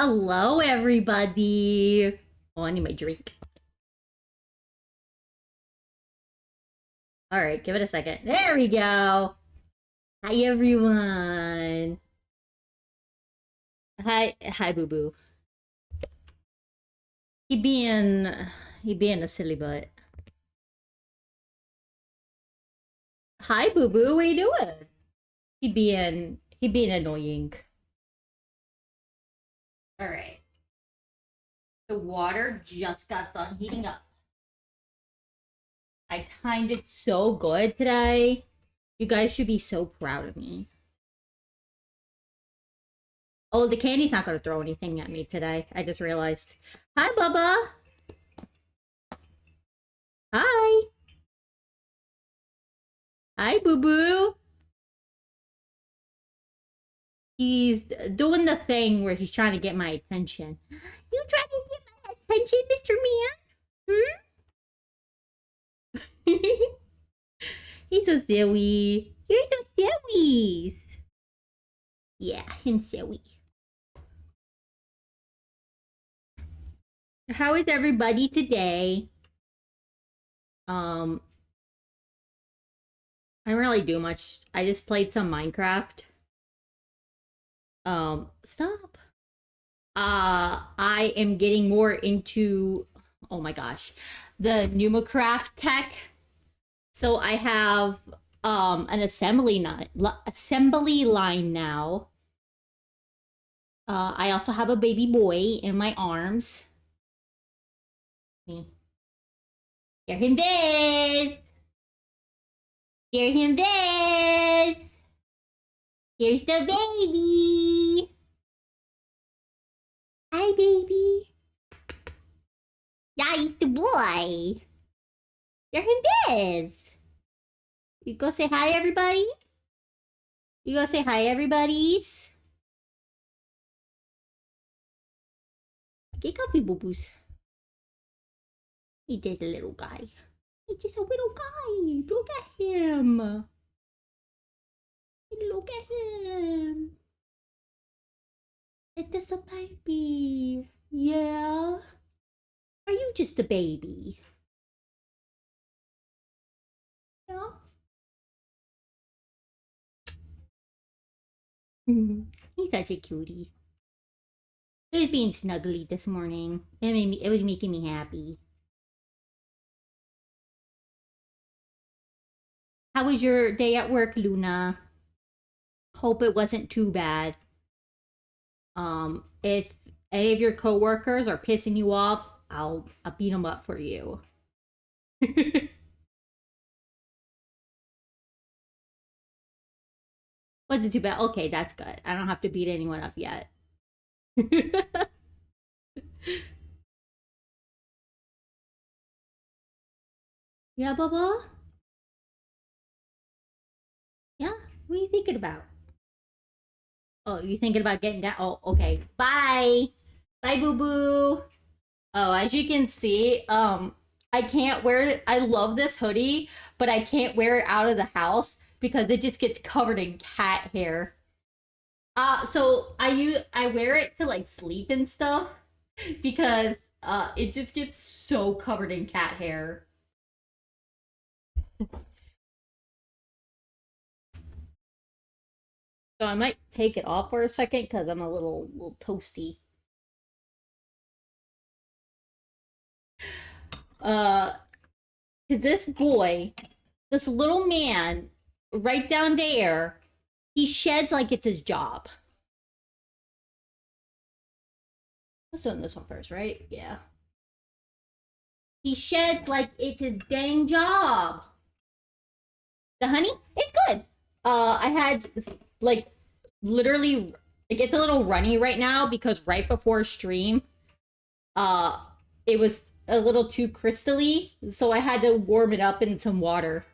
Hello, everybody. Oh, I need my drink. All right, give it a second. There we go. Hi, everyone. Hi, Boo Boo. He being, he being a silly butt. Hi, Boo Boo. What you doing? He being annoying. All right. The water just got done heating up. I timed it so good today. You guys should be so proud of me. Oh, the candy's not going to throw anything at me today. I just realized. Hi, Bubba. Hi. Hi, Boo-Boo. He's doing the thing where he's trying to get my attention. You trying to get my attention, Mr. Man? He's so silly. You're so silly. Yeah, him silly. How is everybody today? I didn't really do much. I just played some Minecraft. Stop. I am getting more into, oh my gosh, the Numacraft tech. So I have an assembly line now. I also have a baby boy in my arms. Me. Hear him this. Hear him this. Here's the baby. Hi, baby. Yeah, he's the boy. Hear him this. You go say hi, everybody. You go say hi, everybody's. Get coffee, boo-boos. He just a little guy. He's just a little guy. Look at him. Look at him. It's just a baby. Yeah. Are you just a baby? Yeah. He's such a cutie. It was being snuggly this morning. It was making me happy. How was your day at work, Luna? Hope it wasn't too bad. If any of your coworkers are pissing you off, I'll beat them up for you. Wasn't too bad. Okay, that's good. I don't have to beat anyone up yet. Yeah, Bubba? Yeah? What are you thinking about? Oh, you thinking about getting down? Oh, okay. Bye. Bye, boo-boo. Oh, as you can see, I can't wear it. I love this hoodie, but I can't wear it out of the house because it just gets covered in cat hair. So I wear it to like sleep and stuff because it just gets so covered in cat hair. So I might take it off for a second because I'm a little toasty. Uh, this boy, this little man, right down there, he sheds like it's his job. Let's do this one first, right? Yeah. He sheds like it's his dang job. The honey, it's good. I had like literally like it's a little runny right now because right before stream, uh, it was a little too crystally, so I had to warm it up in some water.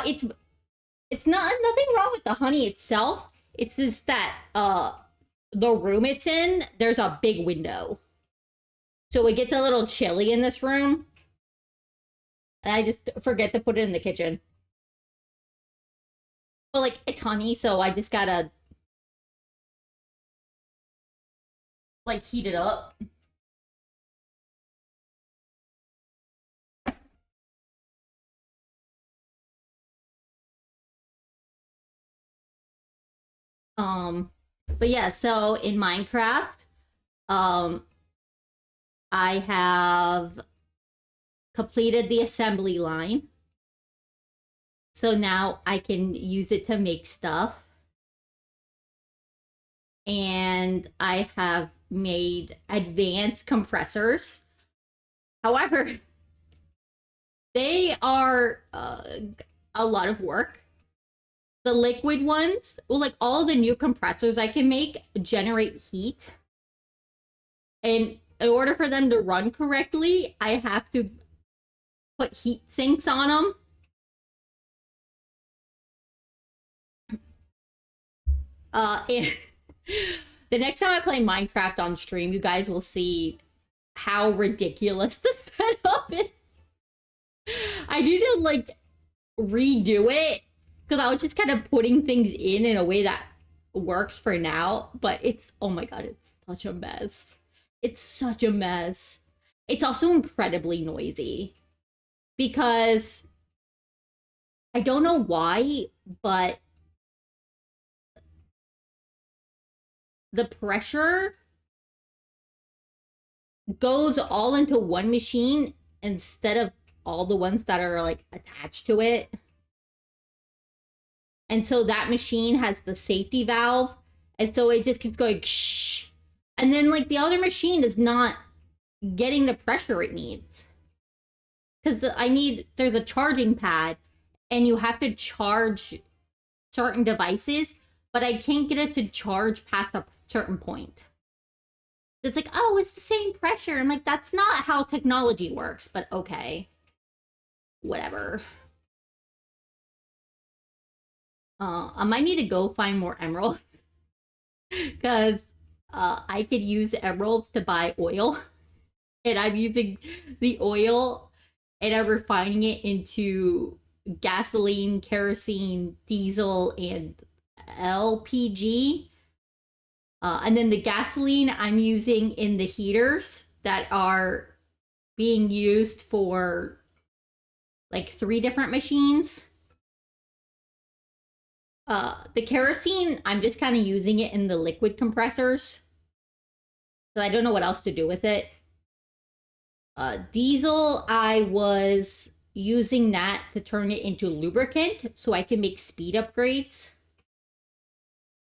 It's not nothing wrong with the honey itself. It's just that the room it's in, there's a big window. So it gets a little chilly in this room. And I just forget to put it in the kitchen. But like it's honey, so I just gotta like heat it up. But yeah, so in Minecraft, um, I have completed the assembly line. So now I can use it to make stuff. And I have made advanced compressors. However, they are a lot of work. The liquid ones, well, like all the new compressors I can make generate heat. And in order for them to run correctly, I have to put heat sinks on them. And the next time I play Minecraft on stream, you guys will see how ridiculous the setup is. I need to like redo it because I was just kind of putting things in a way that works for now. But it's, oh my god, it's such a mess. It's such a mess. It's also incredibly noisy because I don't know why, but the pressure goes all into one machine instead of all the ones that are like attached to it. And so that machine has the safety valve. And so it just keeps going shh. And then like the other machine is not getting the pressure it needs. Because there's a charging pad and you have to charge certain devices, but I can't get it to charge past a certain point. It's like, oh, it's the same pressure. I'm like, that's not how technology works, but okay. Whatever. I might need to go find more emeralds. Because I could use emeralds to buy oil. And I'm using the oil and I'm refining it into gasoline, kerosene, diesel, and LPG. And then the gasoline I'm using in the heaters that are being used for like 3 different machines. The kerosene, I'm just kind of using it in the liquid compressors. But I don't know what else to do with it. Diesel, I was using that to turn it into lubricant so I can make speed upgrades.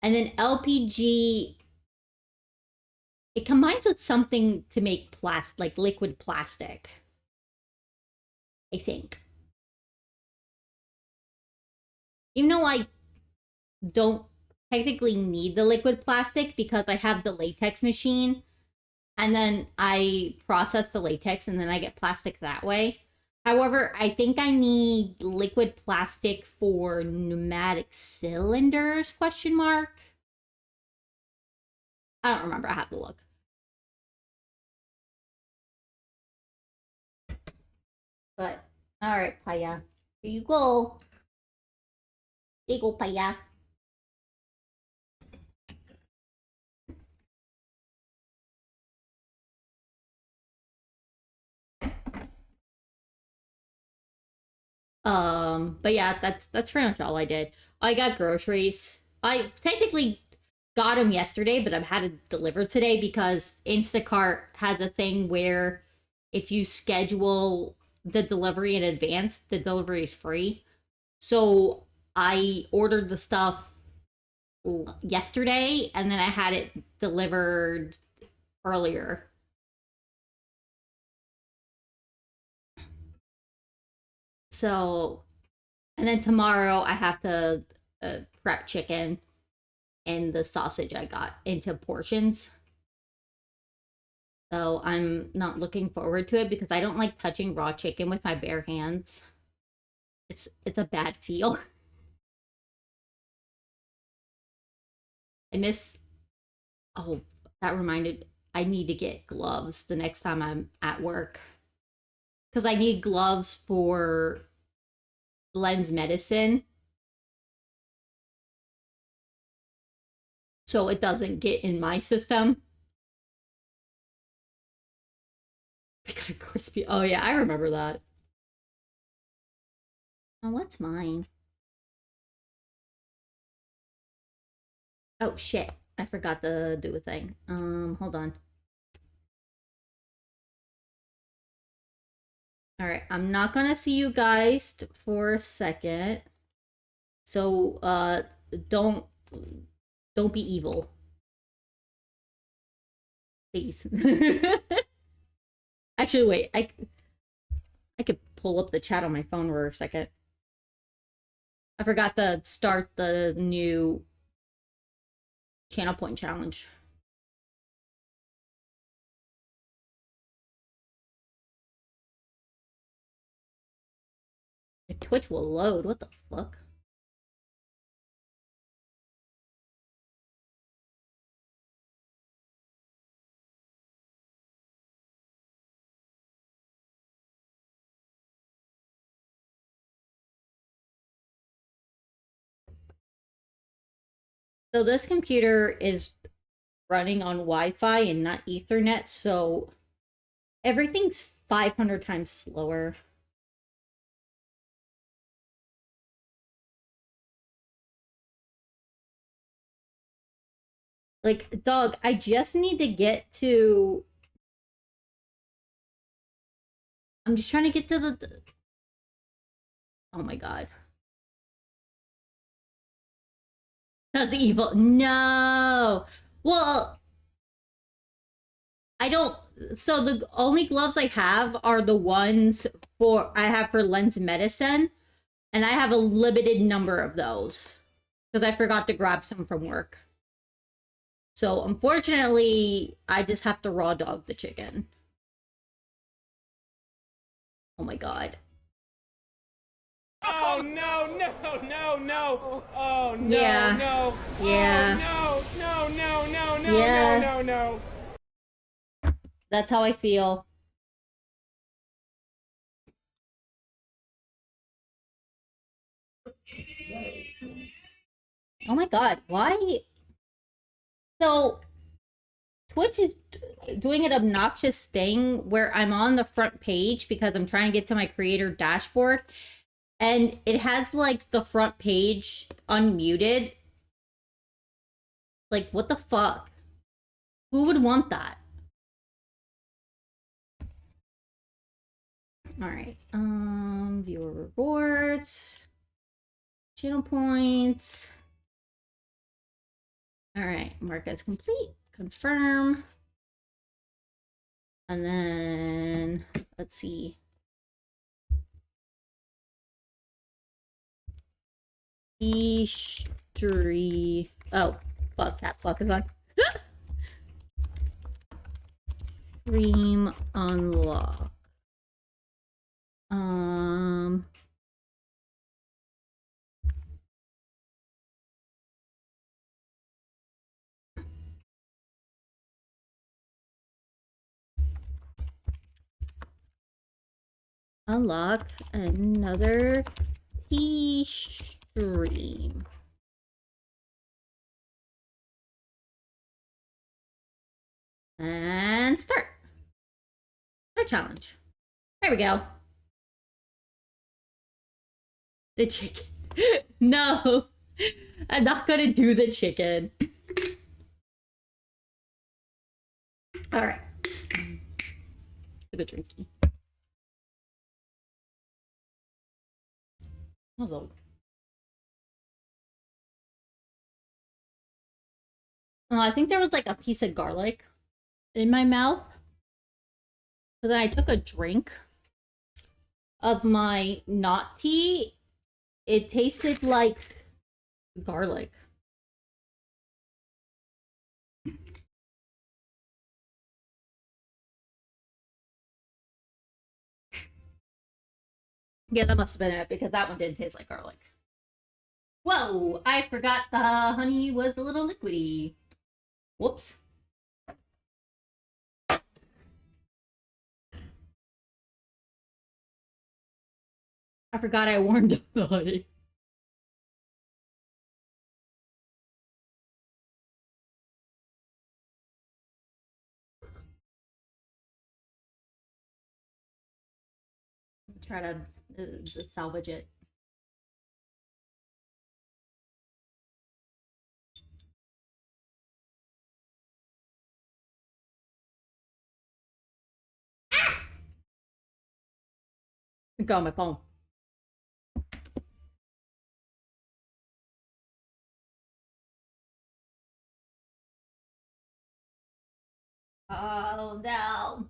And then LPG, it combines with something to make like liquid plastic, I think. Even though I don't technically need the liquid plastic because I have the latex machine and then I process the latex and then I get plastic that way. However, I think I need liquid plastic for pneumatic cylinders, question mark. I don't remember, I have to look. But, alright, Paya. Here you go. There you go, Paya. But yeah, that's pretty much all I did. I got groceries. I technically got them yesterday, but I've had it delivered today because Instacart has a thing where if you schedule the delivery in advance, the delivery is free. So I ordered the stuff yesterday and then I had it delivered earlier. So, and then tomorrow I have to prep chicken and the sausage I got into portions. So I'm not looking forward to it because I don't like touching raw chicken with my bare hands. It's a bad feel. I miss, oh, that reminded, I need to get gloves the next time I'm at work. Because I need gloves for lens medicine. So it doesn't get in my system. I got a crispy. Oh yeah, I remember that. Oh, what's mine? Oh shit. I forgot to do a thing. Hold on. Alright, I'm not gonna see you guys for a second. So, don't don't be evil. Please. Actually, wait, I could pull up the chat on my phone for a second. I forgot to start the new channel point challenge. Twitch will load. What the fuck? So this computer is running on Wi-Fi and not Ethernet, so everything's 500 times slower. Like, dog, I just need to get to... I'm just trying to get to the... Oh my god. That's evil. No! Well, I don't... So the only gloves I have are the ones I have for lens medicine, and I have a limited number of those because I forgot to grab some from work. So unfortunately, I just have to raw dog the chicken. Oh my god. Oh no, no, no, no. Oh no, Yeah. no. Yeah. Oh no, no, no, no, Yeah. no, no, no. That's how I feel. Oh my god, why? So, Twitch is doing an obnoxious thing where I'm on the front page because I'm trying to get to my creator dashboard, and it has like the front page unmuted. Like, what the fuck? Who would want that? Alright, viewer rewards, channel points. Alright, mark as complete, confirm. And then, let's see. History. Oh, fuck, caps lock is on. Stream unlock. Um. Unlock another stream. And start. Start challenge. There we go. The chicken. No. I'm not gonna do the chicken. Alright. A good drinky. That was old. I think there was like a piece of garlic in my mouth. Because I took a drink of my not tea. It tasted like garlic. Yeah, that must have been it because that one didn't taste like garlic. Whoa, I forgot the honey was a little liquidy. Whoops. I forgot I warmed up the honey. try to salvage it. Go on my phone. Oh no.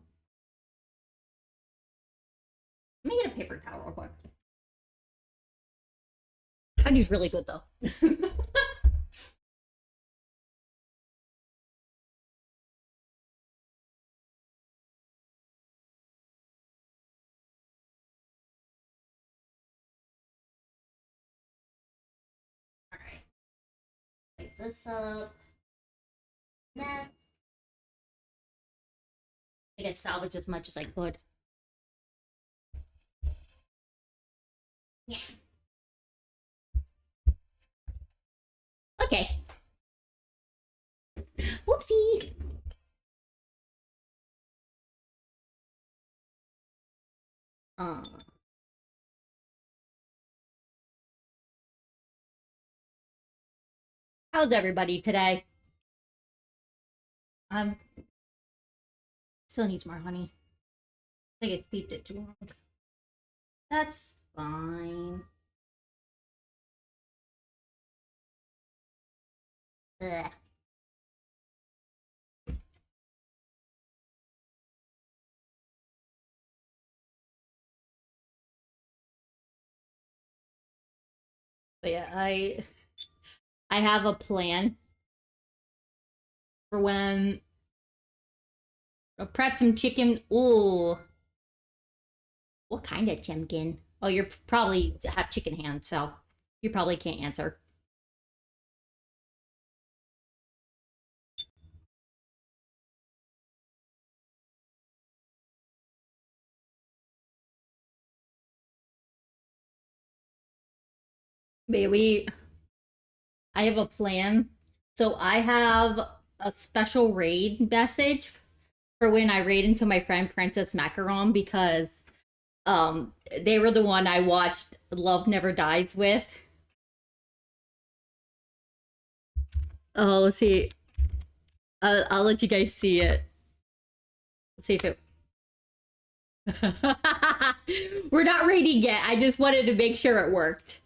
Let me get a paper towel real quick. Honey's really good though. Alright. Pick this up. Next. I guess salvage as much as I could. Yeah. Okay. Whoopsie. Uh. How's everybody today? Still needs more honey. I think I steeped it too long. That's fine. Ugh. But yeah, I have a plan for when I'll prep some chicken. Ooh. What kind of chimkin? Oh, you're probably have chicken hand, so you probably can't answer. But I have a plan. So I have a special raid message for when I raid into my friend Princess Macaron because they were the one I watched Love Never Dies with. Oh, let's see. I'll let you guys see it. Let's see if it. We're not raiding yet. I just wanted to make sure it worked.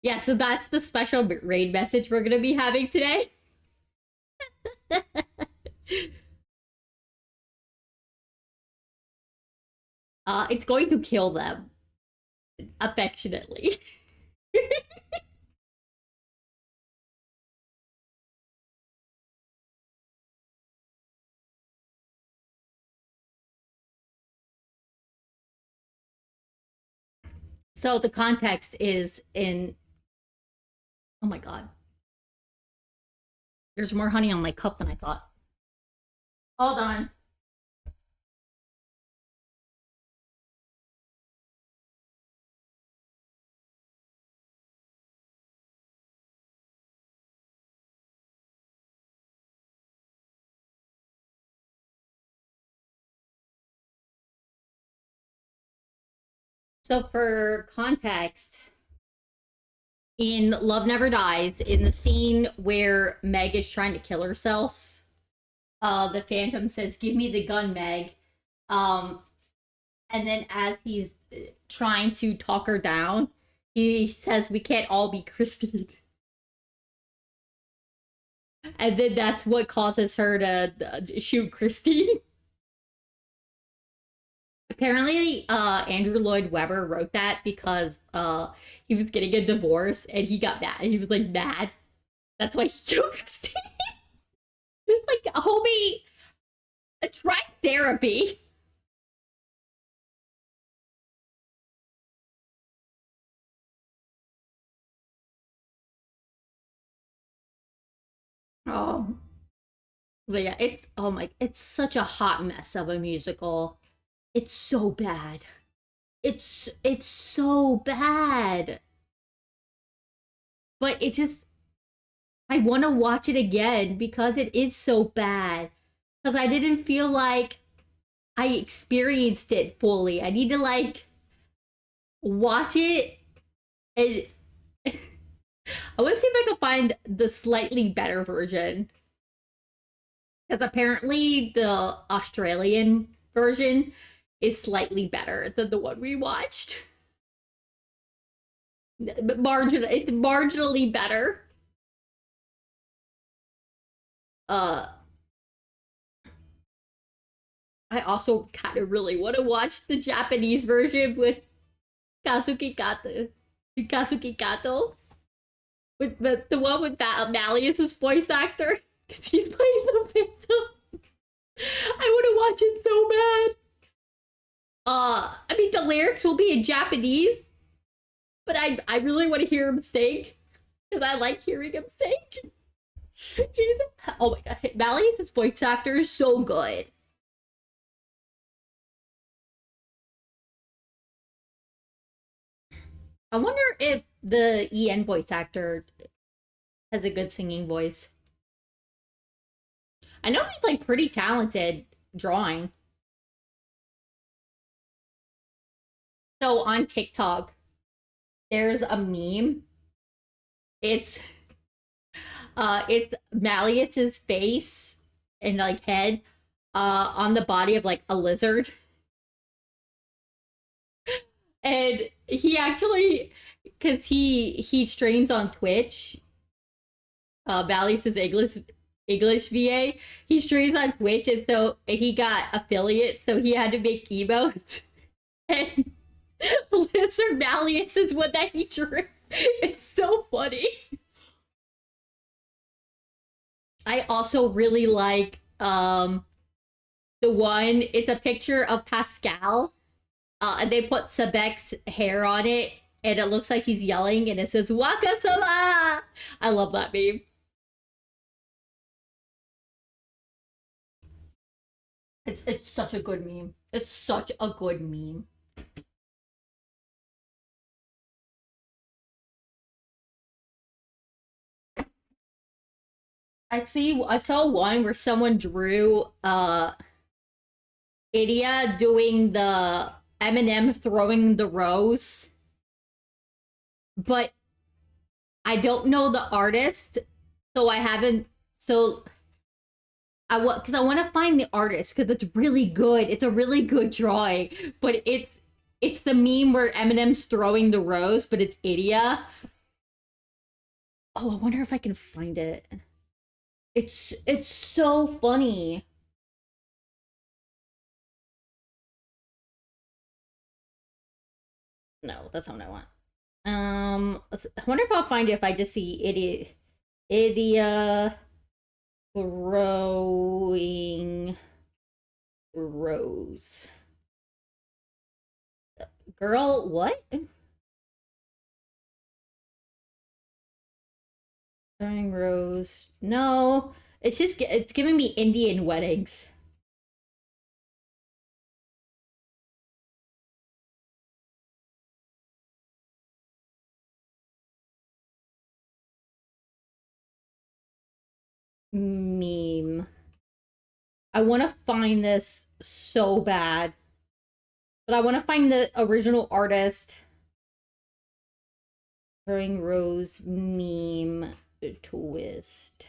Yeah, so that's the special raid message we're gonna be having today. It's going to kill them affectionately. So the context is in. Oh my god. There's more honey on my cup than I thought. Hold on. So for context, in Love Never Dies, in the scene where Meg is trying to kill herself, the Phantom says, "Give me the gun, Meg." And then as he's trying to talk her down, he says, "We can't all be Christine." And then that's what causes her to shoot Christine. Apparently, Andrew Lloyd Webber wrote that because he was getting a divorce and he got mad. He was like mad. That's why he killed Christine. Like, homie, try therapy. Oh, but yeah, it's such a hot mess of a musical. It's so bad. It's so bad. But it's just I want to watch it again because it is so bad. Because I didn't feel like I experienced it fully. I need to like watch it and I want to see if I can find the slightly better version. Because apparently the Australian version is slightly better than the one we watched. It's marginally better. Uh, I also kind of really want to watch the Japanese version with Kazuki Kato. Kazuki Kato. With the one with Malleus's voice actor. Because he's playing the victim. I want to watch it so bad. I mean, the lyrics will be in Japanese, but I really want to hear him sing because I like hearing him sing. Oh my god, Malleus's voice actor is so good. I wonder if the EN voice actor has a good singing voice. I know he's like pretty talented drawing. So on TikTok, there's a meme. It's it's Malleus's face and like head on the body of like a lizard. And he actually, because he streams on Twitch, Malleus's English VA, he streams on Twitch, and so he got affiliate, so he had to make emotes. And Lizard Malleus is what that he drew. It's so funny. I also really like the one, it's a picture of Pascal, and they put Sebek's hair on it, and it looks like he's yelling, and it says Wakasama. I love that meme. It's such a good meme. It's such a good meme. I saw one where someone drew Idia doing the Eminem throwing the rose, but I don't know the artist, so I haven't. So because I want to find the artist because it's really good. It's a really good drawing, but it's the meme where Eminem's throwing the rose, but it's Idia. Oh, I wonder if I can find it. It's so funny. No, that's not what I want. I wonder if I'll find it if I just see Idia throwing rose. Girl, what? Throwing rose. No, it's giving me Indian weddings. Meme. I want to find this so bad. But I want to find the original artist. Throwing rose meme twist.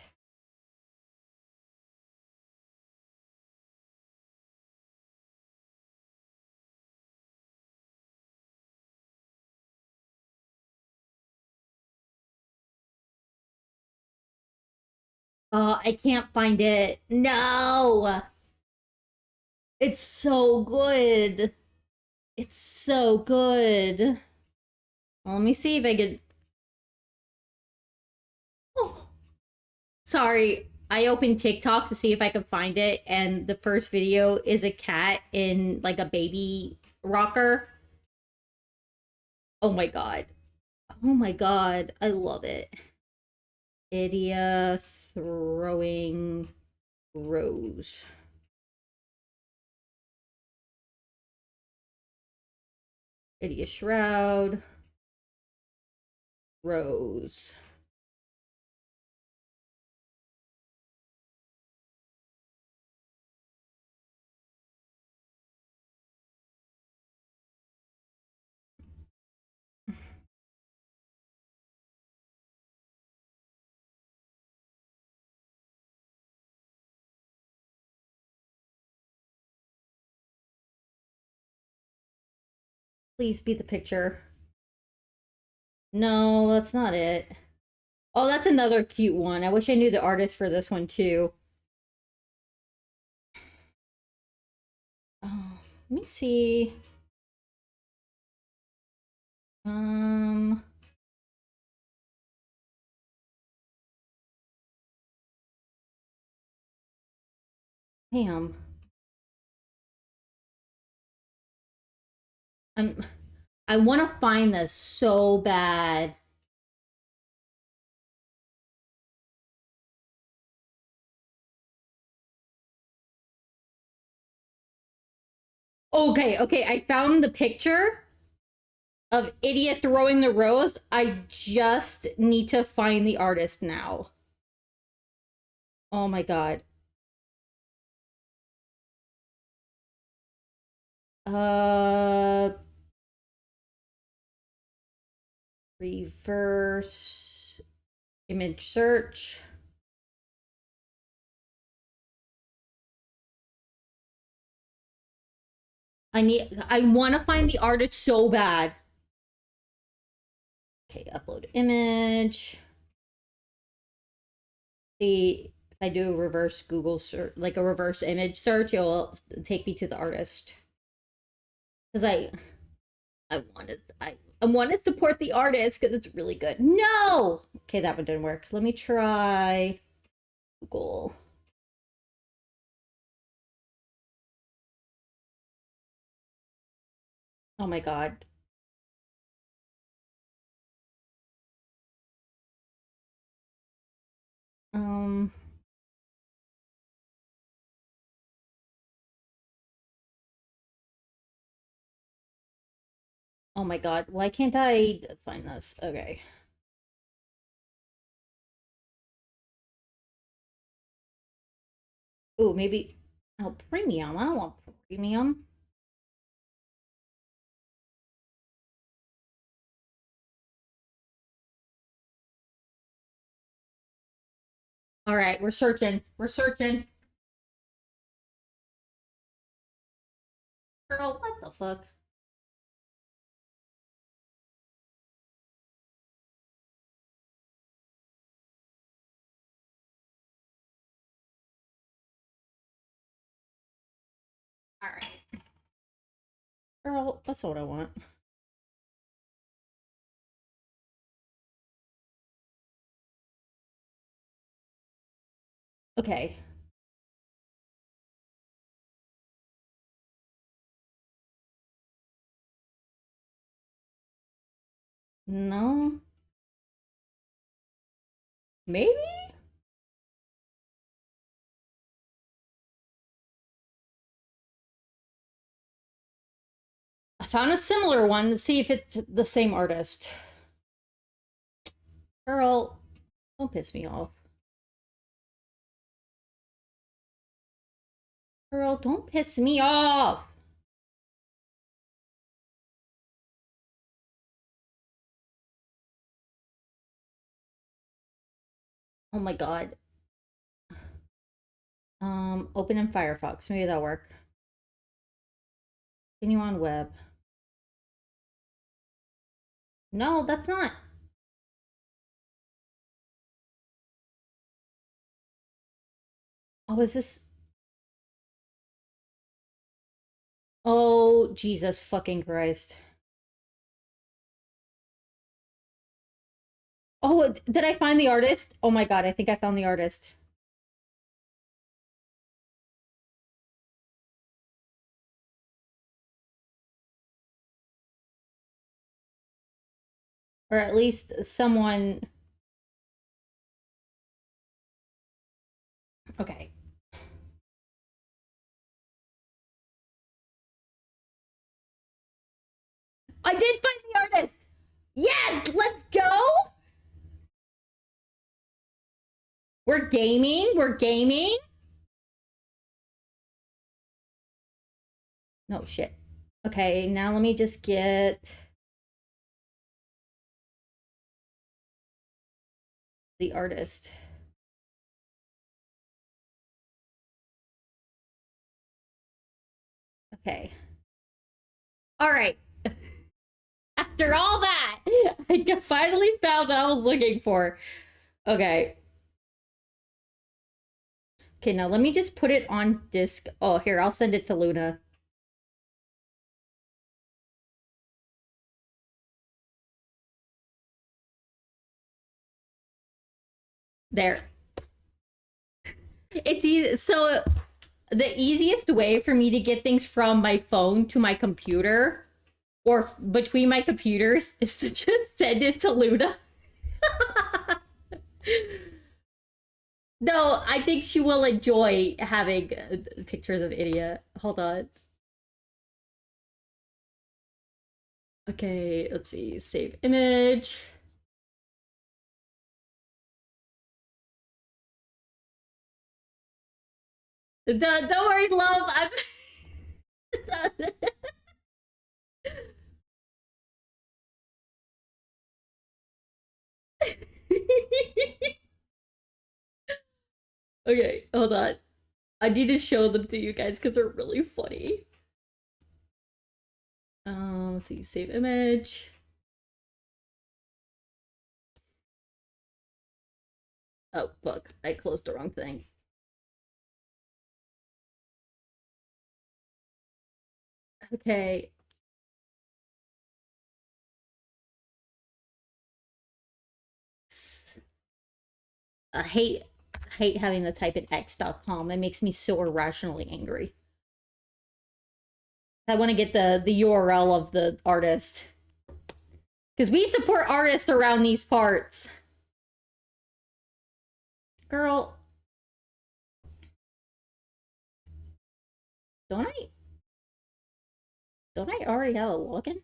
Oh, I can't find it. No! It's so good. It's so good. Well, let me see if I can. Oh, sorry. I opened TikTok to see if I could find it, and the first video is a cat in like a baby rocker. Oh my god. Oh my god. I love it. Idia throwing rose. Idia shroud. Rose. Please be the picture. No, that's not it. Oh, that's another cute one. I wish I knew the artist for this one too. Oh, let me see. Um, Damn. I'm I want to find this so bad. Okay, okay, I found the picture of idiot throwing the rose. I just need to find the artist now. Oh my god. Uh Reverse image search. I want to find the artist so bad. Okay, upload image. See if I do a reverse Google search, like a reverse image search, it'll take me to the artist. Because I want to support the artist because it's really good. No! Okay, that one didn't work. Let me try Google. Oh my god. Um oh my god. Why can't I find this? Okay. Ooh, maybe premium. I don't want premium. All right, we're searching. We're searching. Girl, what the fuck? All right. Girl, that's what I want. Okay. No. Maybe? I found a similar one. Let's see if it's the same artist. Girl, don't piss me off. Girl, don't piss me off. Oh my god. Open in Firefox. Maybe that'll work. Continue on web. No, that's not. Oh, is this? Oh, Jesus fucking Christ. Oh, did I find the artist? Oh my god, I think I found the artist. Or at least someone. Okay. I did find the artist! Yes! Let's go! We're gaming. We're gaming. No shit. Okay, now let me just get the artist. Okay. All right. After all that, I finally found what I was looking for. Okay. Okay, now let me just put it on disc. Oh, here, I'll send it to Luna. There. It's easy. So the easiest way for me to get things from my phone to my computer or between my computers is to just send it to Luna. No, I think she will enjoy having pictures of Idiot. Hold on. Okay, let's see. Save image. Don't worry, love. I'm. Okay, hold on. I need to show them to you guys because they're really funny. Let's see. Save image. Oh, fuck. I closed the wrong thing. Okay. I hate having to type in x.com. It makes me so irrationally angry. I want to get the URL of the artist. Because we support artists around these parts. Girl. Don't I already have a login?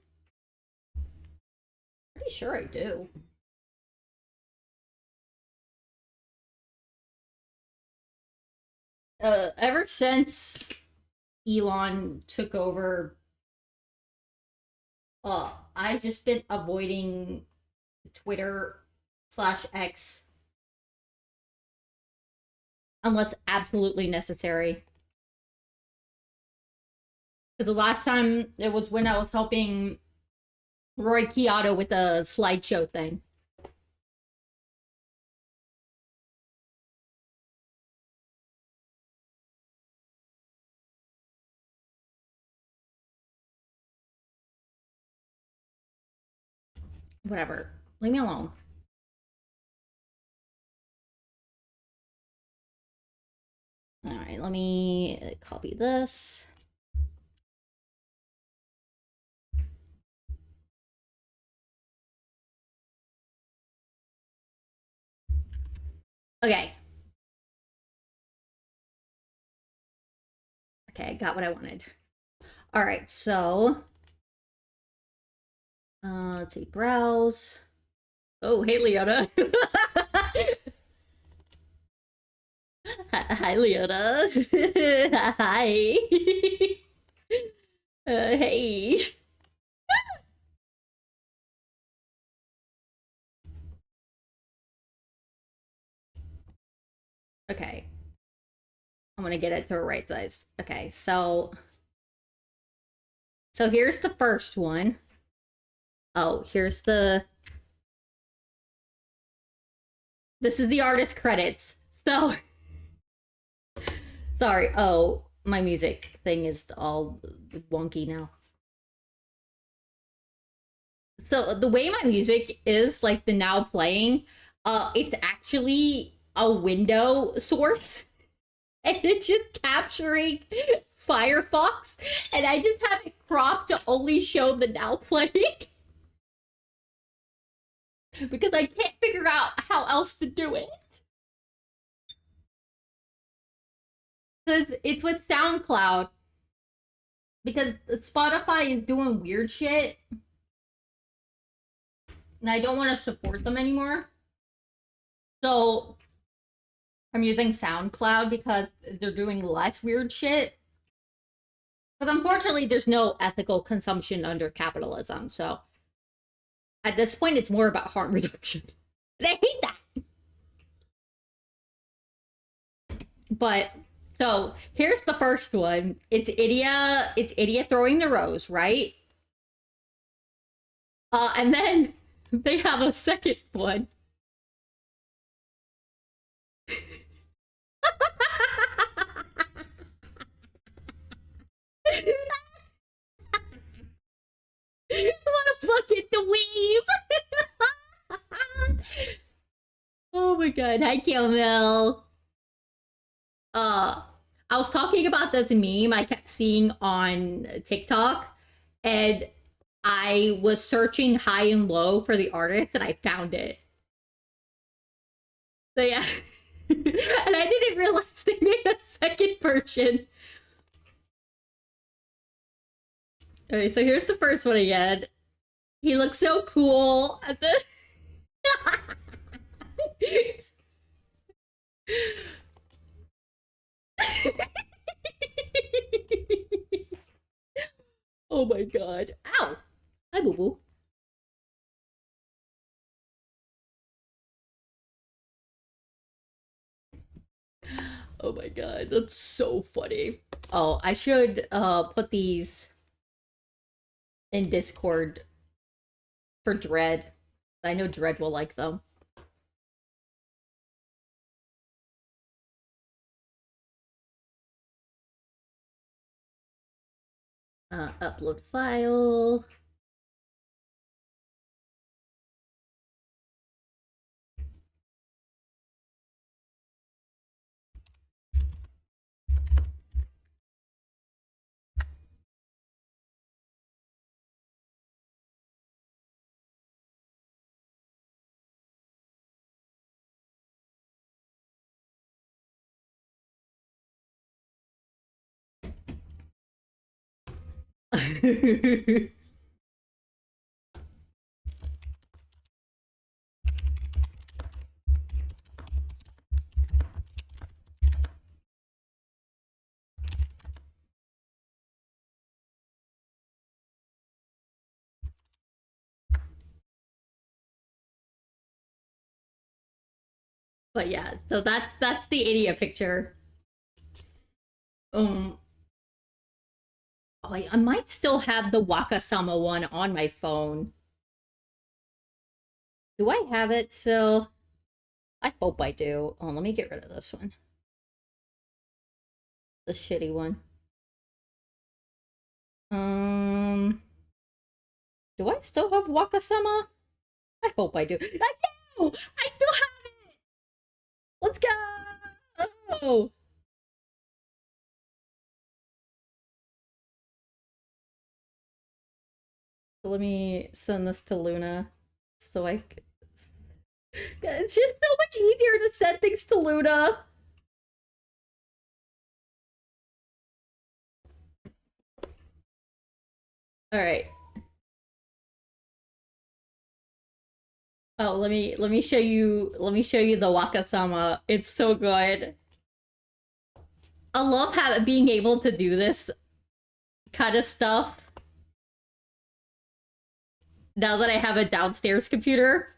Pretty sure I do. Ever since Elon took over, I've just been avoiding Twitter/X unless absolutely necessary. Because the last time it was when I was helping Roy Kioto with the slideshow thing. Whatever. Leave me alone. All right, let me copy this. Okay. Okay, I got what I wanted. All right, so let's see, browse. Oh, hey, Leona. Hi, Leona. Hi. Hey. Okay. I'm gonna get it to a right size. Okay, so here's the first one. Oh, here's the. This is the artist credits. So sorry. Oh, my music thing is all wonky now. So the way my music is like the now playing, it's actually a window source. And it's just capturing Firefox, and I just have it cropped to only show the now playing. Because I can't figure out how else to do it. Because it's with SoundCloud. Because Spotify is doing weird shit. And I don't want to support them anymore. So I'm using SoundCloud because they're doing less weird shit. Because unfortunately, there's no ethical consumption under capitalism. So at this point, it's more about harm reduction. And I hate that. But so here's the first one. It's Idia throwing the rose, right? And then they have a second one. What a fucking dweeb! Oh my god. Hi, Camille. Uh, I was talking about this meme I kept seeing on TikTok, and I was searching high and low for the artist, and I found it. So yeah. And I didn't realize they made a second version. Okay, so here's the first one again. He looks so cool at the. Oh my god. Ow! Hi, boo boo. Oh my god, that's so funny. Oh, I should put these in Discord for Dread. I know Dread will like them. Upload file. But yeah, so that's the idiot picture. Um oh, I might still have the Wakasama one on my phone. Do I have it still? I hope I do. Oh, let me get rid of this one. The shitty one. Um, do I still have Wakasama? I hope I do. I do! I still have it! Let's go! Let me send this to Luna so I. It's just so much easier to send things to Luna. All right. Oh, let me show you the Wakasama. It's so good. I love being able to do this kind of stuff now that I have a downstairs computer.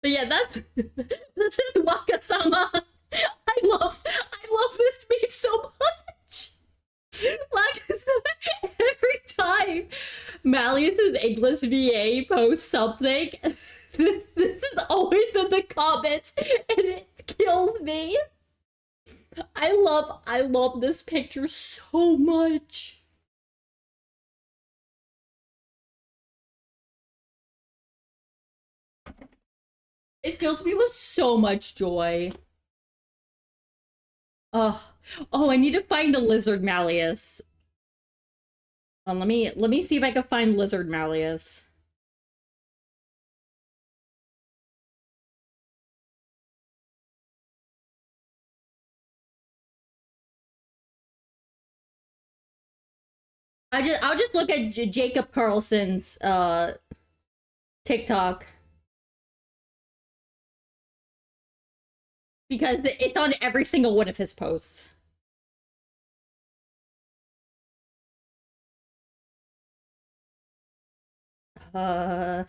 But yeah, that's this is Wakasama. I love this meme so much. Like every time Malleus's English VA posts something, this is always in the comments, and it kills me. I love this picture so much. It fills me with so much joy. Oh, oh, I need to find the lizard Malleus. Let me see if I can find lizard Malleus. I'll just look at Jacob Carlson's TikTok because it's on every single one of his posts. Uh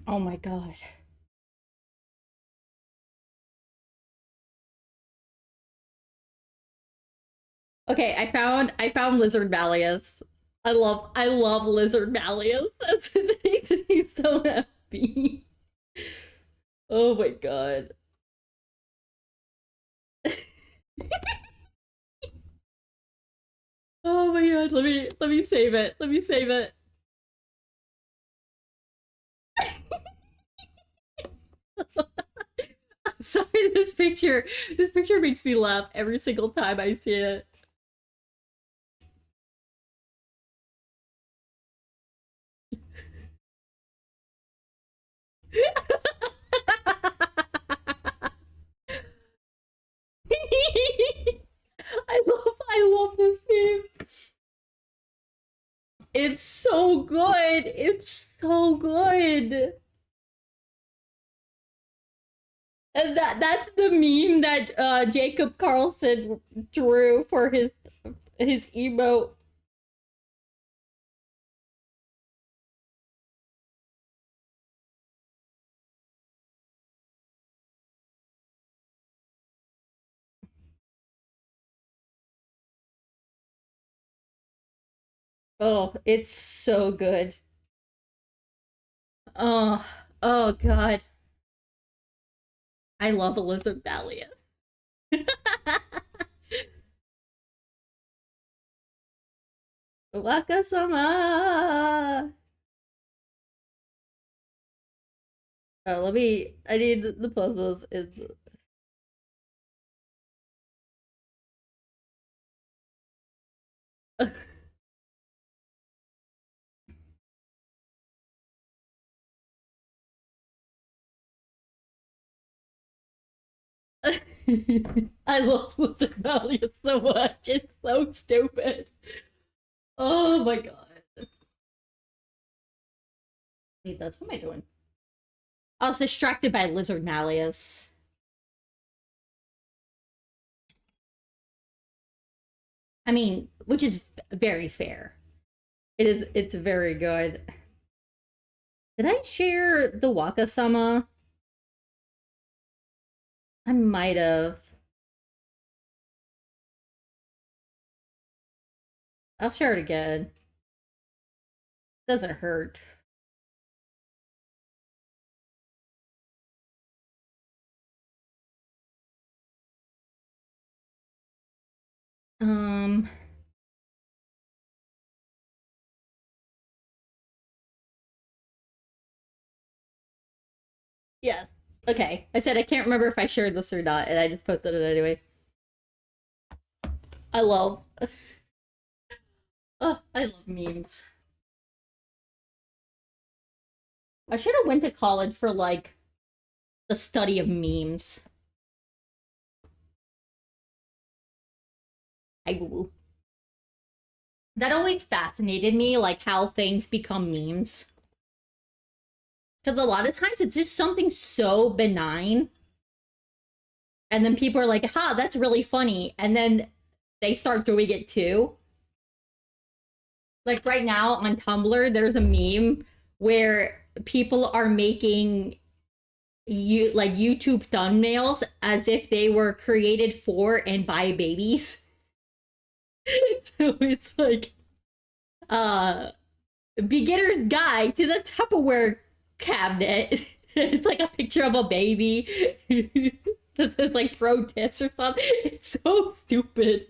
Oh my god. Okay, I found Lizard Malleus. I love Lizard Malleus. That's what makes me so happy. Oh my god. Oh my god, let me save it. Let me save it. I'm sorry, this picture makes me laugh every single time I see it. I love this meme. It's so good. It's so good. And that's the meme that Jacob Carlson drew for his emote. Oh, it's so good. Oh, oh god. I love Elizabeth Ballius. Wakasama. Oh, I need the puzzles in I love Elizabeth Ballius so much. It's so stupid. Oh my god. Wait, that's what am I doing? I was distracted by Lizard Malleus. I mean, which is very fair. It's very good. Did I share the Wakasama? I might have. I'll share it again. Doesn't hurt. Um, yeah. Okay. I said I can't remember if I shared this or not, and I just posted it anyway. I love I love memes. I should have went to college for like the study of memes. I woo. That always fascinated me, like how things become memes. Because a lot of times it's just something so benign, and then people are like, "Ha, that's really funny," and then they start doing it too. Like right now on Tumblr, there's a meme where people are making YouTube thumbnails as if they were created for and by babies. So it's like uh beginner's guide to the Tupperware cabinet. It's like a picture of a baby. This is like pro tips or something. It's so stupid.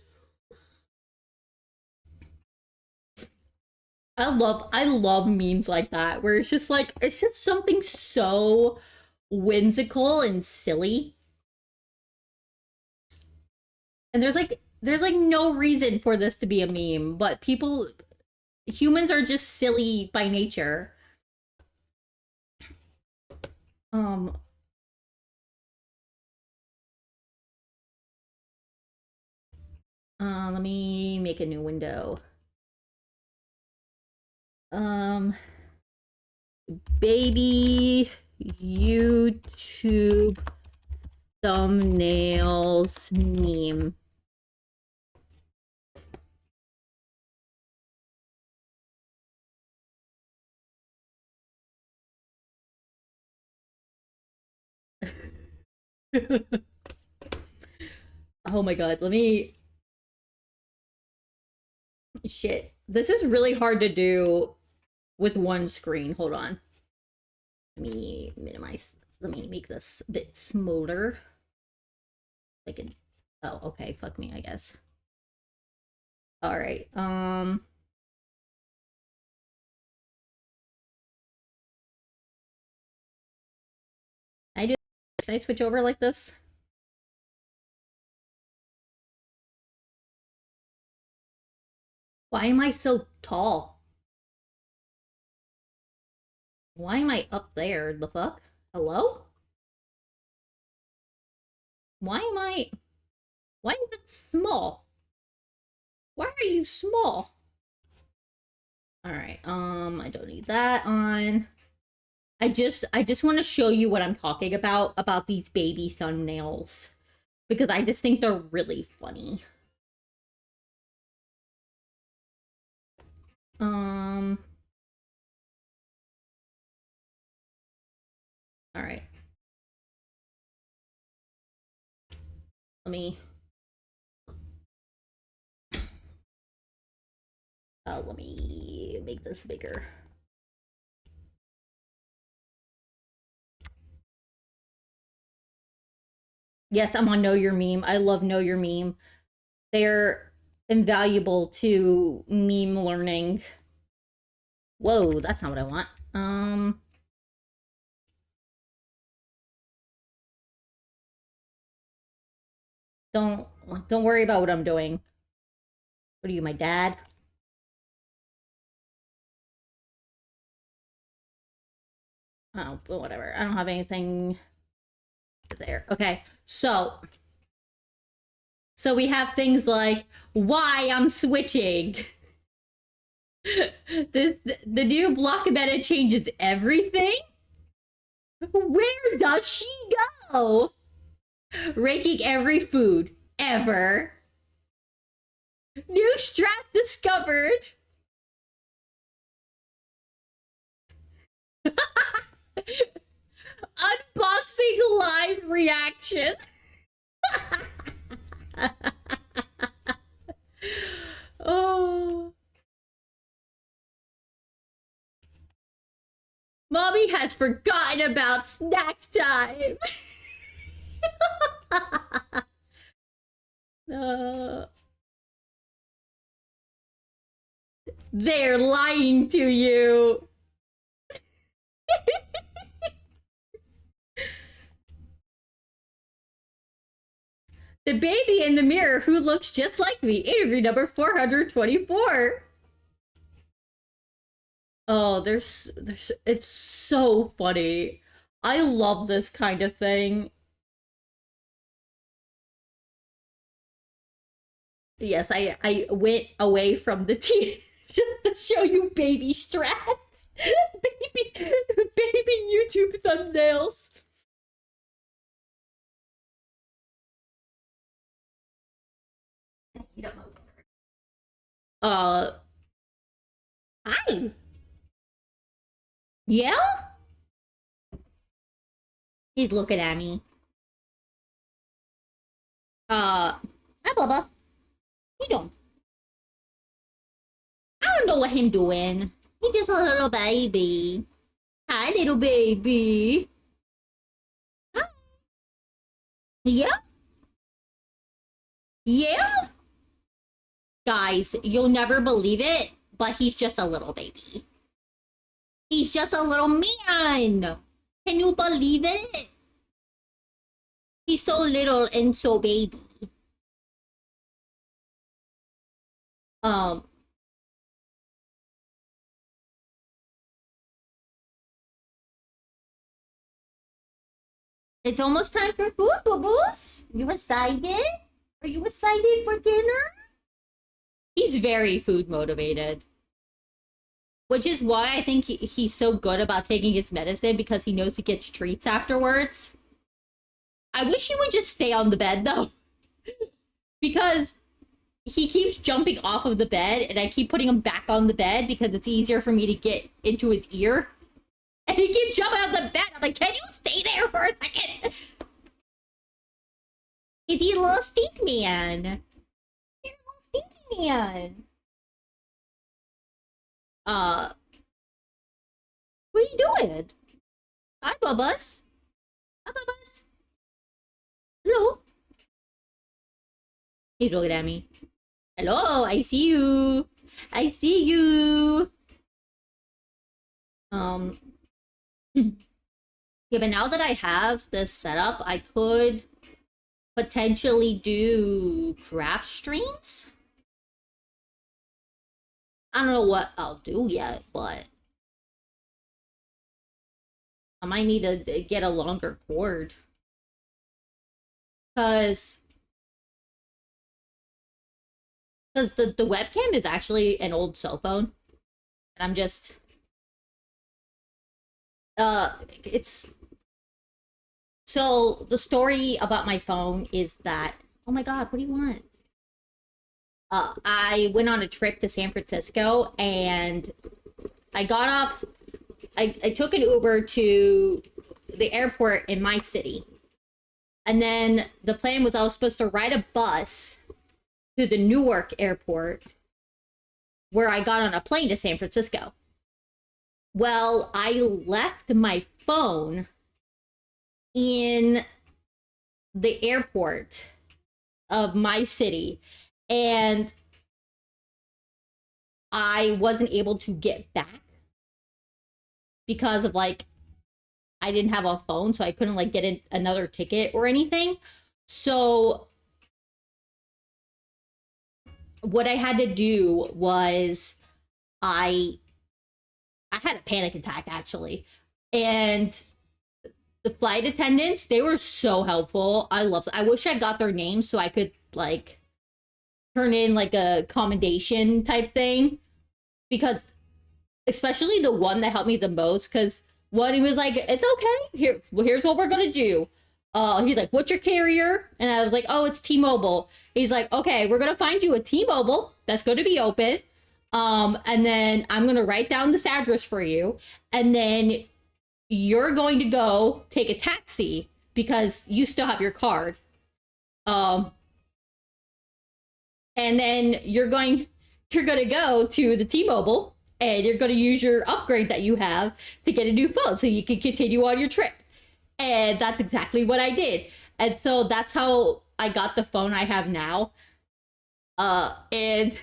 I love memes like that where it's just something so whimsical and silly. And there's like no reason for this to be a meme, but humans are just silly by nature. Um let me make a new window. Um Baby YouTube thumbnails meme. Oh my god, let me... Shit. This is really hard to do with one screen. Hold on. Let me minimize. Let me make this a bit smoother. Like it... Oh, okay. Fuck me, I guess. Alright, Can I do this? Can I switch over like this? Why am I so tall? Why am I up there? The fuck? Hello? Why am I... Why is it small? Why are you small? Alright, I don't need that on. I just want to show you what I'm talking about these baby thumbnails. Because I just think they're really funny. Alright. Let me make this bigger. Yes, I'm on Know Your Meme. I love Know Your Meme. They're invaluable to meme learning. Whoa, that's not what I want. Don't worry about what I'm doing. What are you, my dad? Oh, but whatever. I don't have anything there. Okay, so we have things like why I'm switching. The new block meta changes everything. Where does she go? Ranking every food ever. New strat discovered. Unboxing live reaction. Oh. Mommy has forgotten about snack time. They're lying to you. The baby in the mirror who looks just like me. Interview number 424. Oh, there's it's so funny. I love this kind of thing. Yes, I went away from the tea just to show you baby strats. baby YouTube thumbnails. Hi. Yeah? He's looking at me. Hi, Bubba. He doing? I don't know what him doing. He just a little baby. Hi, little baby. Hi. Yeah? Yeah? Guys, you'll never believe it, but he's just a little baby. He's just a little man. Can you believe it? He's so little and so baby. It's almost time for food, boo-boos. You excited? Are you excited for dinner? He's very food motivated. Which is why I think he's so good about taking his medicine, because he knows he gets treats afterwards. I wish he would just stay on the bed, though. Because he keeps jumping off of the bed, and I keep putting him back on the bed because it's easier for me to get into his ear. And he keeps jumping out the bed. I'm like, can you stay there for a second? Is he a little stink man? He's a little stinky man. What are you doing? Hi, Bubba's. Hi, Bubba's. Hello. He's looking at me. Hello, I see you. I see you. Yeah, but now that I have this setup, I could potentially do craft streams. I don't know what I'll do yet, but I might need to get a longer cord. Because the webcam is actually an old cell phone. And I'm just... it's... So, the story about my phone is that... Oh my god, what do you want? I went on a trip to San Francisco, and I got off... I took an Uber to the airport in my city. And then the plan was I was supposed to ride a bus to the Newark airport, where I got on a plane to San Francisco. Well, I left my phone in the airport of my city, and I wasn't able to get back because of, like, I didn't have a phone, so I couldn't, like, get another ticket or anything. So what I had to do was I had a panic attack, actually. And the flight attendants, they were so helpful. I wish I got their names so I could, like, turn in, like, a commendation type thing. Because, especially the one that helped me the most, because one, he was like, it's okay. Here's what we're gonna do. He's like, what's your carrier? And I was like, oh, it's T-Mobile. He's like, okay, we're gonna find you a T-Mobile that's going to be open. And then I'm gonna write down this address for you. And then you're going to go take a taxi because you still have your card. And then you're gonna go to the T-Mobile and you're gonna use your upgrade that you have to get a new phone so you can continue on your trip. And that's exactly what I did. And so that's how I got the phone I have now. And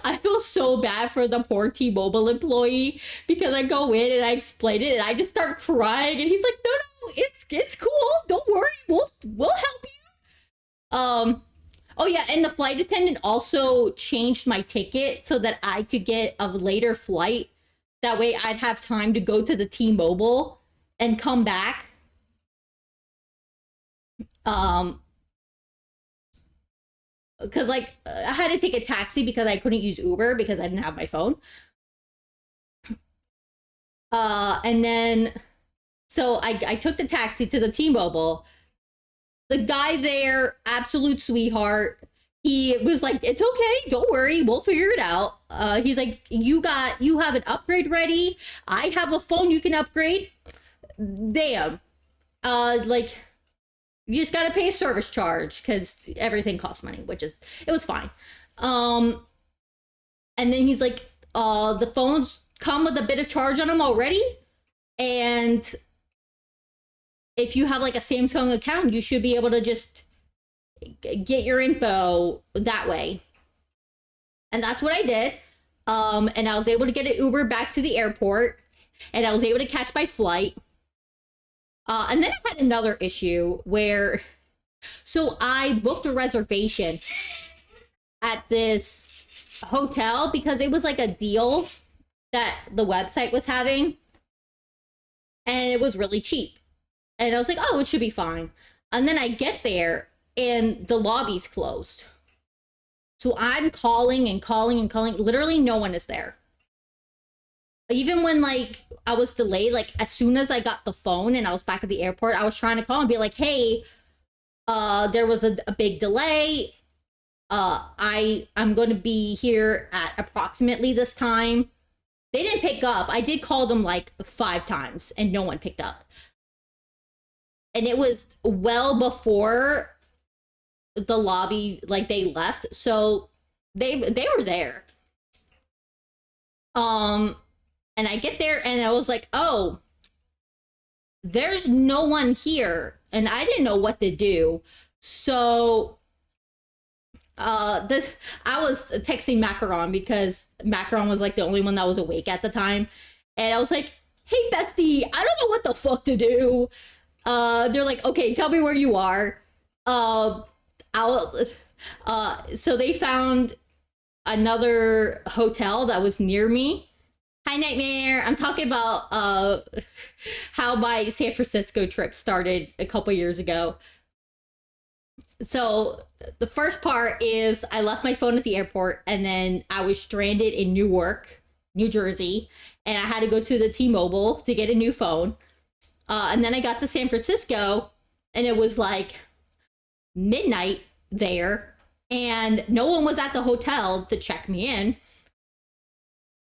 I feel so bad for the poor T-Mobile employee because I go in and I explain it and I just start crying and he's like, no, it's cool. Don't worry. We'll help you. Oh yeah, and the flight attendant also changed my ticket so that I could get a later flight. That way I'd have time to go to the T-Mobile and come back. Because, like, I had to take a taxi because I couldn't use Uber because I didn't have my phone. And then, so I took the taxi to the T-Mobile. The guy there, absolute sweetheart. He was like, it's okay, don't worry, we'll figure it out. He's like, you have an upgrade ready. I have a phone you can upgrade. Damn. Like, you just gotta pay a service charge because everything costs money, it was fine. And then he's like, the phones come with a bit of charge on them already. And if you have like a Samsung account, you should be able to just get your info that way. And that's what I did. And I was able to get an Uber back to the airport and I was able to catch my flight. And then I had another issue where, so I booked a reservation at this hotel because it was like a deal that the website was having. And it was really cheap. And I was like, oh, it should be fine. And then I get there and the lobby's closed. So I'm calling and calling and calling. Literally no one is there. Even when, like, I was delayed, like, as soon as I got the phone and I was back at the airport, I was trying to call and be like, hey, there was a big delay. I'm going to be here at approximately this time. They didn't pick up. I did call them, like, 5 times and no one picked up. And it was well before the lobby, like they left, so they were there. And I get there and I was like, oh, there's no one here, and I didn't know what to do. So this I was texting Macaron because Macaron was like the only one that was awake at the time, and I was like, hey bestie, I don't know what the fuck to do. They're like, okay, tell me where you are. I'll so they found another hotel that was near me. Hi Nightmare. I'm talking about how my San Francisco trip started a couple years ago. So the first part is I left my phone at the airport, and then I was stranded in Newark, New Jersey, and I had to go to the T-Mobile to get a new phone. And then I got to San Francisco, and it was like midnight there, and no one was at the hotel to check me in.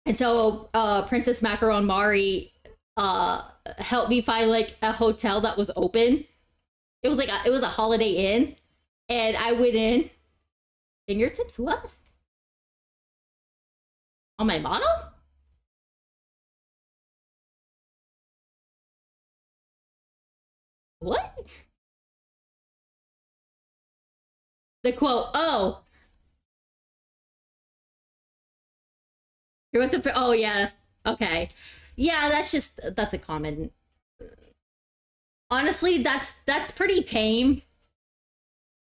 And so Princess Macaron Mari helped me find like a hotel that was open. It was like it was a Holiday Inn, and I went in. Fingertips? What? On my model? What? The quote. Oh, you're with the. Oh yeah. Okay. Yeah, that's a common. Honestly, that's pretty tame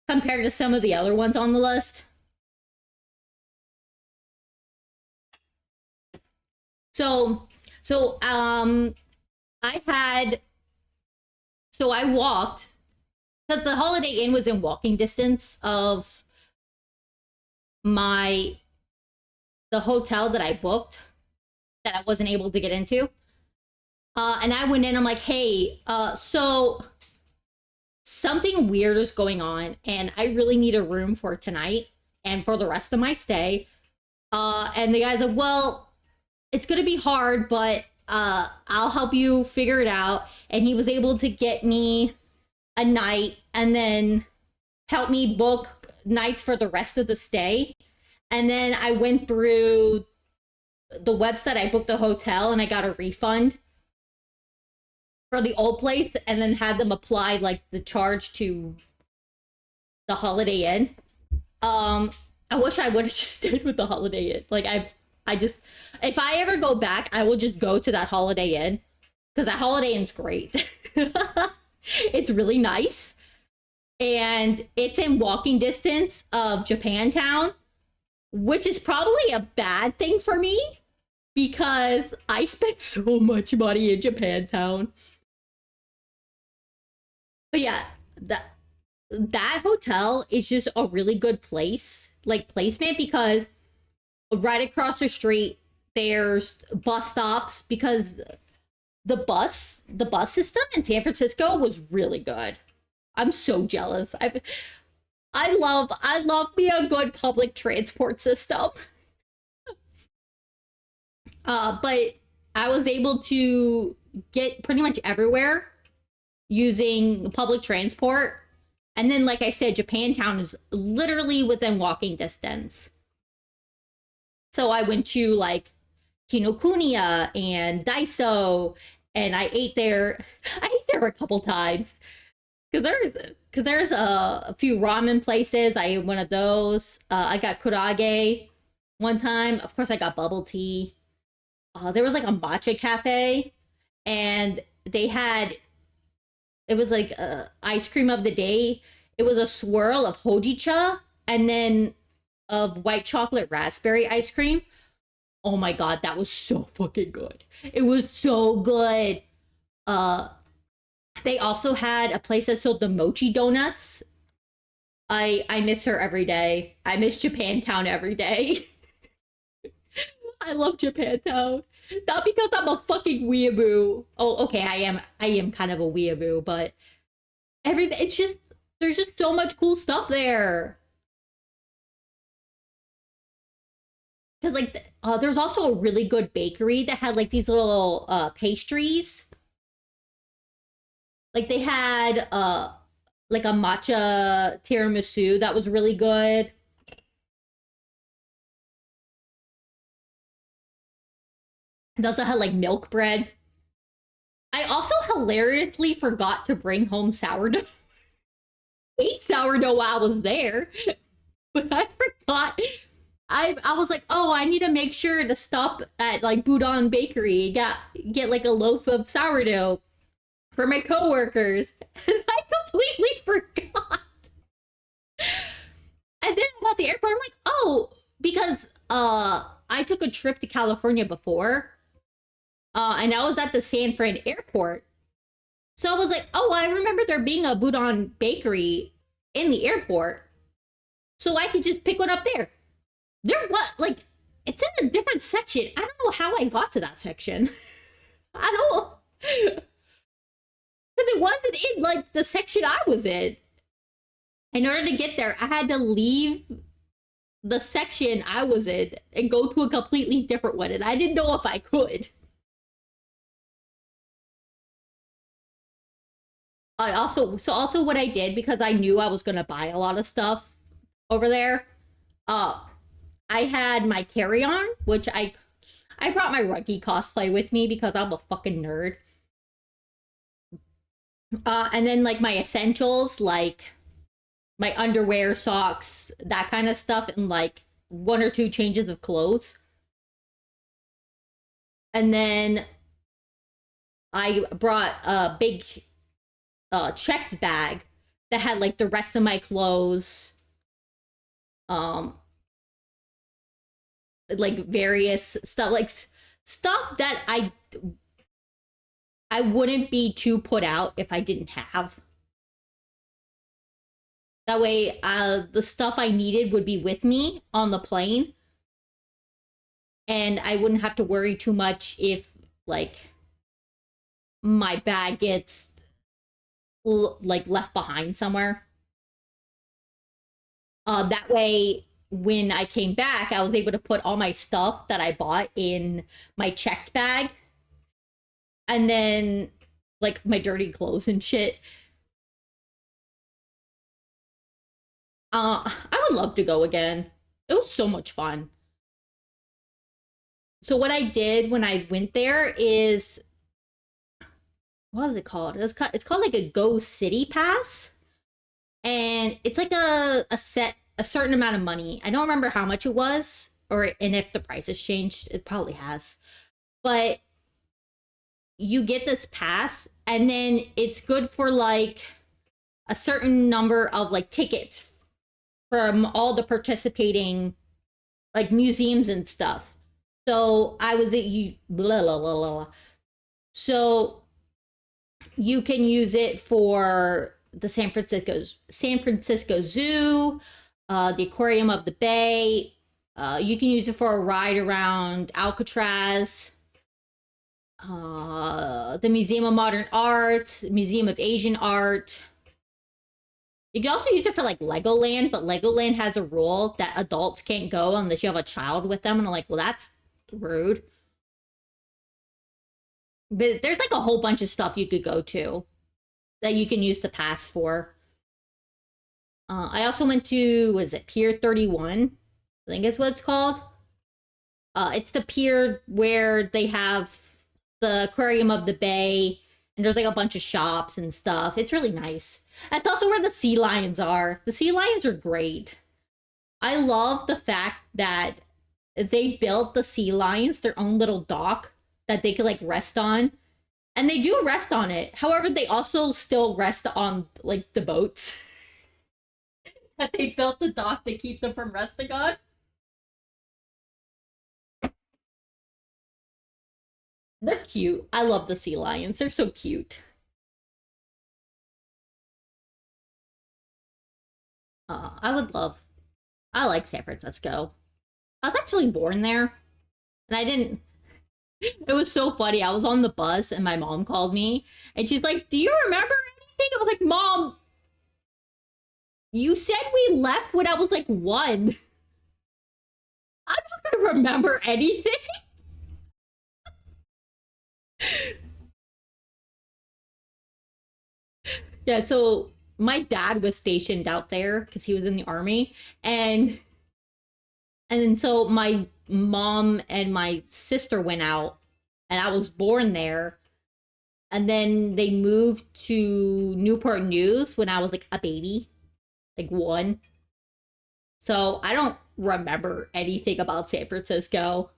compared to some of the other ones on the list. So I had so I walked because the Holiday Inn was in walking distance of my the hotel that I booked that I wasn't able to get into. And I went in, I'm like, hey, so something weird is going on, and I really need a room for tonight and for the rest of my stay. And the guy's like, well, it's gonna be hard, but I'll help you figure it out. And he was able to get me a night and then help me book nights for the rest of the stay. And then I went through the website, I booked a hotel, and I got a refund for the old place, and then had them apply like the charge to the Holiday Inn. I wish I would have just stayed with the Holiday Inn. Like I just, if I ever go back, I will just go to that Holiday Inn because that Holiday Inn's great. It's really nice, and it's in walking distance of Japantown, which is probably a bad thing for me because I spent so much money in Japantown. But yeah, that hotel is just a really good place, like placement, because right across the street there's bus stops because the bus system in San Francisco was really good. I'm so jealous. I love me a good public transport system. But I was able to get pretty much everywhere using public transport. And then, like I said, Japantown is literally within walking distance. So I went to like Kinokuniya and Daiso, and I ate there. I ate there a couple times because there's a few ramen places. I ate one of those. I got kurage one time. Of course, I got bubble tea. There was like a matcha cafe, and they had it was like ice cream of the day. It was a swirl of hojicha and then of white chocolate raspberry ice cream. Oh my god, that was so fucking good. It was so good. Uh they also had a place that sold the mochi donuts. I miss her every day. I miss Japantown every day. I love Japantown. Not because I'm a fucking weeaboo. Oh, okay, I am kind of a weeaboo, but everything it's just there's just so much cool stuff there. Because like there's also a really good bakery that had like these little pastries. Like they had like a matcha tiramisu that was really good. It also had like milk bread. I also hilariously forgot to bring home sourdough. Ate sourdough while I was there, but I forgot. I was like, oh, I need to make sure to stop at like Boudon Bakery, get like a loaf of sourdough for my coworkers. And I completely forgot. And then I got to the airport. I'm like, oh, because I took a trip to California before. And I was at the San Fran airport. So I was like, oh, I remember there being a Boudon Bakery in the airport. So I could just pick one up there. There what like it's in a different section. I don't know how I got to that section. I don't because it wasn't in like the section I was in. In order to get there, I had to leave the section I was in and go to a completely different one, and I didn't know if I could. Also what I did, because I knew I was gonna buy a lot of stuff over there, uh I had my carry-on, which I brought my Ruggy cosplay with me because I'm a fucking nerd. And then like my essentials, like my underwear, socks, that kind of stuff, and like one or two changes of clothes. And then I brought a big checked bag that had like the rest of my clothes, um like various stuff, like stuff that I wouldn't be too put out if I didn't have. That way, the stuff I needed would be with me on the plane, and I wouldn't have to worry too much if like my bag gets like left behind somewhere. That way, when I came back, I was able to put all my stuff that I bought in my checked bag, and then like my dirty clothes and shit. I would love to go again. It was so much fun. So what I did when I went there is, what is it called? It's called like a Go City Pass, and it's like a certain amount of money. I don't remember how much it was, and if the price has changed, it probably has. But you get this pass, and then it's good for like a certain number of like tickets from all the participating like museums and stuff. So I was at you blah, blah, blah, blah. So you can use it for the San Francisco Zoo, the Aquarium of the Bay. You can use it for a ride around Alcatraz, the Museum of Modern Art, Museum of Asian Art. You can also use it for like Legoland, but Legoland has a rule that adults can't go unless you have a child with them. And I'm like, well, that's rude. But there's like a whole bunch of stuff you could go to that you can use the pass for. I also went to, was it Pier 31? I think it's what it's called. It's the pier where they have the Aquarium of the Bay, and there's like a bunch of shops and stuff. It's really nice. That's also where the sea lions are. The sea lions are great. I love the fact that they built the sea lions their own little dock that they could like rest on. And they do rest on it. However, they also still rest on like the boats that they built the dock to keep them from resting on. They're cute. I love the sea lions. They're so cute. I would love. I like San Francisco. I was actually born there, and I didn't. It was so funny. I was on the bus, and my mom called me, and she's like, "Do you remember anything?" I was like, "Mom, you said we left when I was like 1. I'm not gonna remember anything." Yeah, so my dad was stationed out there because he was in the army, and then so my mom and my sister went out, and I was born there. And then they moved to Newport News when I was like a baby, like one. So I don't remember anything about San Francisco.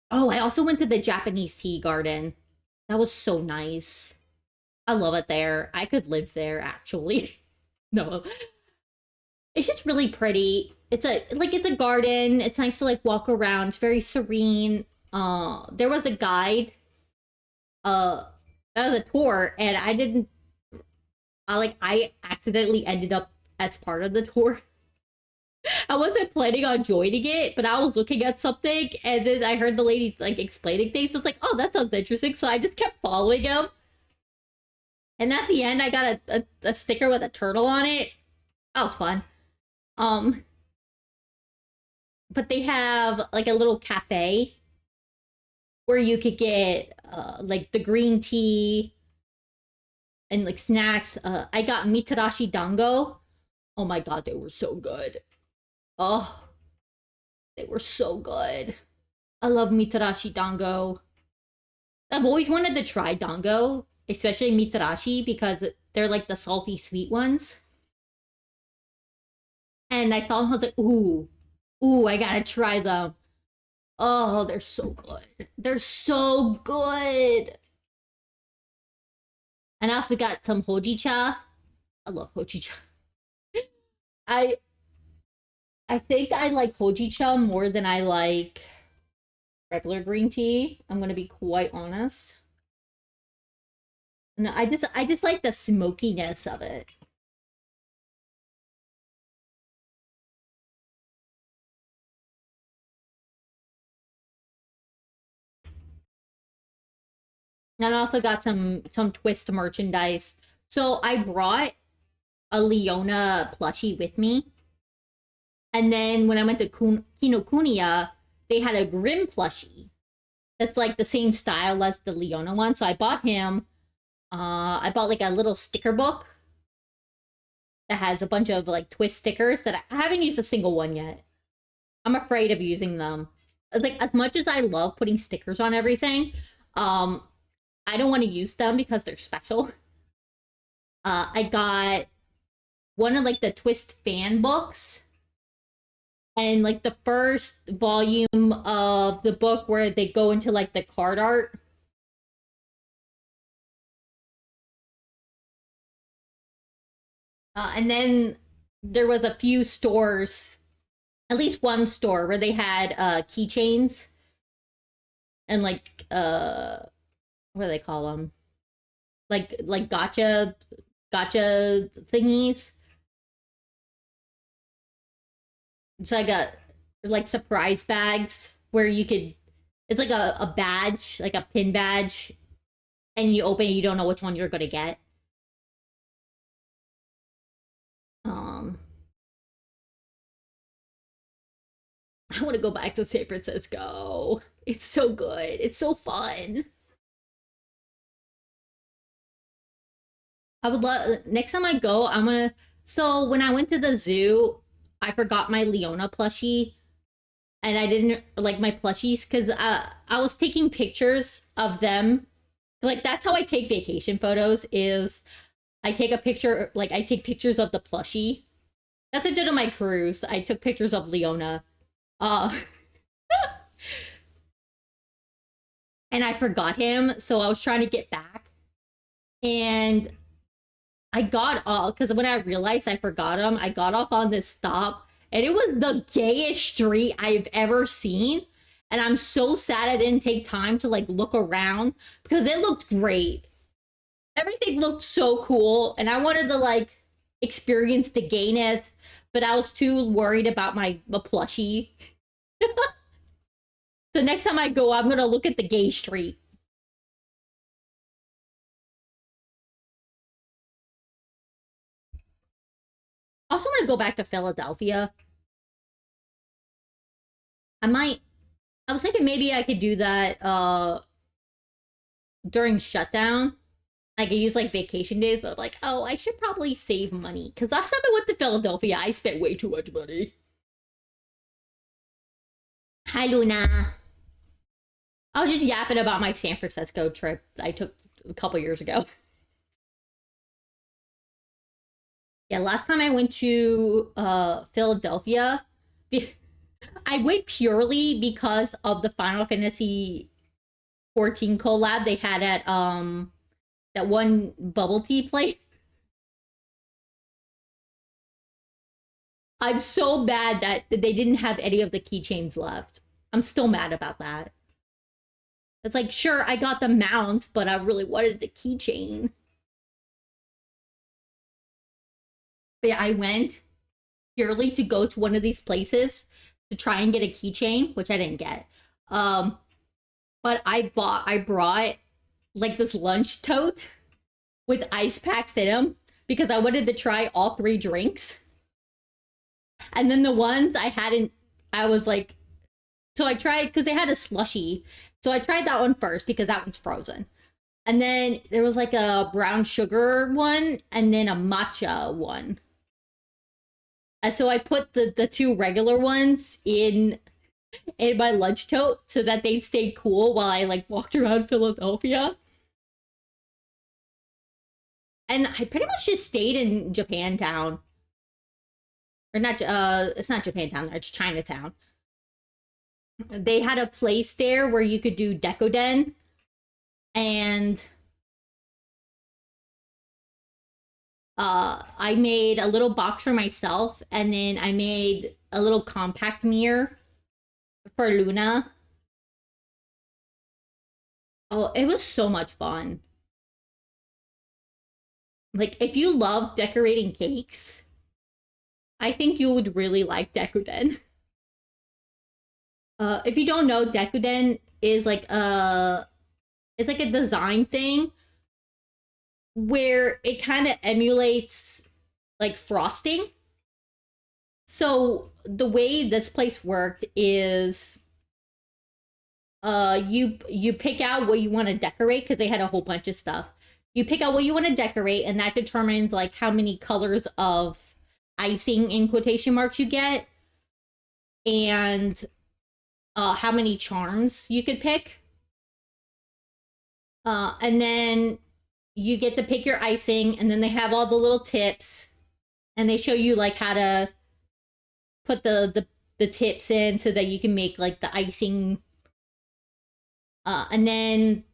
Oh, I also went to the Japanese tea garden. That was so nice. I love it there. I could live there actually. No. It's just really pretty. It's a garden. It's nice to like walk around. It's very serene. There was a guide. Uh that was a tour, and I accidentally ended up as part of the tour. I wasn't planning on joining it, but I was looking at something, and then I heard the lady like explaining things. So I was like, oh, that sounds interesting. So I just kept following him. And at the end, I got a sticker with a turtle on it. That was fun. Um, but they have like a little cafe where you could get like the green tea and like snacks. I got mitarashi dango. Oh my god, they were so good. Oh, they were so good. I love mitarashi dango. I've always wanted to try dango, especially mitarashi, because they're like the salty sweet ones. And I saw them, I was like, ooh, I gotta try them. Oh, they're so good. They're so good. And I also got some hojicha. I love hojicha. I I think I like hojicha more than I like regular green tea. I'm gonna be quite honest. No, I just like the smokiness of it. And I also got some twist merchandise. So I brought a Leona plushie with me. And then when I went to Kinokuniya, they had a Grim plushie that's like the same style as the Leona one. So I bought him. I bought like a little sticker book that has a bunch of like twist stickers that I haven't used a single one yet. I'm afraid of using them. Like as much as I love putting stickers on everything, um, I don't want to use them because they're special. I got one of like the twist fan books, and like the first volume of the book where they go into like the card art. And then there was a few stores, at least one store where they had keychains and like what do they call them? Like gotcha thingies. So I got like surprise bags where you could, it's like a badge, like a pin badge, and you open it, you don't know which one you're gonna get. Um I want to go back to San Francisco. It's so good. It's so fun. I would love next time I go, I'm gonna so when I went to the zoo, I forgot my Leona plushie, and I didn't like my plushies because I was taking pictures of them. Like that's how I take vacation photos is I take a picture, like I take pictures of the plushie. That's what I did on my cruise. I took pictures of Leona. Uh and I forgot him, so I was trying to get back. And I got off because when I realized I forgot him, I got off on this stop, and it was the gayest street I've ever seen. And I'm so sad I didn't take time to like look around because it looked great. Everything looked so cool, and I wanted to like experience the gayness, but I was too worried about my plushie. So next time I go, I'm gonna look at the gay street. I also want to go back to Philadelphia. I might. I was thinking maybe I could do that during shutdown. I could use like vacation days, but I'm like, oh, I should probably save money. Because last time I went to Philadelphia, I spent way too much money. Hi, Luna. I was just yapping about my San Francisco trip I took a couple years ago. Yeah, last time I went to Philadelphia, I went purely because of the Final Fantasy 14 collab they had at that one bubble tea place. I'm so mad that they didn't have any of the keychains left. I'm still mad about that. It's like, sure, I got the mount, but I really wanted the keychain. But yeah, I went purely to go to one of these places to try and get a keychain, which I didn't get. But I brought like this lunch tote with ice packs in them because I wanted to try all 3 drinks. And then the ones I hadn't, I was like, so I tried, because they had a slushy. So I tried that one first because that one's frozen. And then there was like a brown sugar one and then a matcha one. And so I put the 2 regular ones in my lunch tote so that they'd stay cool while I like walked around Philadelphia. And I pretty much just stayed in Japantown. Or not, it's not Japantown, it's Chinatown. They had a place there where you could do Dekoden. And I made a little box for myself, and then I made a little compact mirror for Luna. Oh, it was so much fun. Like, if you love decorating cakes, I think you would really like Dekoden. If you don't know, Dekoden is like it's like a design thing where it kind of emulates like frosting. So the way this place worked is you pick out what you want to decorate because they had a whole bunch of stuff. You pick out what you want to decorate, and that determines like how many colors of icing in quotation marks you get, and how many charms you could pick. And then you get to pick your icing, and then they have all the little tips, and they show you like how to put the tips in so that you can make like the icing. And then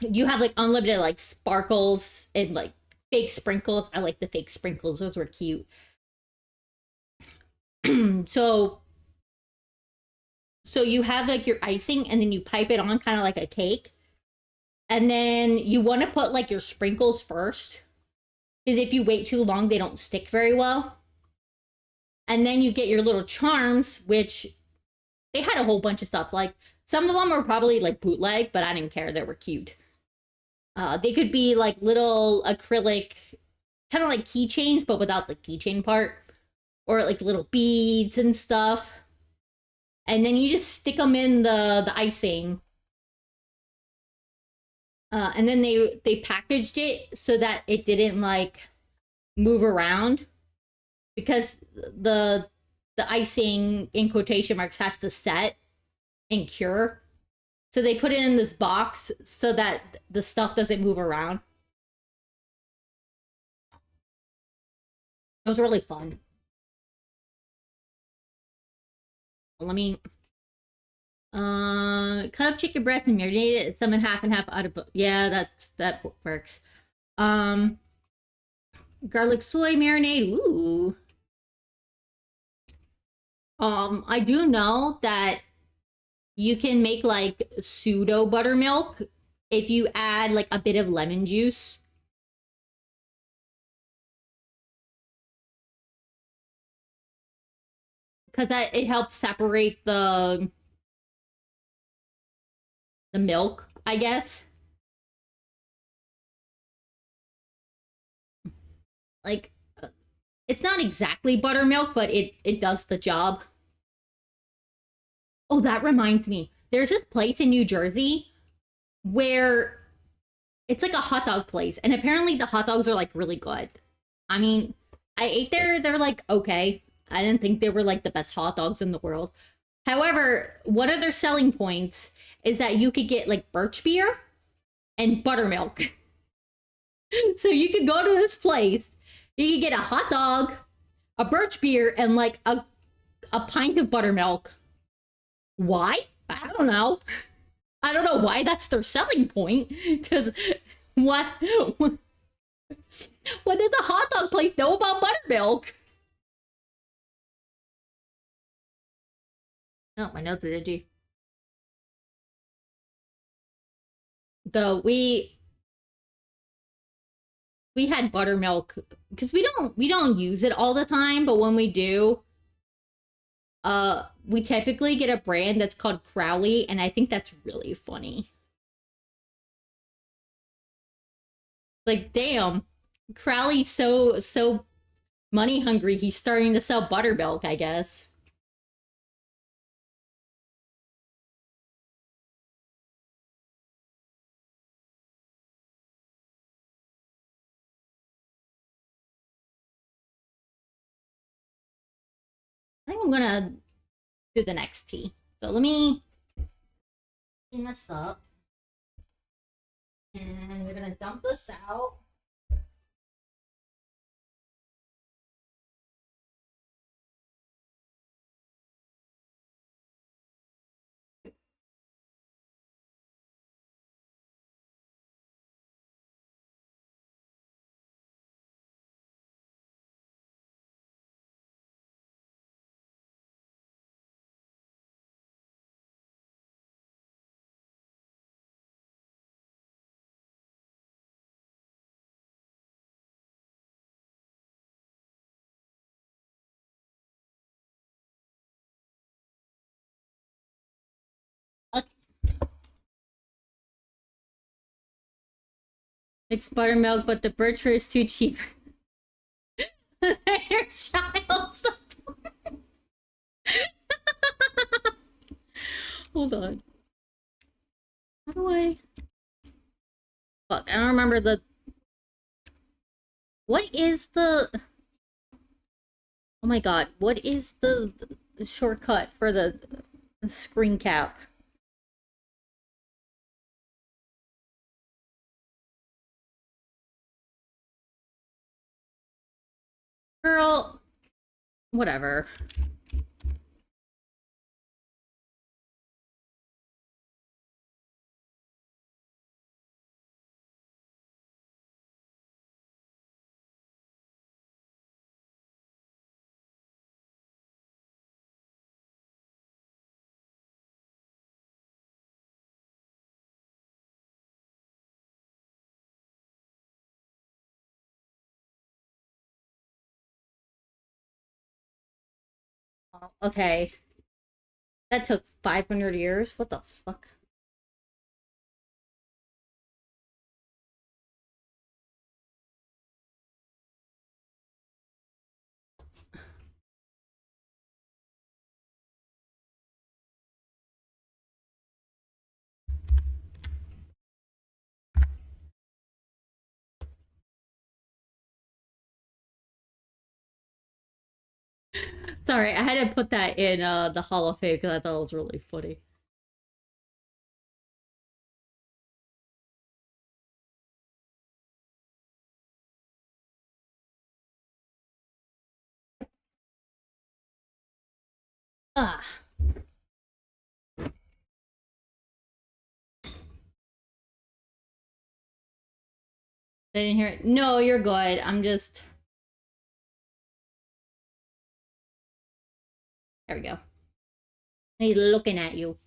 you have like unlimited like sparkles and like fake sprinkles. I like the fake sprinkles; those were cute. So you have like your icing, and then you pipe it on kind of like a cake. And then you want to put like your sprinkles first, because if you wait too long, they don't stick very well. And then you get your little charms, which they had a whole bunch of stuff. Like some of them were probably like bootleg, but I didn't care. They were cute. They could be like little acrylic, kind of like keychains, but without the keychain part, or like little beads and stuff. And then you just stick them in the icing. And then they packaged it so that it didn't like move around, because the icing in quotation marks has to set and cure. So they put it in this box so that the stuff doesn't move around. It was really fun. Let me cut up chicken breast and marinate it. Some and half out of, yeah, that works. Garlic soy marinade. Ooh. I do know that you can make like pseudo buttermilk if you add like a bit of lemon juice. Because it helps separate the milk, I guess. Like, it's not exactly buttermilk, but it does the job. Oh, that reminds me. There's this place in New Jersey where it's like a hot dog place, and apparently the hot dogs are like really good. I mean, I ate there, they're like okay. I didn't think they were like the best hot dogs in the world. However, one of their selling points is that you could get like birch beer and buttermilk. So you could go to this place, you could get a hot dog, a birch beer, and like a pint of buttermilk. Why? I don't know. I don't know why that's their selling point. Because what does a hot dog place know about buttermilk? No, my notes are itchy. Though we had buttermilk because we don't use it all the time, but when we do, we typically get a brand that's called Crowley, and I think that's really funny. Like, damn, Crowley's so money hungry, he's starting to sell buttermilk, I guess. I think I'm gonna do the next tea. So let me clean this up. And we're gonna dump this out. Okay. It's buttermilk, but the birch beer is too cheap. Your child support. Hold on. How do I? Fuck, I don't remember the. What is the? Oh my god, what is the shortcut for the screen cap? Girl, whatever. Okay. That took 500 years? What the fuck? Sorry, I had to put that in the Hall of Fame because I thought it was really funny. Ah. They didn't hear it. No, you're good. I'm just. There we go. He's looking at you.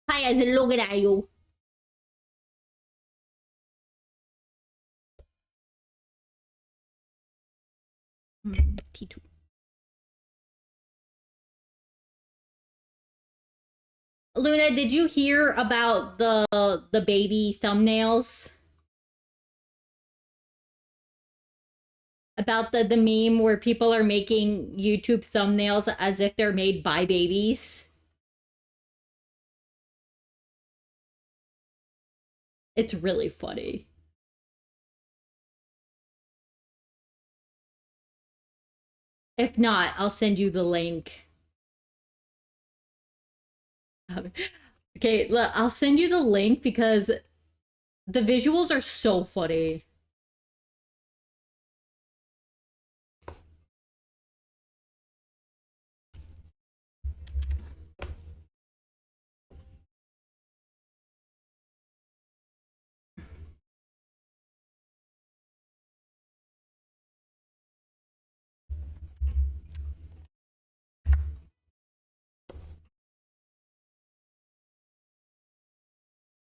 Hi, is looking at you. T2. Luna, did you hear about the baby thumbnails? About the meme where people are making YouTube thumbnails as if they're made by babies? It's really funny. If not, I'll send you the link. Okay, look, I'll send you the link because the visuals are so funny.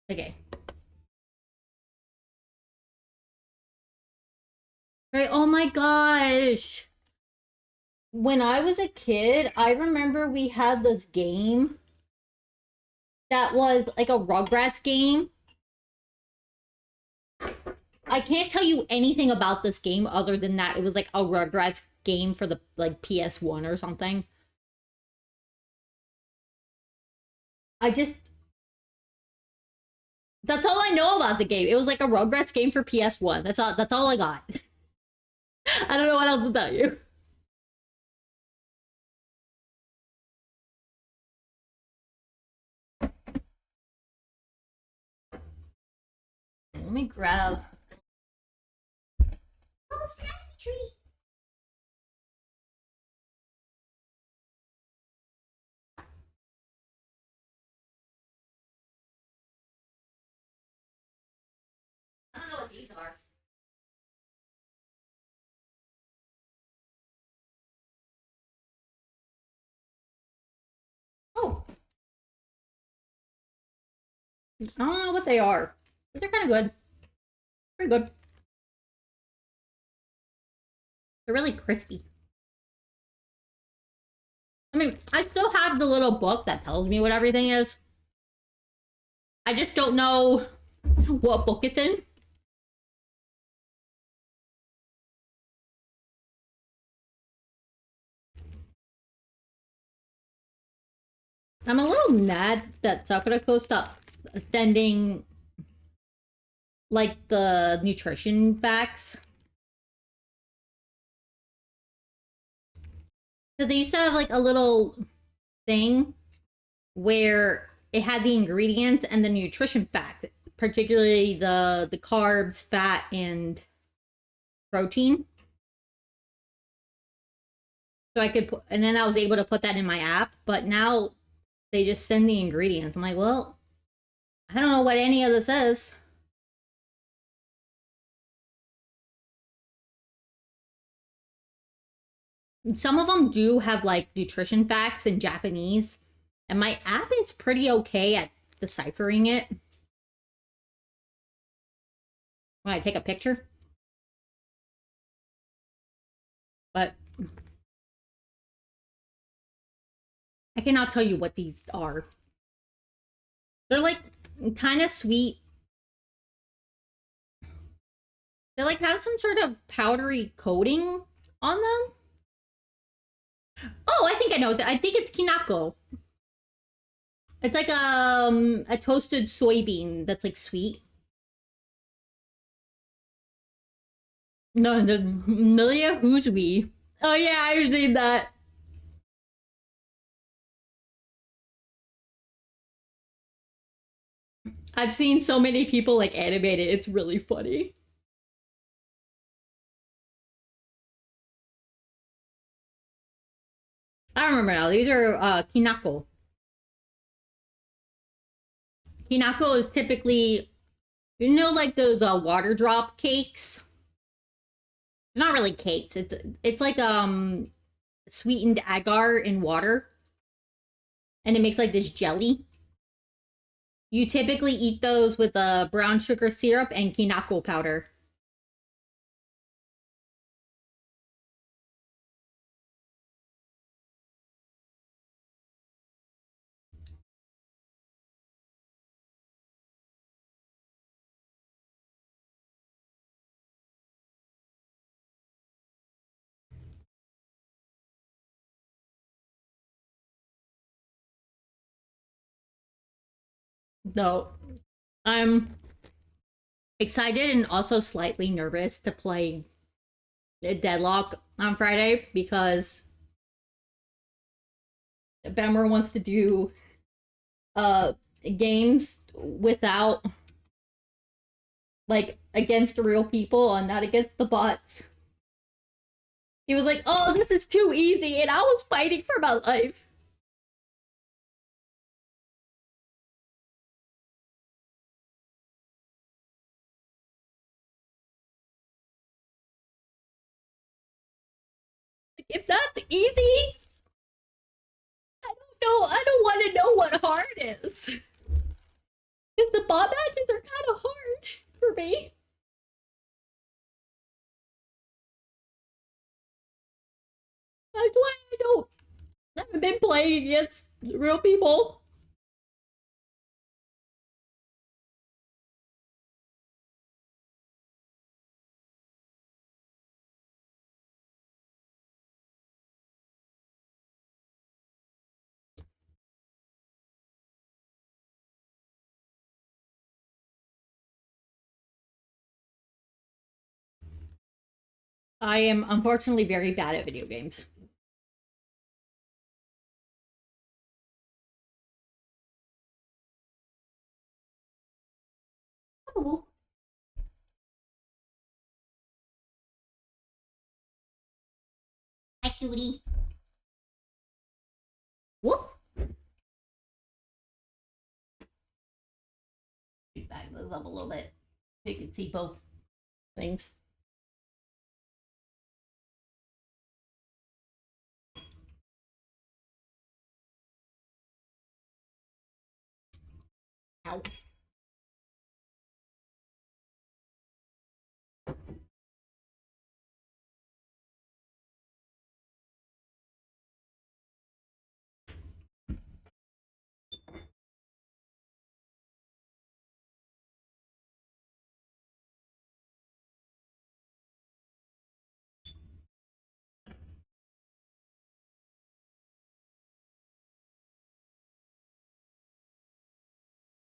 Okay. Right, oh my gosh. When I was a kid, I remember we had this game that was like a Rugrats game. I can't tell you anything about this game other than that it was like a Rugrats game for the like PS1 or something. I just that's all I know about the game. It was like a Rugrats game for PS1. That's all I got. I don't know what else to tell you. Let me grab little snacky tree. I don't know what these are. Oh, I don't know what they are, but they're kind of good. Pretty good. They're really crispy. I mean, I still have the little book that tells me what everything is. I just don't know what book it's in. I'm a little mad that Sakurako stopped sending like the nutrition facts. So they used to have like a little thing where it had the ingredients and the nutrition fact, particularly the carbs, fat, and protein. So I could put, and then I was able to put that in my app. But now they just send the ingredients. I'm like, well, I don't know what any of this is. Some of them do have like nutrition facts in Japanese, and my app is pretty okay at deciphering it. When I take a picture, but I cannot tell you what these are. They're like kind of sweet. They like have some sort of powdery coating on them. Oh, I think I know. I think it's kinako. It's like a toasted soybean that's like sweet. No, Nilia, who's we? Oh yeah, I've seen that. I've seen so many people like animate it. It's really funny. I remember now. These are kinako. Kinako is typically, you know, like those water drop cakes. They're not really cakes. It's like sweetened agar in water, and it makes like this jelly. You typically eat those with brown sugar syrup and kinako powder. So I'm excited and also slightly nervous to play Deadlock on Friday because Bammer wants to do games without like against real people and not against the bots. He was like, "Oh, this is too easy," and I was fighting for my life. Like, if that's easy, I don't know. I don't want to know what hard is. Because the bot matches are kind of hard for me. That's why I haven't been playing against real people. I am unfortunately very bad at video games. Oh. Hi, cutie. Whoop. Back those up a little bit so you can see both things. Ow.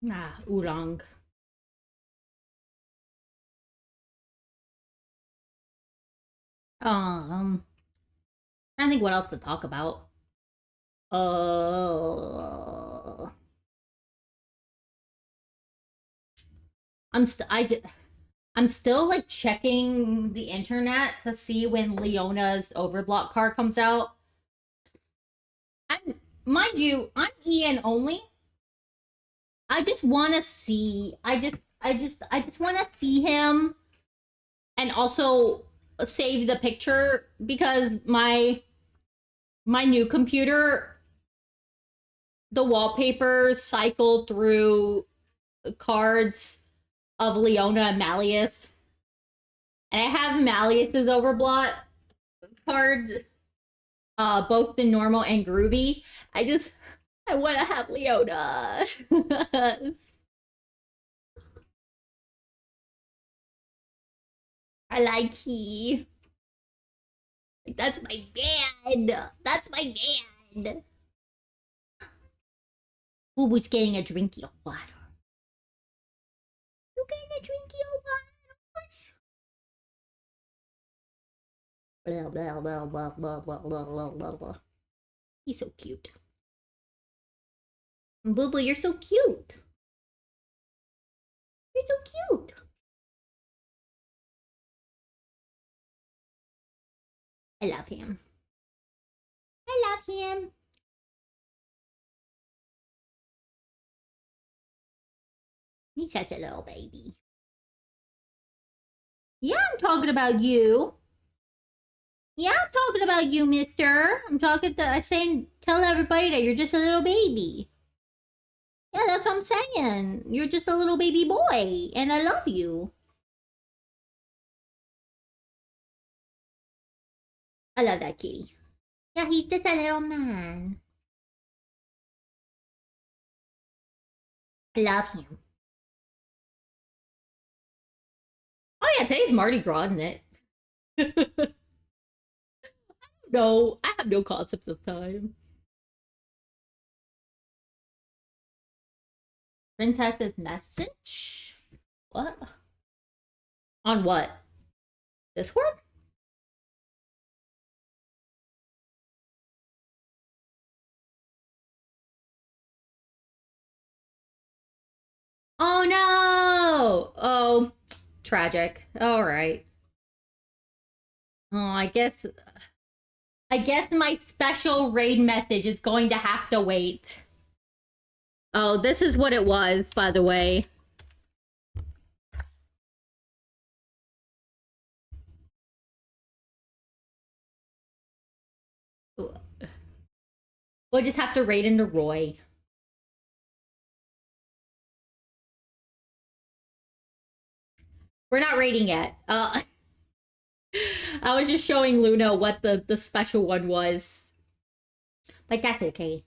Ah, oolong. I don't think what else to talk about. Uh, I'm st- I j- I'm still like checking the internet to see when Leona's Overblock card comes out. I'm mind you, I'm EN only. I just want to see. I just want to see him, and also save the picture because my new computer, the wallpapers cycle through cards of Leona and Malleus. And I have Malleus's Overblot card, both the normal and groovy. I want to have Leona. I like he. That's my dad. That's my dad. Who was getting a drinky of water? You getting a drinky of water? Blah, blah, blah, blah, blah, blah, blah, blah, blah, blah. He's so cute. Boo Boo, you're so cute. You're so cute. I love him. I love him. He's such a little baby. Yeah, I'm talking about you. Yeah, I'm talking about you, mister. I'm saying, tell everybody that you're just a little baby. Yeah, that's what I'm saying. You're just a little baby boy, and I love you. I love that kitty. Yeah, he's just a little man. I love him. Oh yeah, today's Mardi Gras, isn't it? No, I have no concept of time. Princess's message? What? On what? Discord? Oh no! Oh, tragic. All right. Oh, I guess my special raid message is going to have to wait. Oh, this is what it was, by the way. We'll just have to raid into Roy. We're not raiding yet. I was just showing Luna what the special one was. Like, that's okay.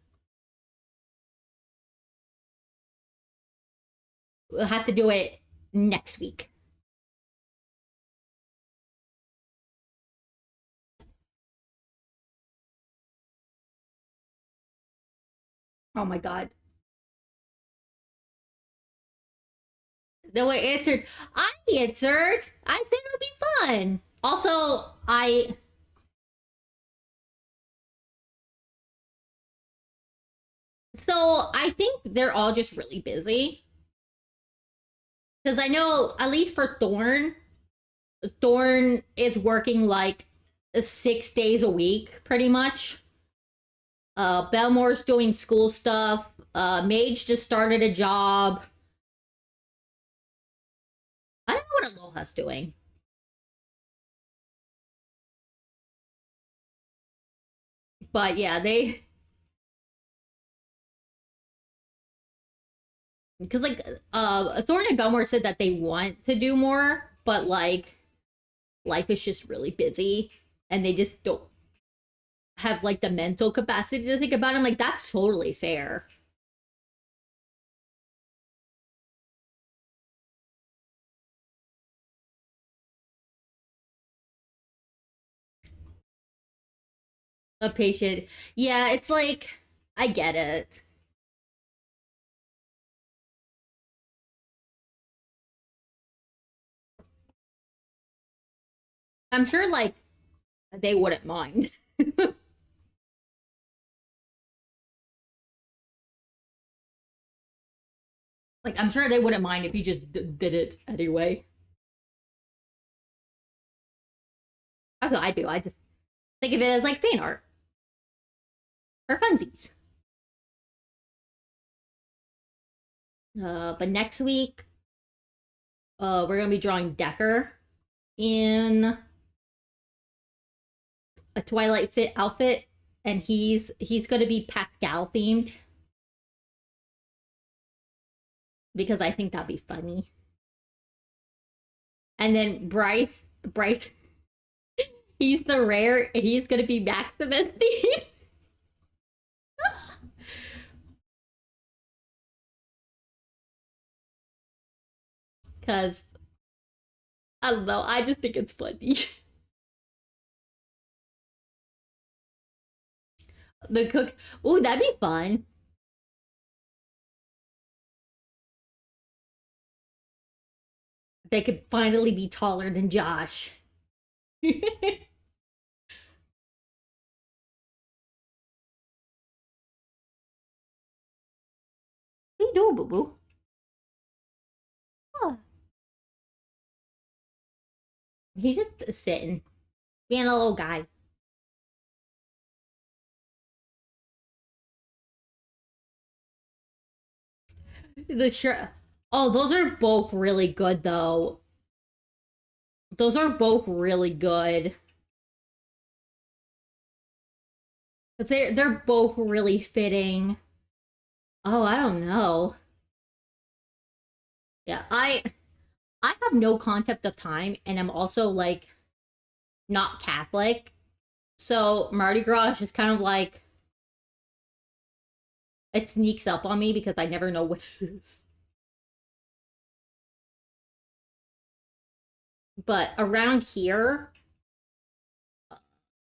We'll have to do it next week. Oh my god. No one answered. I answered. I said it'll be fun. Also, I think they're all just really busy. Because I know, at least for Thorn is working like 6 days a week, pretty much. Belmore's doing school stuff. Mage just started a job. I don't know what Aloha's doing. But yeah, because like Thorn and Belmore said that they want to do more, but like life is just really busy and they just don't have like the mental capacity to think about it. I'm like, that's totally fair. A patient. Yeah, it's like I get it. I'm sure like they wouldn't mind. Like I'm sure they wouldn't mind if you just did it anyway. That's what I do. I just think of it as like fan art or funsies. But next week, we're gonna be drawing Decker in a Twilight Fit outfit, and he's gonna be Pascal themed because I think that'd be funny. And then Bryce, he's the rare, and he's gonna be Maximus themed. Cause I don't know, I just think it's funny. The cook, ooh, that'd be fun. They could finally be taller than Josh. What you doing, boo boo? Oh, he's just sitting, being a little guy. The shirt. Oh, those are both really good though. Those are both really good. Cause they're both really fitting. Oh, I don't know. Yeah, I have no concept of time, and I'm also like not Catholic. So Mardi Gras is just kind of like it sneaks up on me because I never know what it is. But around here,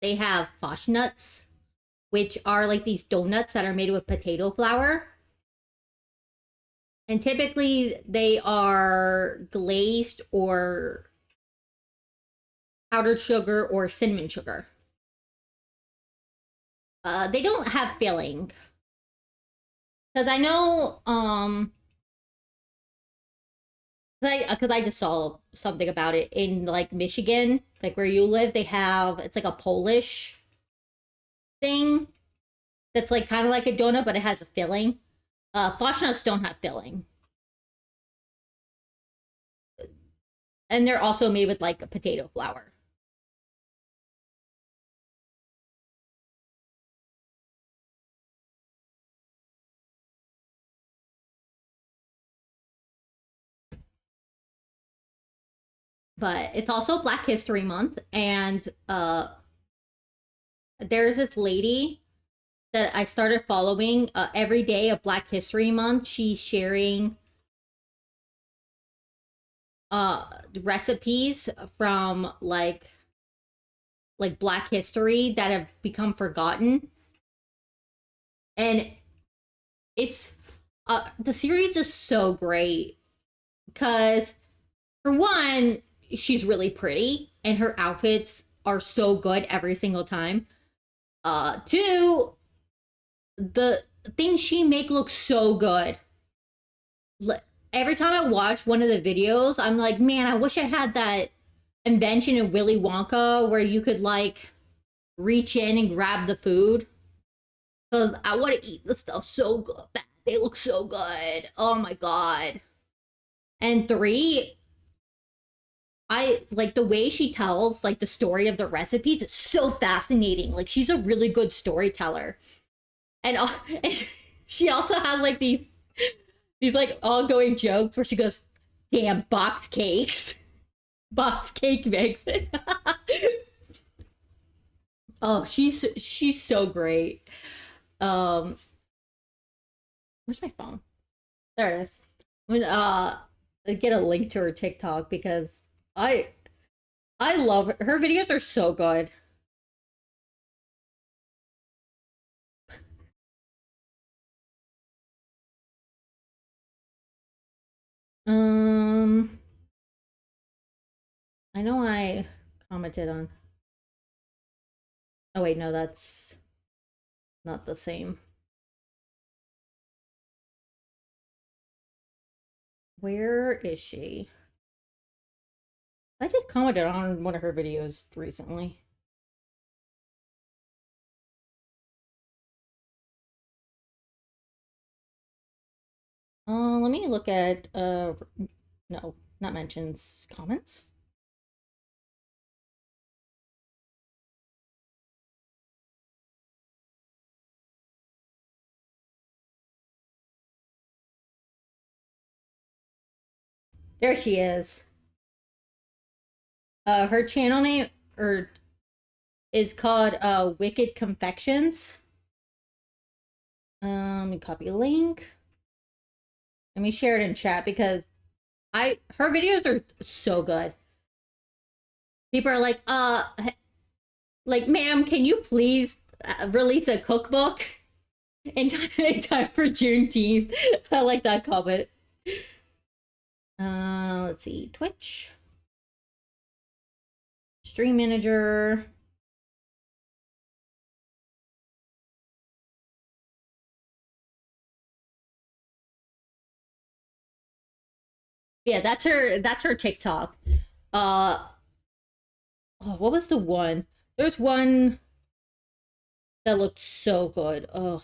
they have fosh nuts, which are like these donuts that are made with potato flour. And typically they are glazed or powdered sugar or cinnamon sugar. They don't have filling. Because I know Because I just saw something about it in like Michigan, like where you live. They have it's like a Polish thing that's like kind of like a donut, but it has a filling. Flash nuts don't have filling, and they're also made with like a potato flour. But it's also Black History Month, and there's this lady that I started following every day of Black History Month. She's sharing uh recipes from like Black history that have become forgotten, and it's the series is so great because for one, she's really pretty and her outfits are so good every single time. Two, the things she make look so good. Every time I watch one of the videos, I'm like, man, I wish I had that invention in Willy Wonka where you could like reach in and grab the food because I want to eat the stuff so good. They look so good. Oh my god. And three, I like the way she tells like the story of the recipes. It's so fascinating. Like she's a really good storyteller, and, and she also has like these like ongoing jokes where she goes, "Damn box cakes, box cake mix." Oh, she's so great. Um, where's my phone? There it is. When get a link to her TikTok because I I love her. Her videos are so good. Um, I know I commented on. Oh wait, no, that's not the same. Where is she? I just commented on one of her videos recently. Let me look at no, not mentions, comments. There she is. Her channel name or is called Wicked Confections. Let me copy a link. Let me share it in chat because I her videos are so good. People are like, ma'am, can you please release a cookbook in time for Juneteenth? I like that comment. Let's see, Twitch, Stream Manager. Yeah, that's her TikTok. Uh, oh, what was the one? There's one that looked so good. Oh,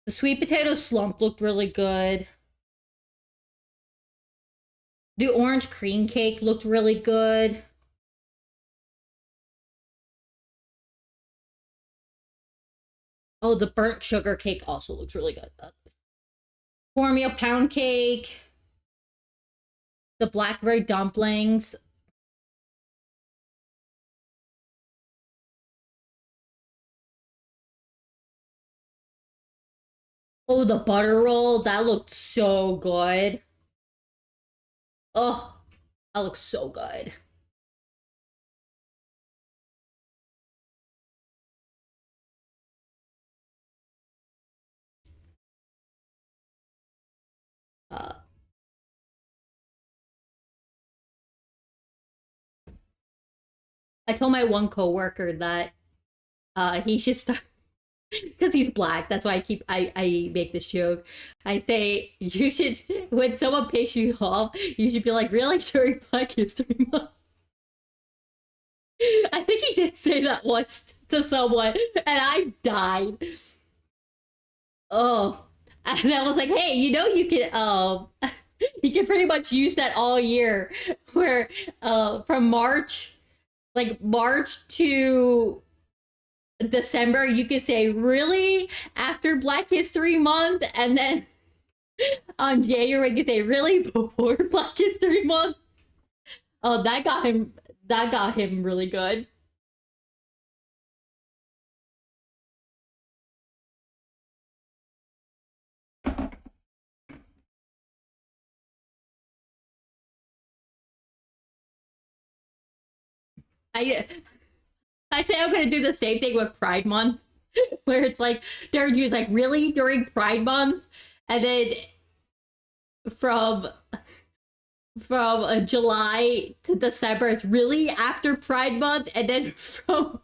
the sweet potato slump looked really good. The orange cream cake looked really good. Oh, the burnt sugar cake also looks really good. Cornmeal pound cake, the blackberry dumplings. Oh, the butter roll, that looked so good. Oh, that looks so good. Uh, I told my one coworker that he should start because he's black. That's why I make this joke. I say you should, when someone picks you off, you should be like, really, during Black History Month. I think he did say that once to someone, and I died. Oh, and I was like, hey, you know, you can you can pretty much use that all year, where from March, like March to December, you could say really after Black History Month, and then on January you could say really before Black History Month. Oh, that got him. That got him really good. I I say I'm gonna do the same thing with Pride Month, where it's like they're just like really during Pride Month, and then from July to December it's really after Pride Month, and then from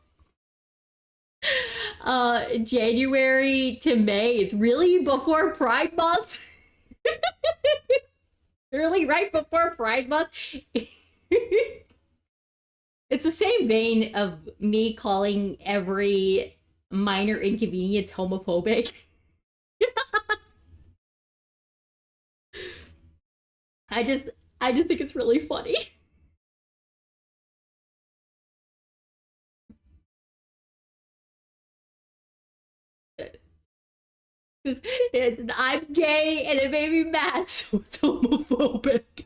January to May it's really before Pride Month. Really right before Pride Month. It's the same vein of me calling every minor inconvenience homophobic. I just think it's really funny. Because I'm gay and it made me mad, so it's homophobic.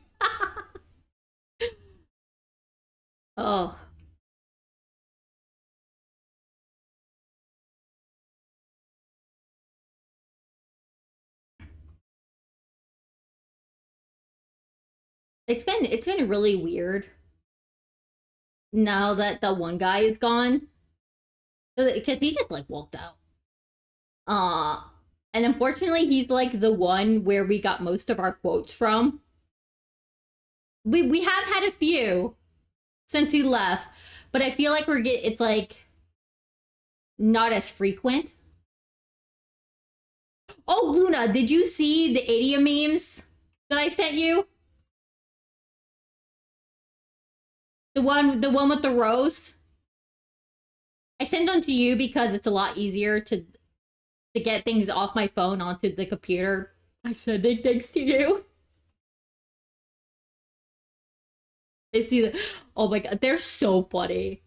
Oh, it's been really weird now that the one guy is gone, because he just like walked out. Uh, and unfortunately, he's like the one where we got most of our quotes from. We have had a few since he left, but I feel like it's like not as frequent. Oh, Luna, did you see the idiom memes that I sent you? The one with the rose. I sent them to you because it's a lot easier to get things off my phone onto the computer. I said thanks to you. I see the, oh my god, they're so funny.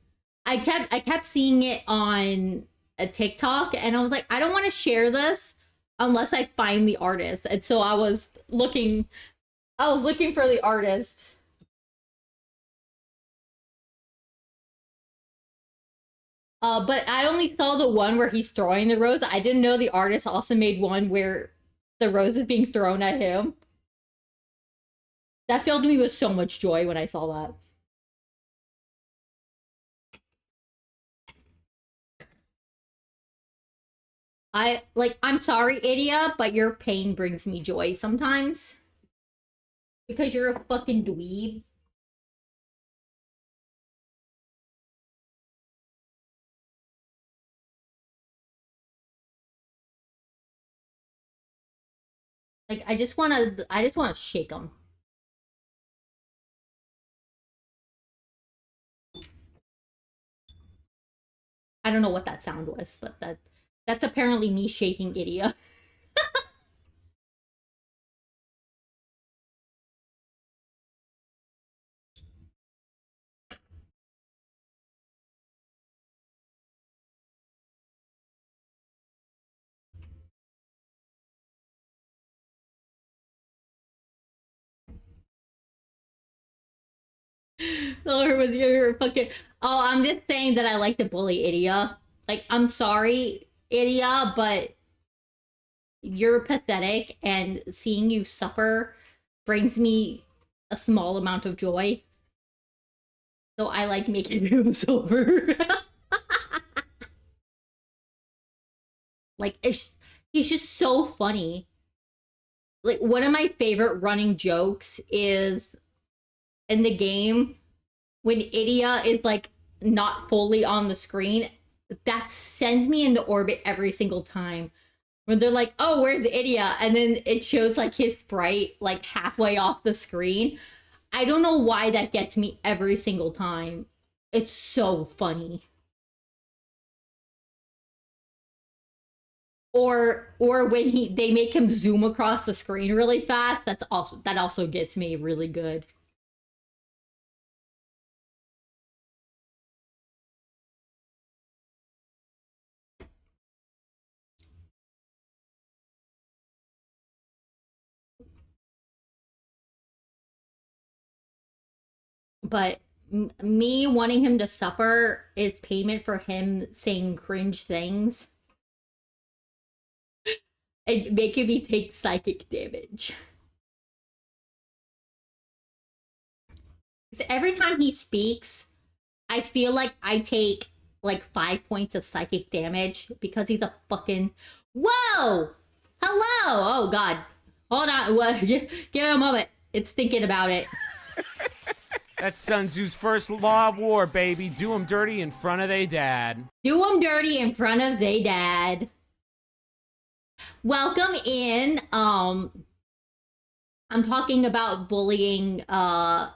I kept seeing it on a TikTok, and I was like, I don't want to share this unless I find the artist. And so I was looking for the artist. But I only saw the one where he's throwing the rose. I didn't know the artist also made one where the rose is being thrown at him. That filled me with so much joy when I saw that. I'm sorry, Idia, but your pain brings me joy sometimes. Because you're a fucking dweeb. Like I just wanna shake them. I don't know what that sound was, but that's apparently me shaking Idia. Or was your fucking oh, I'm just saying that I like to bully Idia. Like, I'm sorry, Idia, but you're pathetic, and seeing you suffer brings me a small amount of joy. So I like making you suffer. Like, he's just so funny. Like, one of my favorite running jokes is in the game when Idia is like not fully on the screen that sends me into orbit every single time. When they're like, oh, where's Idia? And then it shows like his sprite like halfway off the screen. I don't know why that gets me every single time. It's so funny. Or when they make him zoom across the screen really fast, that also gets me really good. But me wanting him to suffer is payment for him saying cringe things and making me take psychic damage. So every time he speaks, I feel like I take like 5 points of psychic damage because he's a fucking. Whoa! Hello! Oh god. Hold on. What? Give it a moment. It's thinking about it. That's Sun Tzu's first law of war, baby. Do 'em dirty in front of they dad. Do 'em dirty in front of they dad. Welcome in. I'm talking about bullying my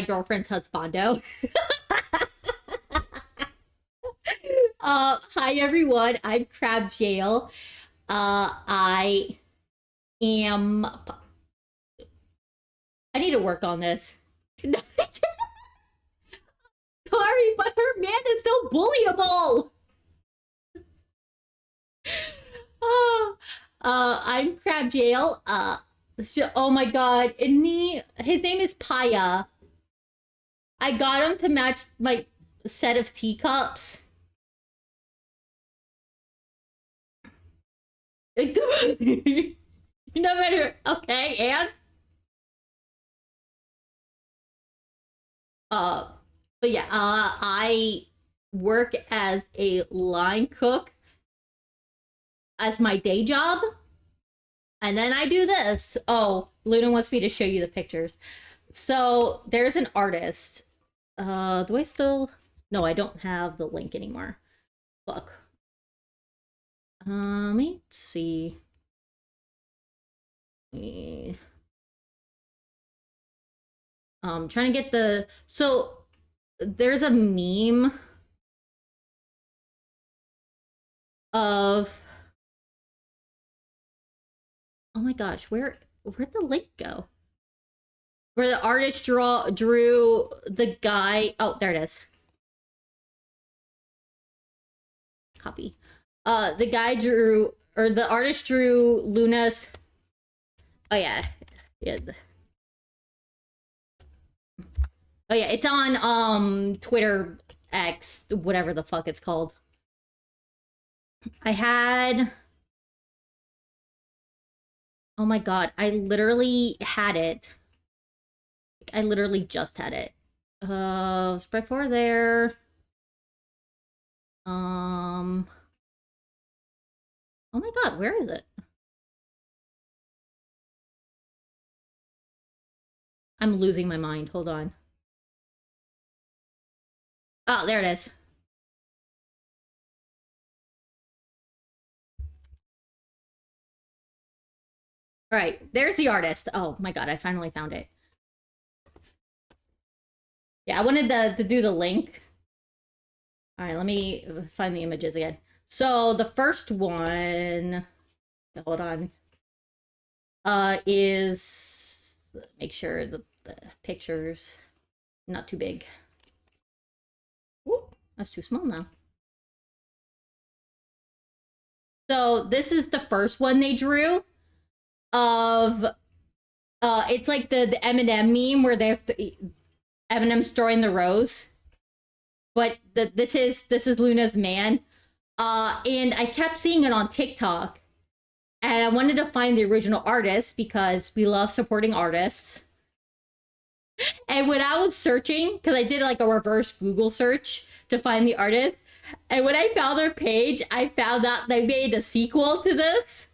girlfriend's husbando. Hi everyone, I'm Crab Jail. I need to work on this. Sorry, but her man is so bullyable. I'm Crab Jail. Oh my god, his name is Paya. I got him to match my set of teacups. You know better. Okay, and but yeah, I work as a line cook as my day job, and then I do this. Oh, Luna wants me to show you the pictures. So there's an artist. Do I still? No, I don't have the link anymore. Fuck. Let me see. Trying to get the. So there's a meme of. Oh my gosh, where'd the link go? Where the artist drew the guy. Oh, there it is. Copy. The guy drew, or the artist drew Luna's. Oh yeah, yeah. Oh yeah, it's on Twitter X, whatever the fuck it's called. I had. Oh my god, I literally had it. I literally just had it. It was before there. Oh my god, where is it? I'm losing my mind. Hold on. Oh, there it is. All right, there's the artist. Oh my god, I finally found it. Yeah, I wanted to do the link. All right, let me find the images again. So the first one, hold on, is, make sure the pictures not too big. Ooh, that's too small now. So this is the first one they drew of, it's like the Eminem meme where they're Eminem's throwing the rose, but this is Luna's man. And I kept seeing it on TikTok, and I wanted to find the original artist because we love supporting artists. And when I was searching, because I did like a reverse Google search to find the artist, and when I found their page, I found out they made a sequel to this.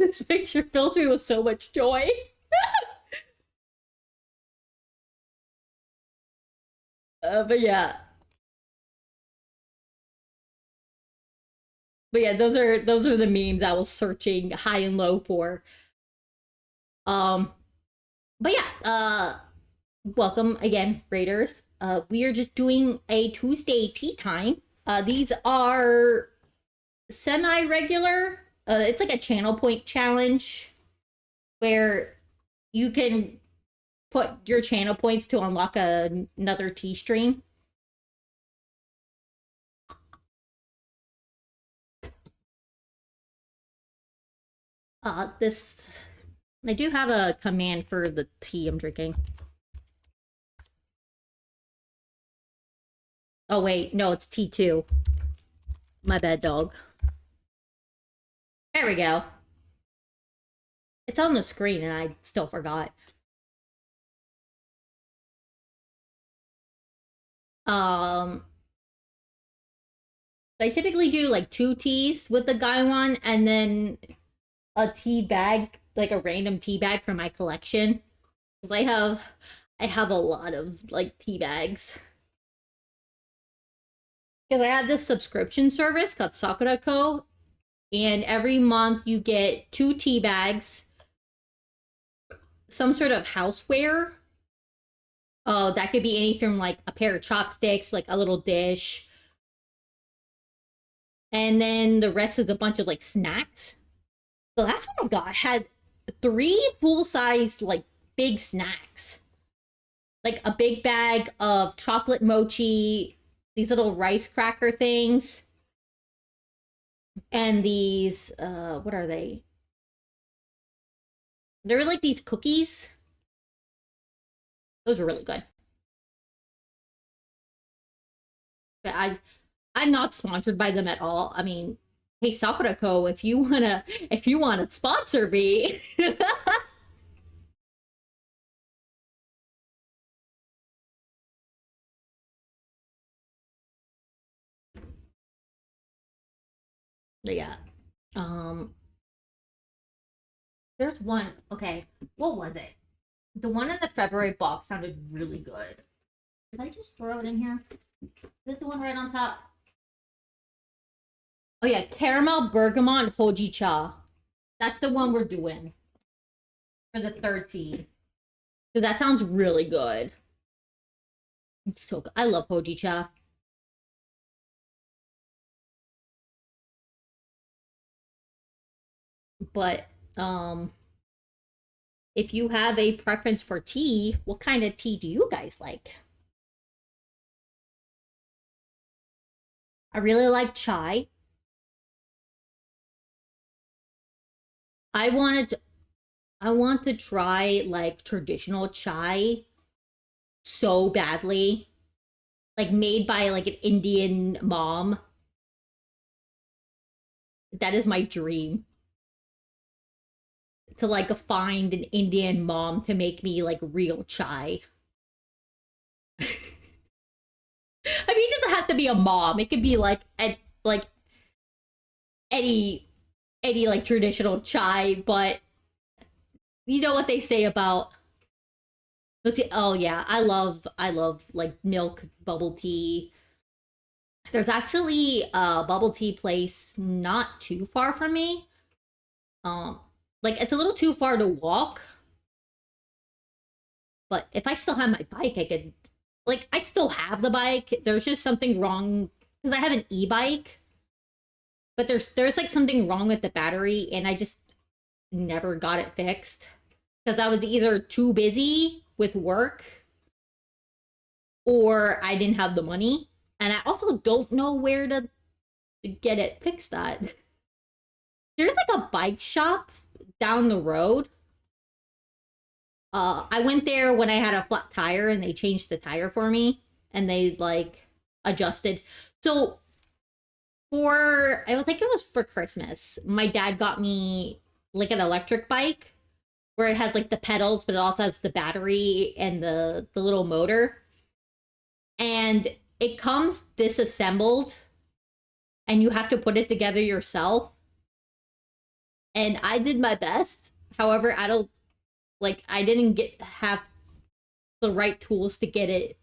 This picture fills me with so much joy. But yeah. But yeah, those are the memes I was searching high and low for. Um, but yeah, welcome again, Raiders. We are just doing a Tuesday tea time. These are semi-regular. It's like a channel point challenge where you can put your channel points to unlock another tea stream. This I do have a command for the tea I'm drinking. Oh wait, no, it's T2. My bad, dog. There we go. It's on the screen and I still forgot. I typically do like 2 teas with the guy one and then a tea bag, like a random tea bag from my collection. Because I have a lot of like tea bags. Because I have this subscription service called Sakura Co. And every month you get 2 tea bags, some sort of houseware. Oh, that could be anything from like a pair of chopsticks, like a little dish. And then the rest is a bunch of like snacks. So that's what I got. I had 3 full-size, like, big snacks. Like a big bag of chocolate mochi, these little rice cracker things, and these, what are they? They're like these cookies. Those are really good. But I'm not sponsored by them at all. I mean, hey Sakura Co, if you wanna sponsor me. Yeah. Um there's one, okay, what was it? The one in the February box sounded really good. Did I just throw it in here? Is it the one right on top? Oh yeah, caramel bergamot hojicha. That's the one we're doing for the 3rd tea. Because that sounds really good. It's so good. I love hojicha. But if you have a preference for tea, what kind of tea do you guys like? I really like chai. I wanted to, I want to try like traditional chai so badly. Like made by like an Indian mom. That is my dream. To like find an Indian mom to make me like real chai. I mean, it doesn't have to be a mom. It could be like like any like traditional chai, but you know what they say about oh yeah, I love like milk bubble tea. There's actually a bubble tea place not too far from me. Um like it's a little too far to walk, but if I still have my bike, I could like I still have the bike. There's just something wrong because I have an e-bike, but there's like something wrong with the battery and I just never got it fixed because I was either too busy with work or I didn't have the money. And I also don't know where to get it fixed at. There's like a bike shop down the road. I went there when I had a flat tire and they changed the tire for me and they like adjusted. So I think it was for Christmas. My dad got me like an electric bike where it has like the pedals, but it also has the battery and the little motor. And it comes disassembled and you have to put it together yourself. And I did my best. However, I don't like I didn't get have the right tools to get it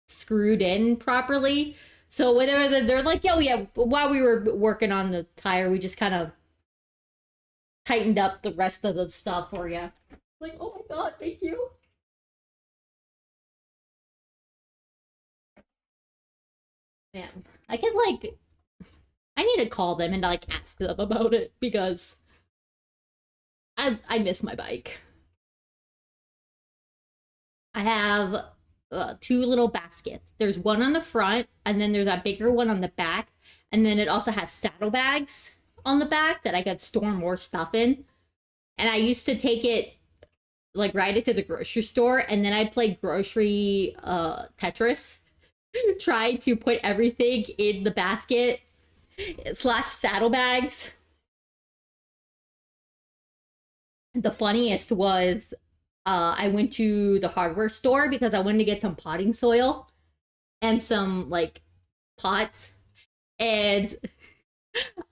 screwed in properly. So whenever they're like, "Yo, yeah," while we were working on the tire, we just kind of tightened up the rest of the stuff for you. Like, oh my god, thank you. Man, I could like, I need to call them and like ask them about it because I miss my bike. I have two little baskets. There's one on the front, and then there's a bigger one on the back, and then it also has saddlebags on the back that I could store more stuff in. And I used to take it like ride it to the grocery store, and then I'd play grocery Tetris, try to put everything in the basket slash saddlebags. The funniest was I went to the hardware store because I wanted to get some potting soil and some like pots, and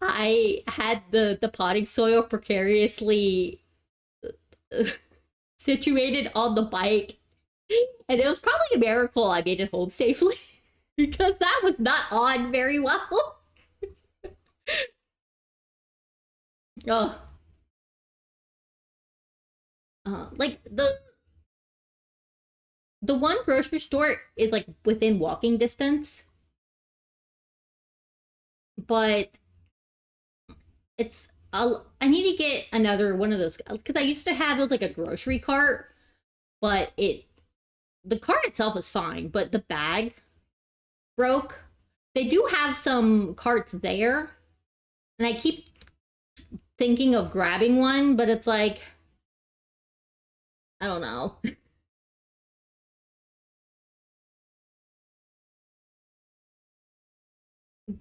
I had the potting soil precariously situated on the bike, and it was probably a miracle I made it home safely because that was not on very well. Oh, like the one grocery store is like within walking distance, but it's I need to get another one of those because I used to have it like a grocery cart, but the cart itself is fine, but the bag broke. They do have some carts there, and I keep thinking of grabbing one, but it's like I don't know.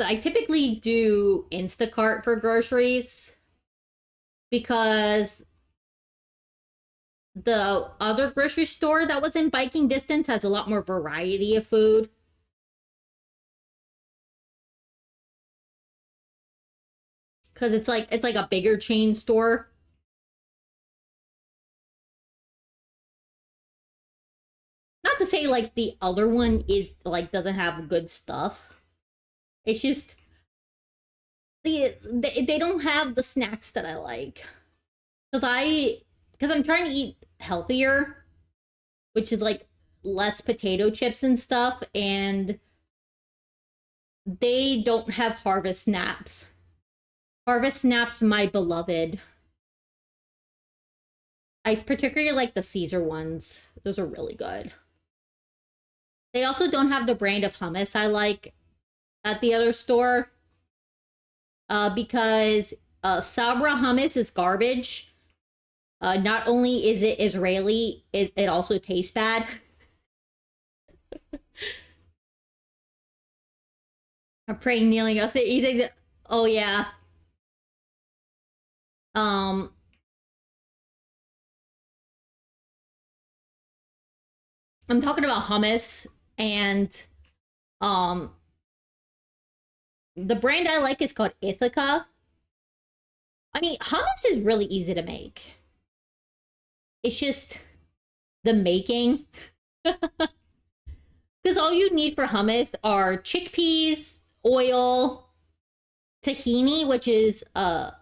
I typically do Instacart for groceries because the other grocery store that was in biking distance has a lot more variety of food. Because it's like a bigger chain store. Not to say like the other one is like doesn't have good stuff. It's just they don't have the snacks that I like. Because I'm trying to eat healthier, which is like less potato chips and stuff, and they don't have Harvest Snaps. Harvest Snaps, my beloved. I particularly like the Caesar ones. Those are really good. They also don't have the brand of hummus I like at the other store. Because Sabra hummus is garbage. Not only is it Israeli, it also tastes bad. I'm praying, kneeling. I'll say anything that. Oh yeah. Um. I'm talking about hummus, and um, the brand I like is called Ithaca. I mean, hummus is really easy to make. It's just the making. Because all you need for hummus are chickpeas, oil, tahini, which is the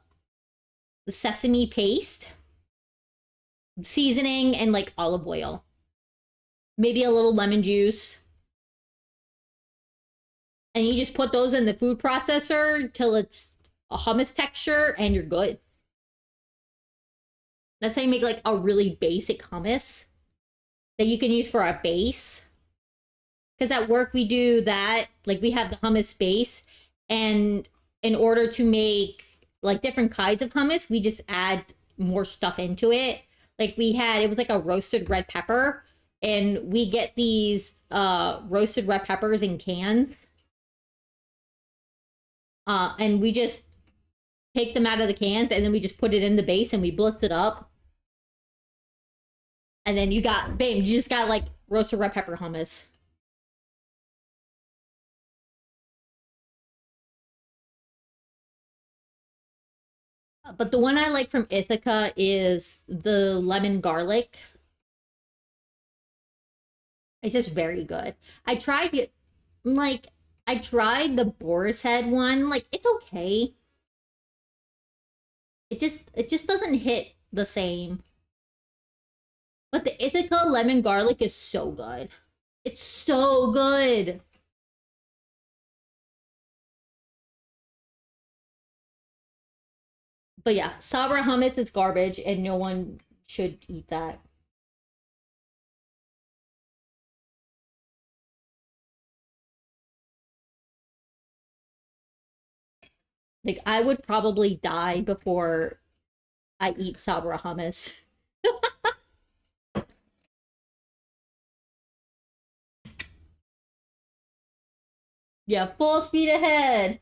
sesame paste, seasoning, and like olive oil. Maybe a little lemon juice. And you just put those in the food processor till it's a hummus texture and you're good. That's how you make like a really basic hummus that you can use for a base. Because at work we do that, like we have the hummus base, and in order to make like different kinds of hummus, we just add more stuff into it. Like it was like a roasted red pepper, and we get these roasted red peppers in cans. And we just take them out of the cans, and then we just put it in the base and we blitz it up. And then you just got like roasted red pepper hummus. But the one I like from Ithaca is the lemon garlic. It's just very good. I tried it, like, I tried the boar's head one. Like, it's okay. It just doesn't hit the same. But the Ithaca lemon garlic is so good. It's so good. But yeah, Sabra hummus is garbage and no one should eat that. Like, I would probably die before I eat Sabra hummus. Yeah, full speed ahead.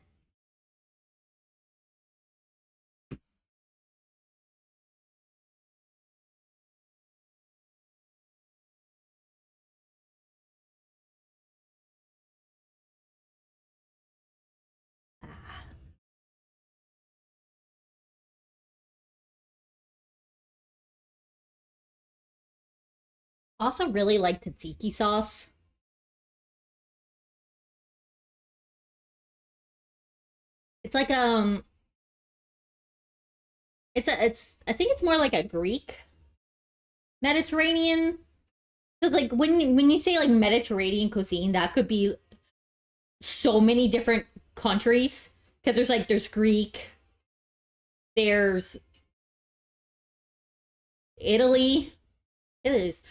Also really like tzatziki sauce. It's like it's I think it's more like a Greek Mediterranean. Because like when you say like Mediterranean cuisine, that could be so many different countries. Because there's Greek, there's Italy. It is.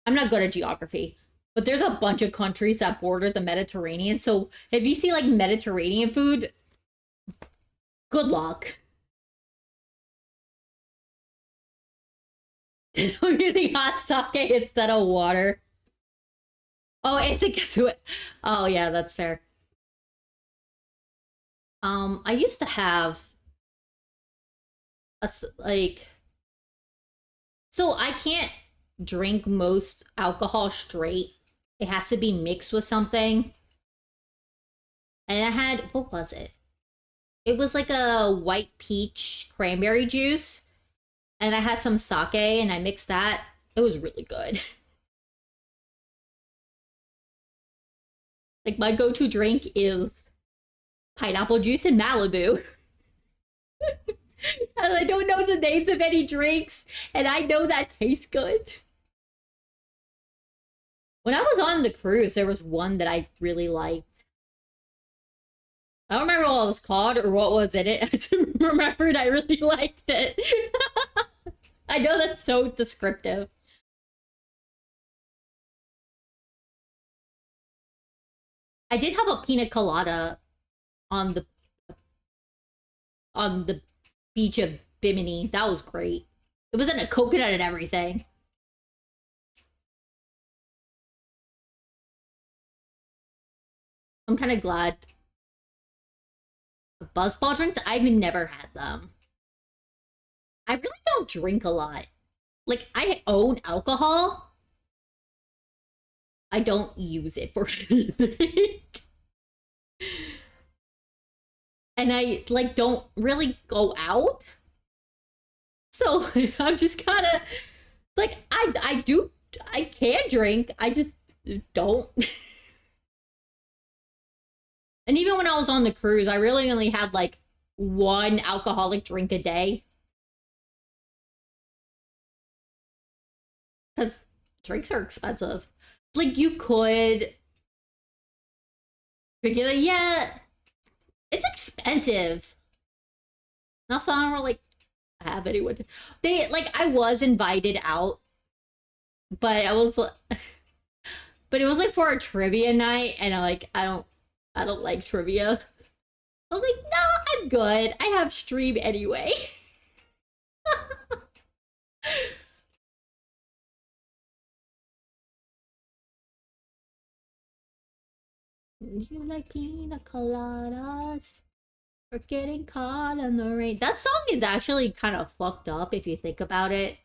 I'm not good at geography, but there's a bunch of countries that border the Mediterranean. So if you see like Mediterranean food, good luck. I'm using hot sake instead of water. Oh, I think it's what. Oh yeah, that's fair. I used to have like, so I can't drink most alcohol straight. It has to be mixed with something. And I had, what was it? It was like a white peach cranberry juice. And I had some sake and I mixed that. It was really good. Like, my go-to drink is pineapple juice and Malibu. And I don't know the names of any drinks, and I know that tastes good. When I was on the cruise, there was one that I really liked. I don't remember what it was called or what was in it. I just remembered I really liked it. I know that's so descriptive. I did have a pina colada on the beach of Bimini. That was great. It was in a coconut and everything. I'm kind of glad. Buzzball drinks, I've never had them. I really don't drink a lot. Like, I own alcohol. I don't use it for anything. And I, like, don't really go out. So I'm just kind of like, I can drink. I just don't. And even when I was on the cruise, I really only had like one alcoholic drink a day. Because drinks are expensive. Like, you could drink it, like, yeah, it's expensive. And also, I don't really have anyone to, they, like, I was invited out, but but it was like for a trivia night, and I don't like trivia. I was like, no, I'm good. I have stream anyway. You like pina coladas or getting caught in the rain. That song is actually kind of fucked up if you think about it.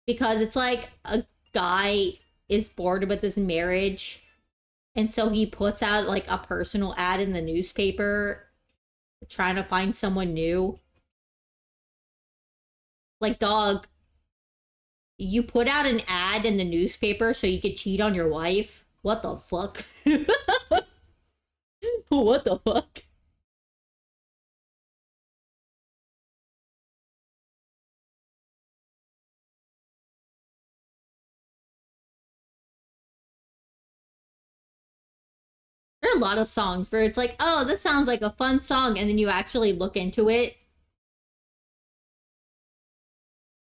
Because it's like a guy is bored with his marriage, and so he puts out like a personal ad in the newspaper trying to find someone new. Like, dog, you put out an ad in the newspaper so you could cheat on your wife? What the fuck? What the fuck? There are a lot of songs where it's like, oh, this sounds like a fun song, and then you actually look into it.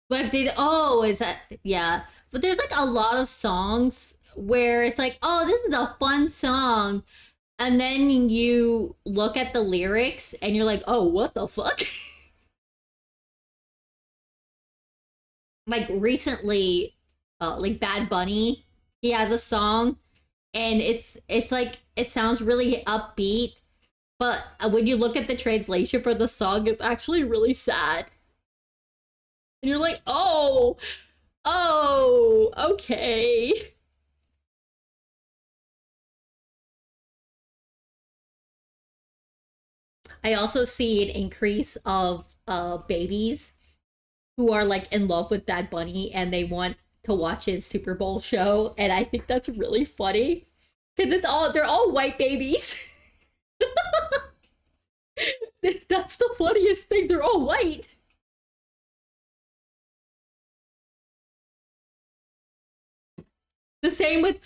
But if they, oh, is that, yeah. But there's like a lot of songs where it's like, oh, this is a fun song. And then you look at the lyrics and you're like, oh, what the fuck? Like recently, like Bad Bunny, he has a song and it's like it sounds really upbeat, but when you look at the translation for the song, it's actually really sad. And you're like, oh, oh, okay. I also see an increase of babies who are like in love with Bad Bunny and they want to watch his Super Bowl show, and I think that's really funny because they're all white babies. That's the funniest thing. They're all white. The same with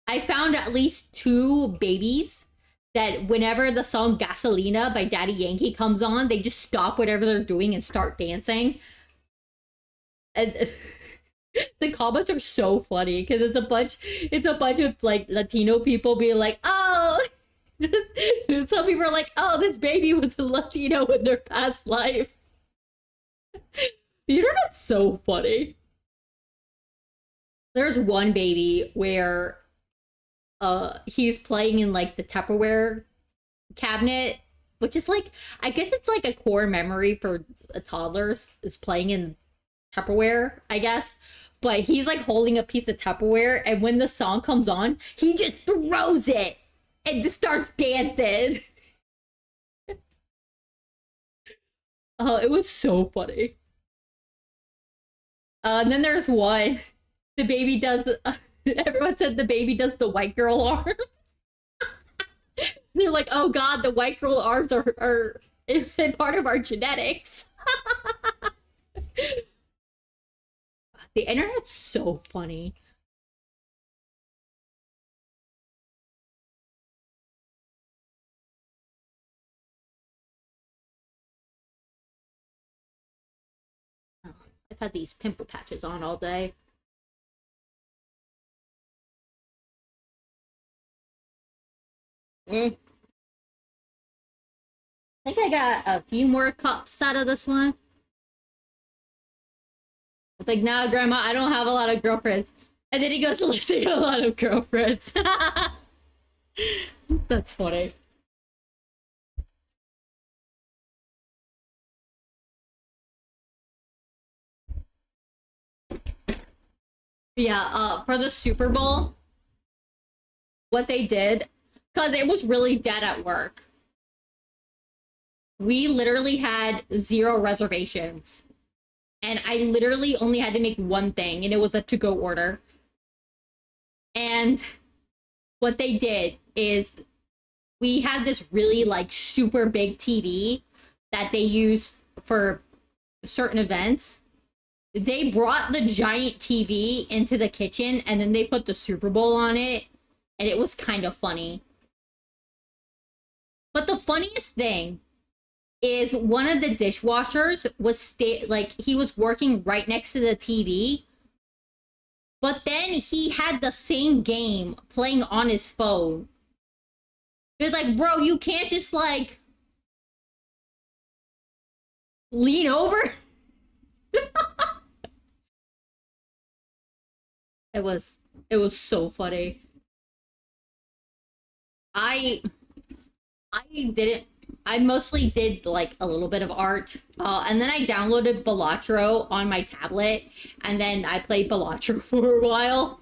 I found at least two babies that whenever the song Gasolina by Daddy Yankee comes on, they just stop whatever they're doing and start dancing. And the comments are so funny because it's a bunch of like Latino people being like, oh, some people are like, oh, this baby was a Latino in their past life. The internet's so funny. There's one baby where he's playing in like the Tupperware cabinet, which is like, I guess it's like a core memory for toddlers, is playing in Tupperware, I guess. But he's like holding a piece of Tupperware, and when the song comes on, he just throws it and just starts dancing. Oh, it was so funny. And then there's one. The baby does. Everyone said the baby does the white girl arm. They're like, oh god, the white girl arms are part of our genetics. The internet's so funny. Oh, I've had these pimple patches on all day. I think I got a few more cups out of this one. It's like, nah, Grandma, I don't have a lot of girlfriends. And then he goes listing a lot of girlfriends. That's funny. Yeah, for the Super Bowl, what they did, because it was really dead at work, we literally had 0 reservations. And I literally only had to make one thing, and it was a to-go order. And what they did is we had this really like super big TV that they used for certain events. They brought the giant TV into the kitchen and then they put the Super Bowl on it, and it was kind of funny. But the funniest thing is one of the dishwashers was he was working right next to the TV, but then he had the same game playing on his phone. It was like, bro, you can't just like lean over. It was so funny. I I didn't. I mostly did like a little bit of art, and then I downloaded Balatro on my tablet, and then I played Balatro for a while.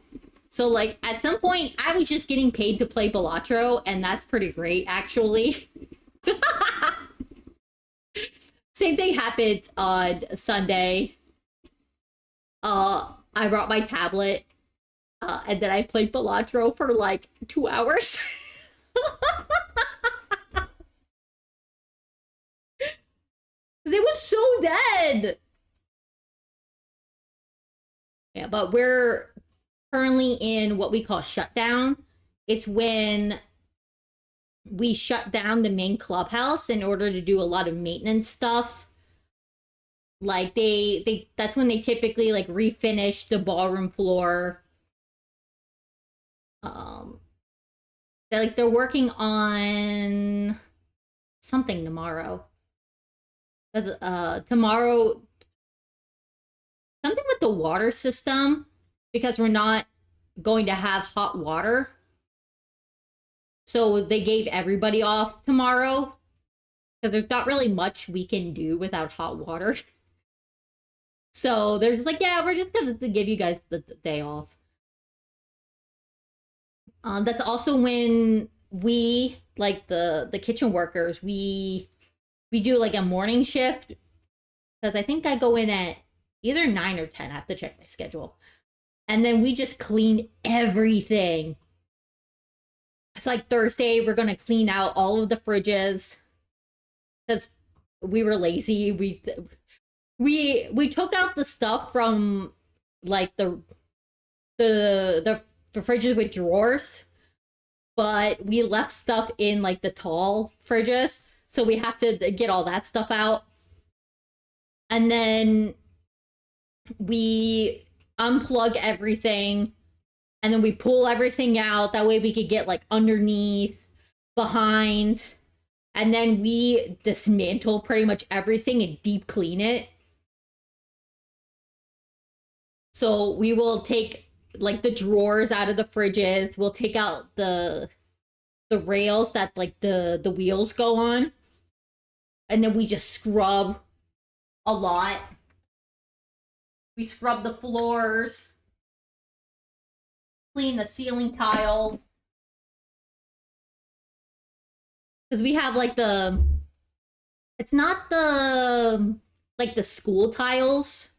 So like at some point, I was just getting paid to play Balatro, and that's pretty great actually. Same thing happened on Sunday. I brought my tablet, and then I played Balatro for like 2 hours. Because it was so dead. Yeah, but we're currently in what we call shutdown. It's when we shut down the main clubhouse in order to do a lot of maintenance stuff. Like they that's when they typically like refinish the ballroom floor. They're working on something tomorrow. Cause tomorrow something with the water system, because we're not going to have hot water. So they gave everybody off tomorrow because there's not really much we can do without hot water. So they're just like, yeah, we're just gonna give you guys the day off. That's also when we, like the kitchen workers, we do like a morning shift, because I think I go in at either 9 or 10. I have to check my schedule. And then we just clean everything. It's like Thursday, we're gonna clean out all of the fridges because we were lazy. We took out the stuff from like the fridges with drawers, but we left stuff in like the tall fridges, so we have to get all that stuff out. And then we unplug everything, and then we pull everything out. That way we could get like underneath, behind, and then we dismantle pretty much everything and deep clean it. So we will take like the drawers out of the fridges. We'll take out the rails that like the wheels go on. And then we just scrub a lot. We scrub the floors, clean the ceiling tiles. Because we have like it's not like the school tiles.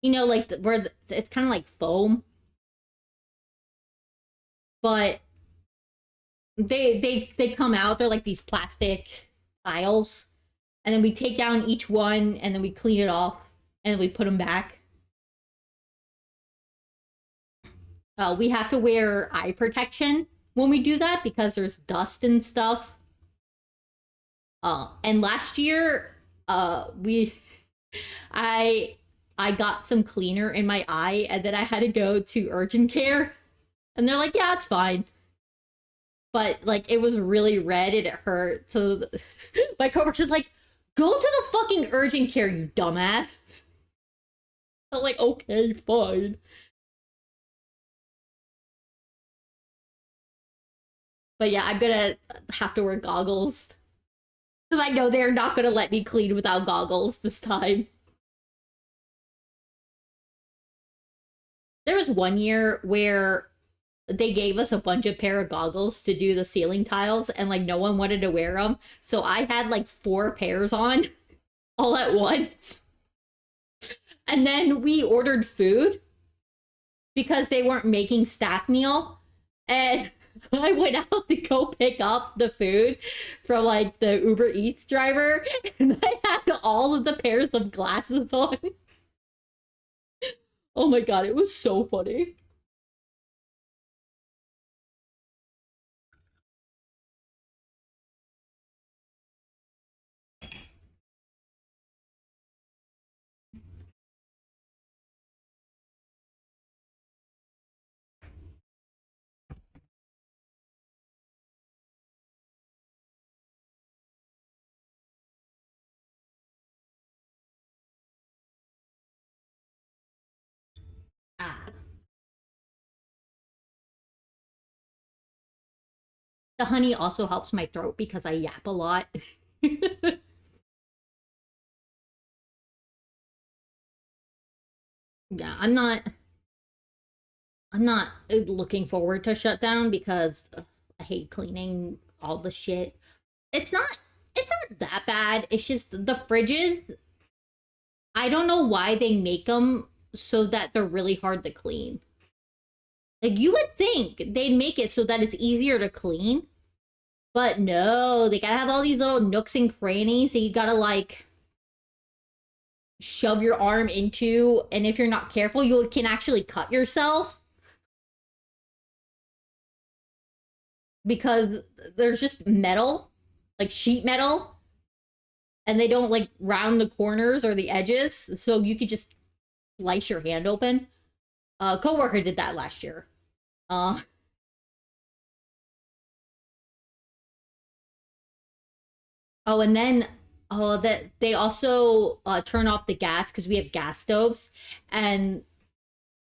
You know, like where it's kind of like foam. But they come out, they're like these plastic tiles. And then we take down each one, and then we clean it off, and then we put them back. We have to wear eye protection when we do that because there's dust and stuff. And last year, I got some cleaner in my eye, and then I had to go to urgent care, and they're like, "Yeah, it's fine." But like, it was really red and it hurt. So my coworker's like, "Go to the fucking urgent care, you dumbass." I'm like, "Okay, fine." But yeah, I'm gonna have to wear goggles. Because I know they're not gonna let me clean without goggles this time. There was one year where they gave us a bunch of pair of goggles to do the ceiling tiles, and like no one wanted to wear them. So I had like 4 pairs on all at once. And then we ordered food because they weren't making staff meal. And I went out to go pick up the food from like the Uber Eats driver, and I had all of the pairs of glasses on. Oh my god, it was so funny. Ah. The honey also helps my throat because I yap a lot. Yeah, I'm not looking forward to shutdown because I hate cleaning all the shit. It's not aren't that bad. It's just the fridges. I don't know why they make them so that they're really hard to clean. Like, you would think they'd make it so that it's easier to clean. But no, they gotta have all these little nooks and crannies that you gotta, like, shove your arm into. And if you're not careful, you can actually cut yourself. Because there's just metal, like sheet metal. And they don't, like, round the corners or the edges. So you could just slice your hand open. A coworker did that last year. Oh, and then that they also turn off the gas because we have gas stoves, and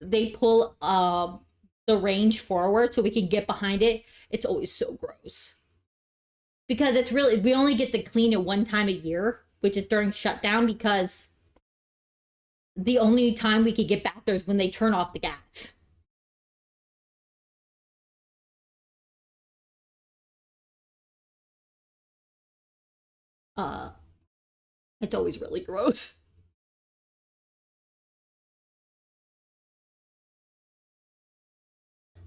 they pull the range forward so we can get behind it. It's always so gross because it's really, we only get to clean it one time a year, which is during shutdown, because the only time we could get back there is when they turn off the gas. Uh, it's always really gross.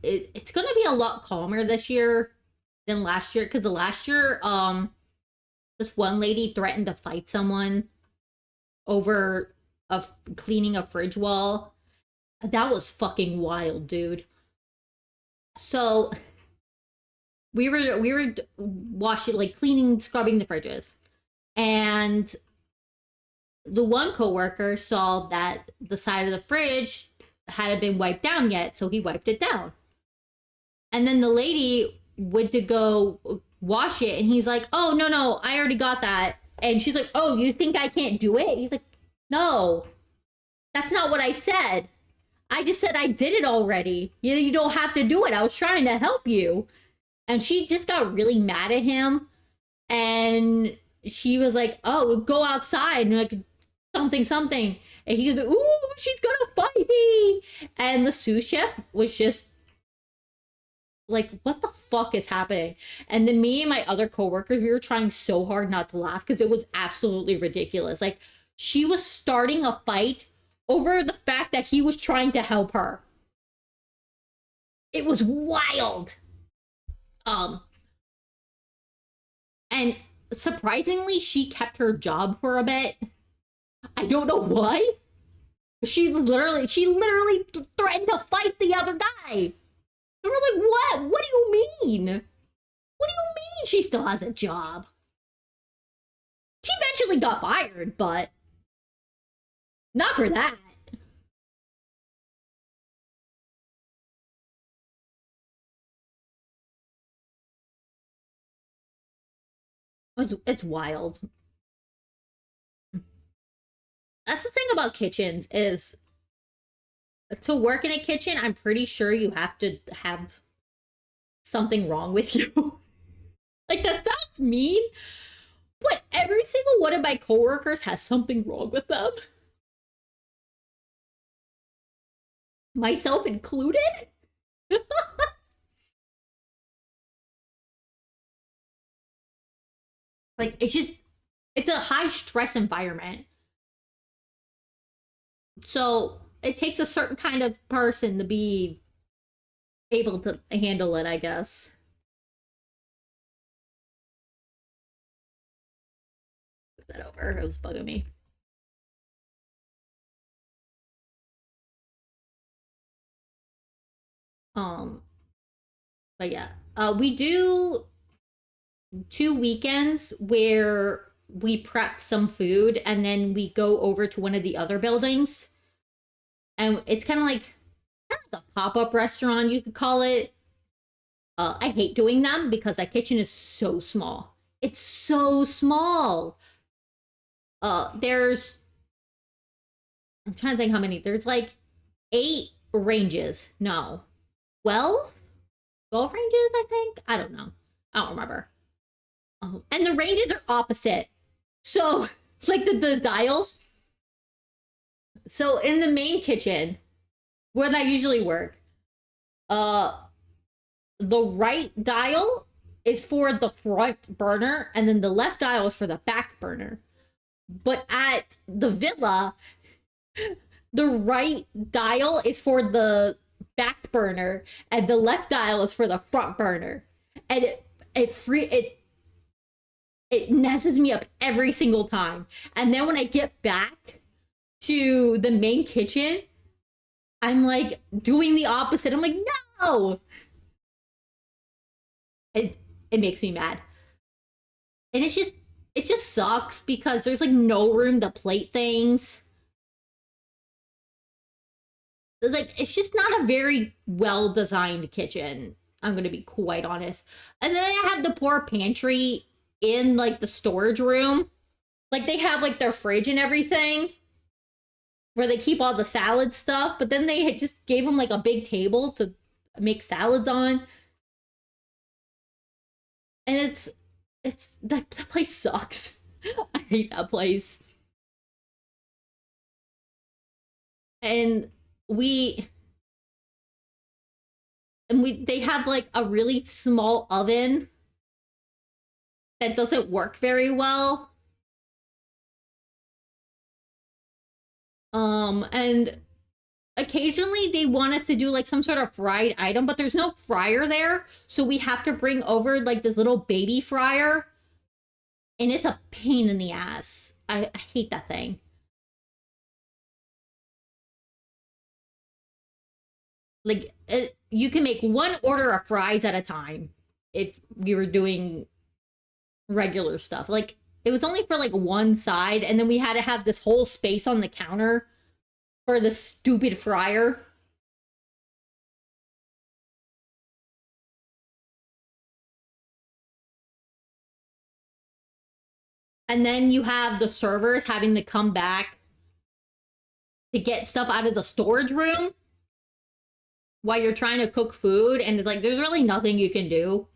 It's gonna be a lot calmer this year than last year, because last year, this one lady threatened to fight someone over cleaning a fridge wall. That was fucking wild, dude. So we were washing, like, cleaning, scrubbing the fridges, and the one coworker saw that the side of the fridge hadn't been wiped down yet, so he wiped it down. And then the lady went to go wash it, and he's like, "Oh, no, I already got that." And she's like, "Oh, you think I can't do it?" He's like, "No, that's not what I said. I just said I did it already. You don't have to do it. I was trying to help you." And she just got really mad at him. And she was like, "Oh, go outside," and like, something. And he's like, "Ooh, she's gonna fight me." And the sous chef was just like, "What the fuck is happening?" And then me and my other coworkers, we were trying so hard not to laugh because it was absolutely ridiculous. Like, she was starting a fight over the fact that he was trying to help her. It was wild. And surprisingly, she kept her job for a bit. I don't know why. She literally threatened to fight the other guy. And we're like, what? What do you mean? What do you mean she still has a job? She eventually got fired, but not for that. It's wild. That's the thing about kitchens, is to work in a kitchen, I'm pretty sure you have to have something wrong with you. Like, that sounds mean, but every single one of my coworkers has something wrong with them. Myself included. Like, it's a high stress environment. So it takes a certain kind of person to be able to handle it, I guess. Put that over. It was bugging me. Um, but yeah. We do 2 weekends where we prep some food and then we go over to one of the other buildings. And it's kind of like a pop-up restaurant, you could call it. I hate doing them because that kitchen is so small. It's so small. There's, I'm trying to think how many. There's like 8 ranges. No, 12? 12 ranges, I think. I don't know. I don't remember. And the ranges are opposite. So, like, the dials. So in the main kitchen, where I usually work, uh, the right dial is for the front burner, and then the left dial is for the back burner. But at the villa, the right dial is for the back burner, and the left dial is for the front burner. And it messes me up every single time. And then when I get back to the main kitchen, I'm like doing the opposite. I'm like, no. It makes me mad. And it just sucks because there's like no room to plate things. Like, it's just not a very well designed kitchen. I'm gonna be quite honest. And then I have the poor pantry in like the storage room. Like, they have like their fridge and everything where they keep all the salad stuff, but then they just gave them like a big table to make salads on. And it's that place sucks. I hate that place. And they have like a really small oven that doesn't work very well. And occasionally they want us to do like some sort of fried item, but there's no fryer there, so we have to bring over like this little baby fryer, and it's a pain in the ass. I hate that thing. Like, you can make one order of fries at a time if you were doing regular stuff. Like, it was only for like one side, and then we had to have this whole space on the counter for the stupid fryer. And then you have the servers having to come back to get stuff out of the storage room while you're trying to cook food, and it's like there's really nothing you can do.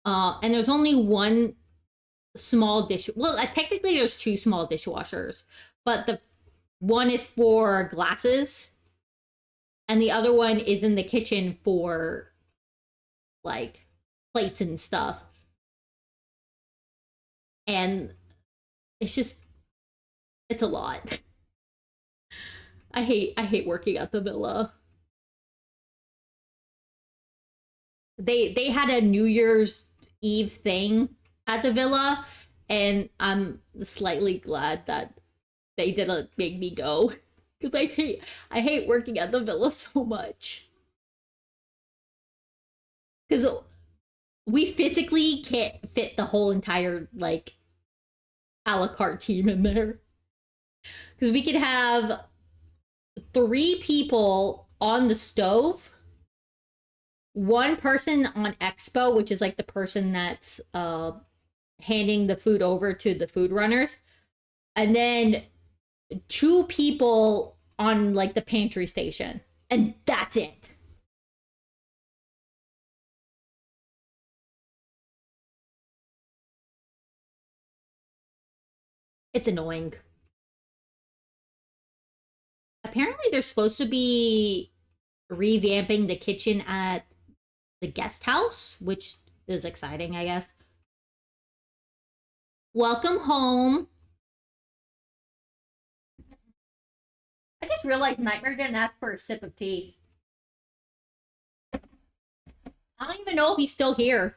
And there's only one small dish. Well, technically there's two small dishwashers, but the one is for glasses, and the other one is in the kitchen for like plates and stuff. And it's a lot. I hate working at the villa. They had a New Year's Eve thing at the villa, and I'm slightly glad that they didn't make me go, because I hate working at the villa so much. Because we physically can't fit the whole entire like a la carte team in there. Because we could have 3 people on the stove, 1 person on expo, which is like the person that's handing the food over to the food runners, and then 2 people on like the pantry station, and that's it. It's annoying. Apparently they're supposed to be revamping the kitchen at the guest house, which is exciting, I guess. Welcome home. I just realized Nightmare didn't ask for a sip of tea. I don't even know if he's still here.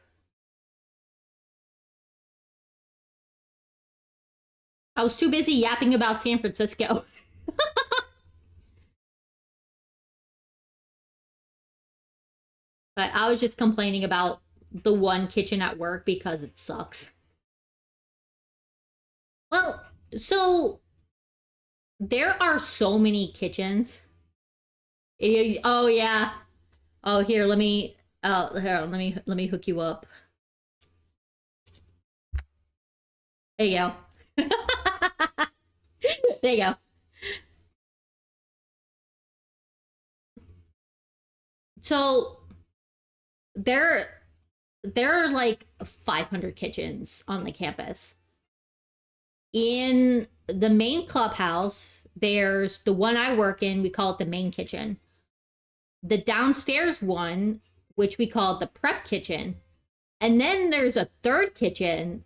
I was too busy yapping about San Francisco. But I was just complaining about the one kitchen at work because it sucks. Well, so there are so many kitchens. Oh yeah. Oh, here, let me hook you up. There you go. There you go. So there are like 500 kitchens on the campus. In the main clubhouse, there's the one I work in, we call it the main kitchen. The downstairs one, which we call the prep kitchen, And then there's a third kitchen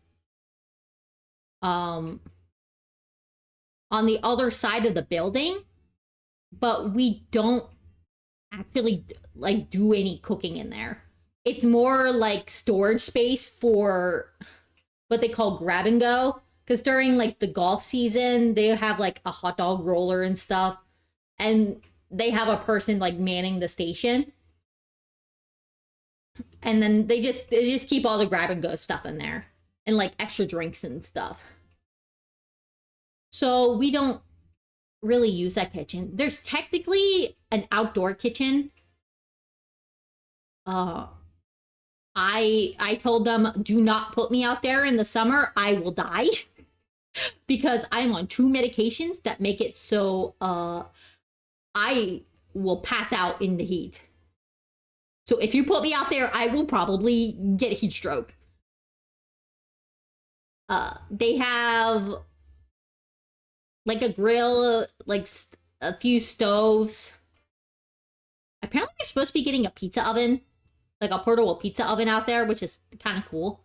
um on the other side of the building, but we don't actually like do any cooking in there. It's more like storage space for what they call grab and go, because during like the golf season they have like a hot dog roller and stuff, and they have a person like manning the station, and then they just keep all the grab and go stuff in there and like extra drinks and stuff. So we don't really use that kitchen. There's technically an outdoor kitchen. uh I told them, do not put me out there in the summer, I will die. Because I'm on 2 medications that make it so I will pass out in the heat. So if you put me out there, I will probably get a heat stroke. They have like a grill, like a few stoves. Apparently, you're supposed to be getting a pizza oven, like a portable pizza oven out there, which is kind of cool.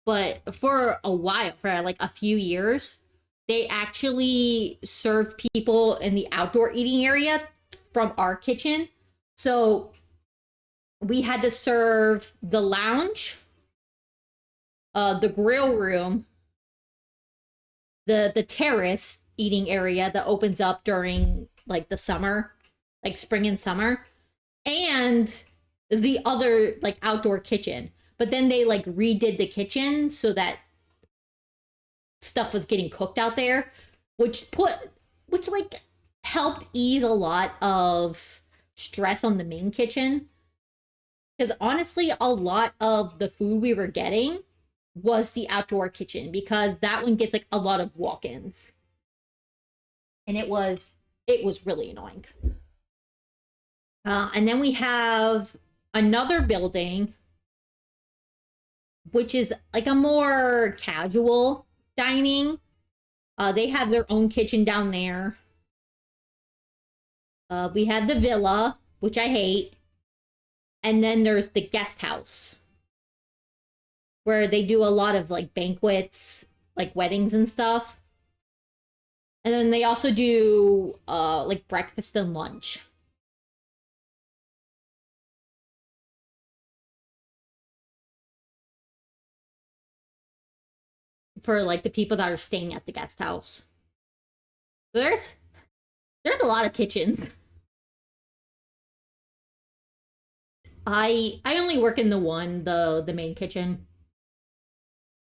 But for a while, for like a few years, they actually serve people in the outdoor eating area from our kitchen. So we had to serve the lounge, the grill room, the terrace eating area that opens up during like the summer, like spring and summer, and the other like outdoor kitchen. But then they like redid the kitchen so that stuff was getting cooked out there, which like helped ease a lot of stress on the main kitchen. Because honestly, a lot of the food we were getting was the outdoor kitchen, because that one gets like a lot of walk-ins. And it was really annoying. And then we have another building, which is like a more casual dining. They have their own kitchen down there. We had the villa, which I hate. And then there's the guest house, where they do a lot of like banquets, like weddings and stuff. And then they also do like breakfast and lunch. For like the people that are staying at the guest house. There's a lot of kitchens. I only work in the one, the main kitchen.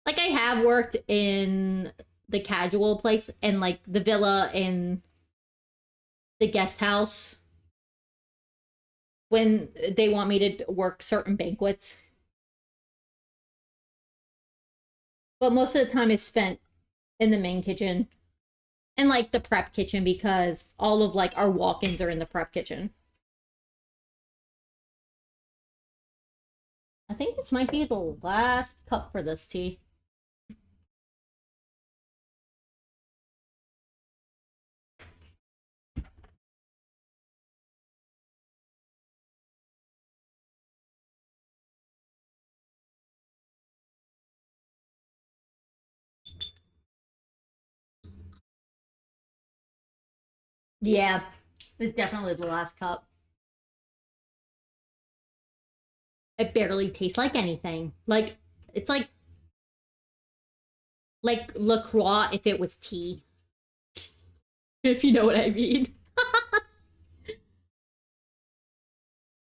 Like I have worked in the casual place and like the villa and the guest house when they want me to work certain banquets. But most of the time is spent in the main kitchen and like the prep kitchen, because all of like our walk-ins are in the prep kitchen. I think this might be the last cup for this tea. Yeah, it's definitely the last cup. It barely tastes like anything. Like it's like LaCroix if it was tea. If you know what I mean.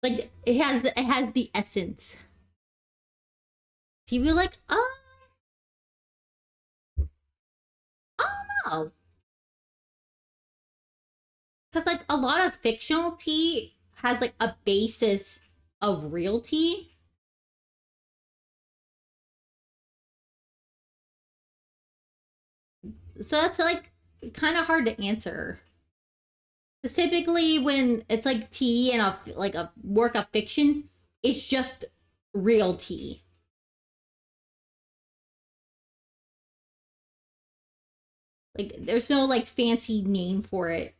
Like it has the essence. You be like, I don't know. Because like a lot of fictional tea has like a basis of real tea. So that's like kind of hard to answer. Because typically when it's like tea and a work of fiction, it's just real tea. Like there's no like fancy name for it.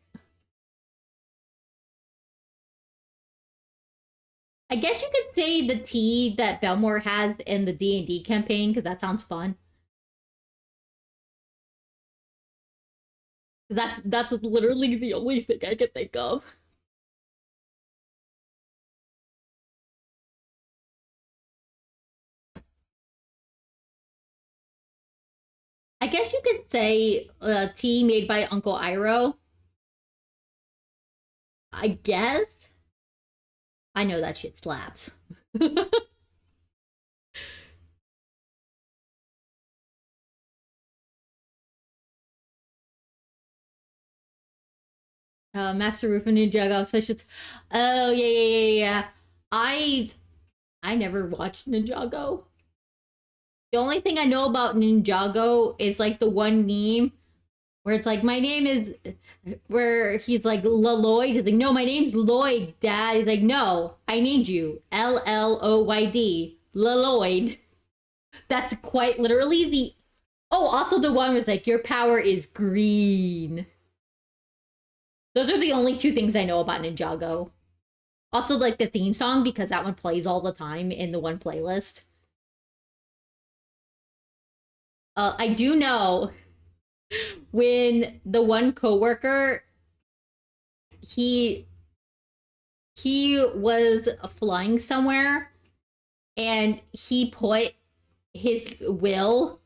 I guess you could say the tea that Belmore has in the D&D campaign, because that sounds fun. Because that's literally the only thing I can think of. I guess you could say tea made by Uncle Iroh. I guess. I know that shit slaps. Master Roof and Ninjago specials. Oh yeah. I I never watched Ninjago. The only thing I know about Ninjago is like the one meme where it's like, my name is, where he's like, Lloyd. He's like, no, my name's Lloyd, Dad. He's like, no, I need you. Lloyd. Lloyd. That's quite literally the. Oh, also the one was like, your power is green. Those are the only two things I know about Ninjago. Also, like the theme song, because that one plays all the time in the one playlist. I do know when the one coworker, he he was flying somewhere and he put his will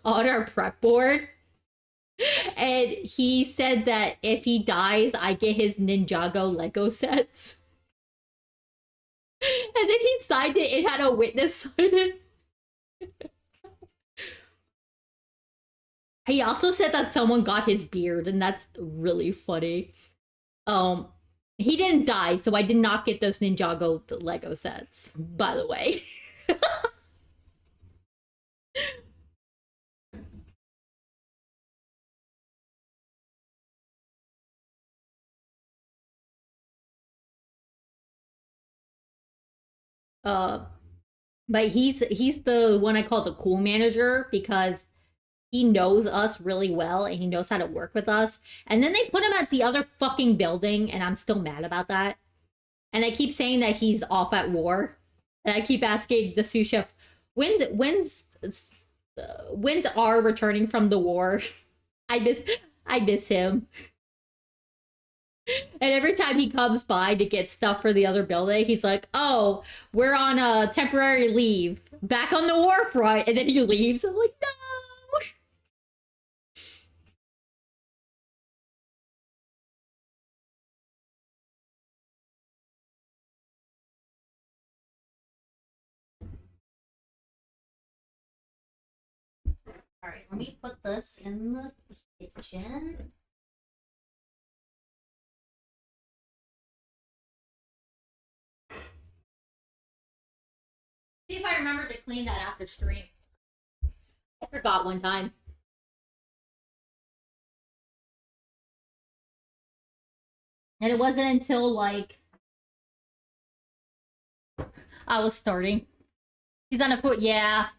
on our prep board, and he said that if he dies I get his Ninjago Lego sets, and then he signed it. It had a witness sign it. He also said that someone got his beard, and that's really funny. Um, he didn't die, so I did not get those Ninjago Lego sets, by the way. uh, but he's the one I call the cool manager, because he knows us really well and he knows how to work with us. And then they put him at the other fucking building, and I'm still mad about that. And I keep saying that he's off at war, and I keep asking the sous chef, when's R returning from the war? I miss I miss him. And every time he comes by to get stuff for the other building, he's like, "Oh, we're on a temporary leave, back on the war front," and then he leaves. I'm like, "No." All right, let me put this in the kitchen. See if I remember to clean that after stream. I forgot one time. And it wasn't until like I was starting. He's on a foot, yeah.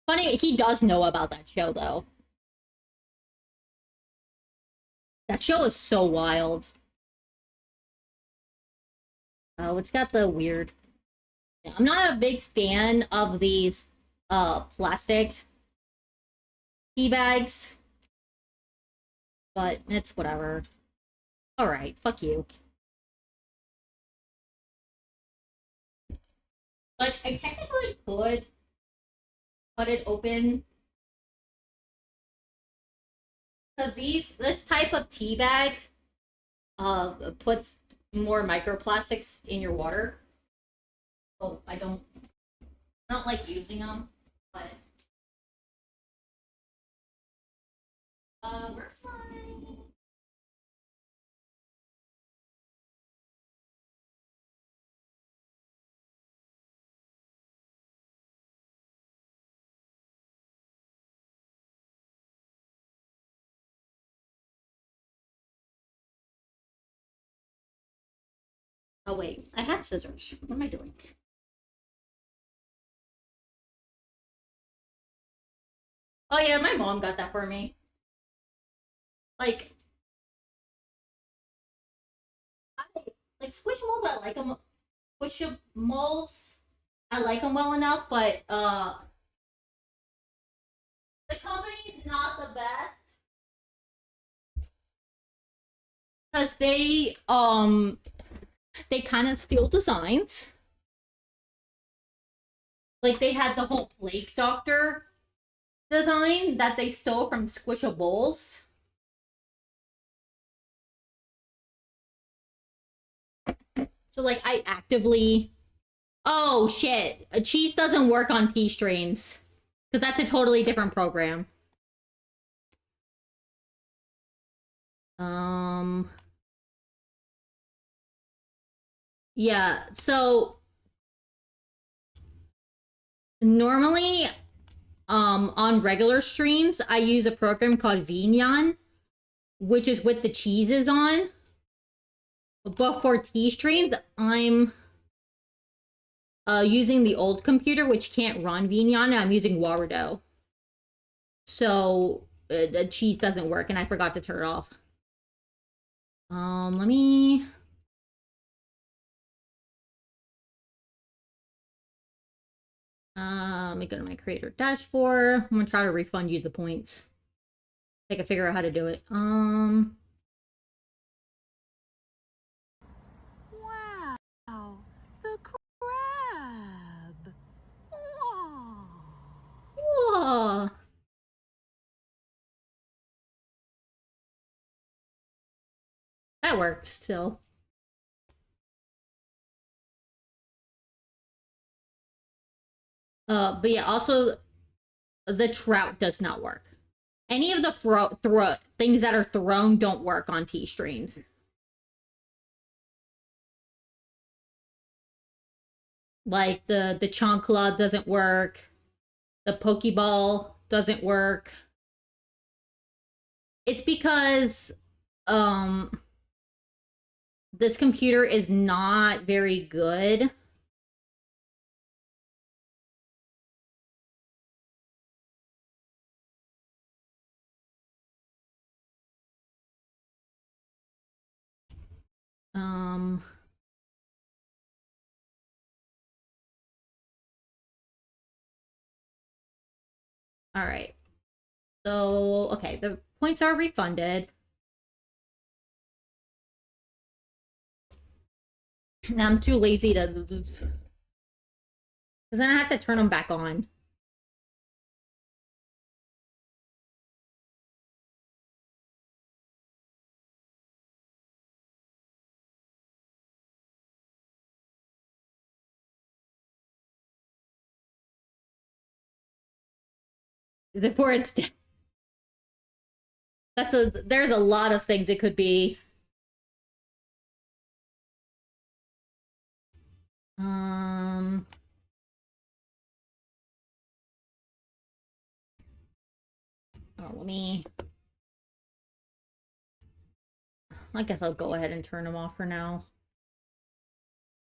Funny, he does know about that show though. That show is so wild. Oh, it's got the weird. Yeah, I'm not a big fan of these plastic tea bags, but it's whatever. Alright, fuck you. Like, I technically could cut it open, because this type of tea bag puts more microplastics in your water. So I don't like using them, but where's my. Oh wait, I have scissors. What am I doing? Oh yeah, my mom got that for me. Like, Like Squishmallows, I like them. Squishmallows, I like them well enough, but the company's not the best because they kind of steal designs. Like they had the whole Plague Doctor design that they stole from Squishables. So like I actively, oh shit, a cheese doesn't work on tea strains because that's a totally different program. Yeah, so normally on regular streams I use a program called Vignon, which is with the cheeses on. But for tea streams, I'm using the old computer, which can't run Vignon. I'm using Wardo. So the cheese doesn't work, and I forgot to turn it off. Let me... let me go to my creator dashboard. I'm gonna try to refund you the points. I can figure out how to do it. Wow, the crab. Wow. Whoa. That works still. But yeah, also the trout does not work. Any of the things that are thrown don't work on tea streams. Like the chancla doesn't work. The Pokeball doesn't work. It's because this computer is not very good. All right. So, okay, the points are refunded. Now I'm too lazy to... Because then I have to turn them back on. Before it's... There's a lot of things it could be. Oh, let me... I guess I'll go ahead and turn them off for now.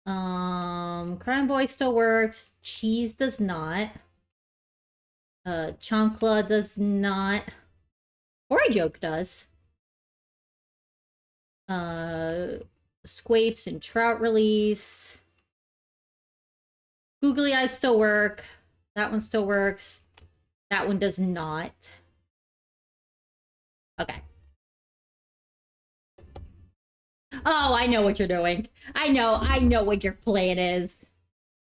Crime Boy still works. Cheese does not. Chancla does not. Or a joke does. Squapes and Trout release. Googly Eyes still work. That one still works. That one does not. Okay. Oh, I know what you're doing. I know what your plan is.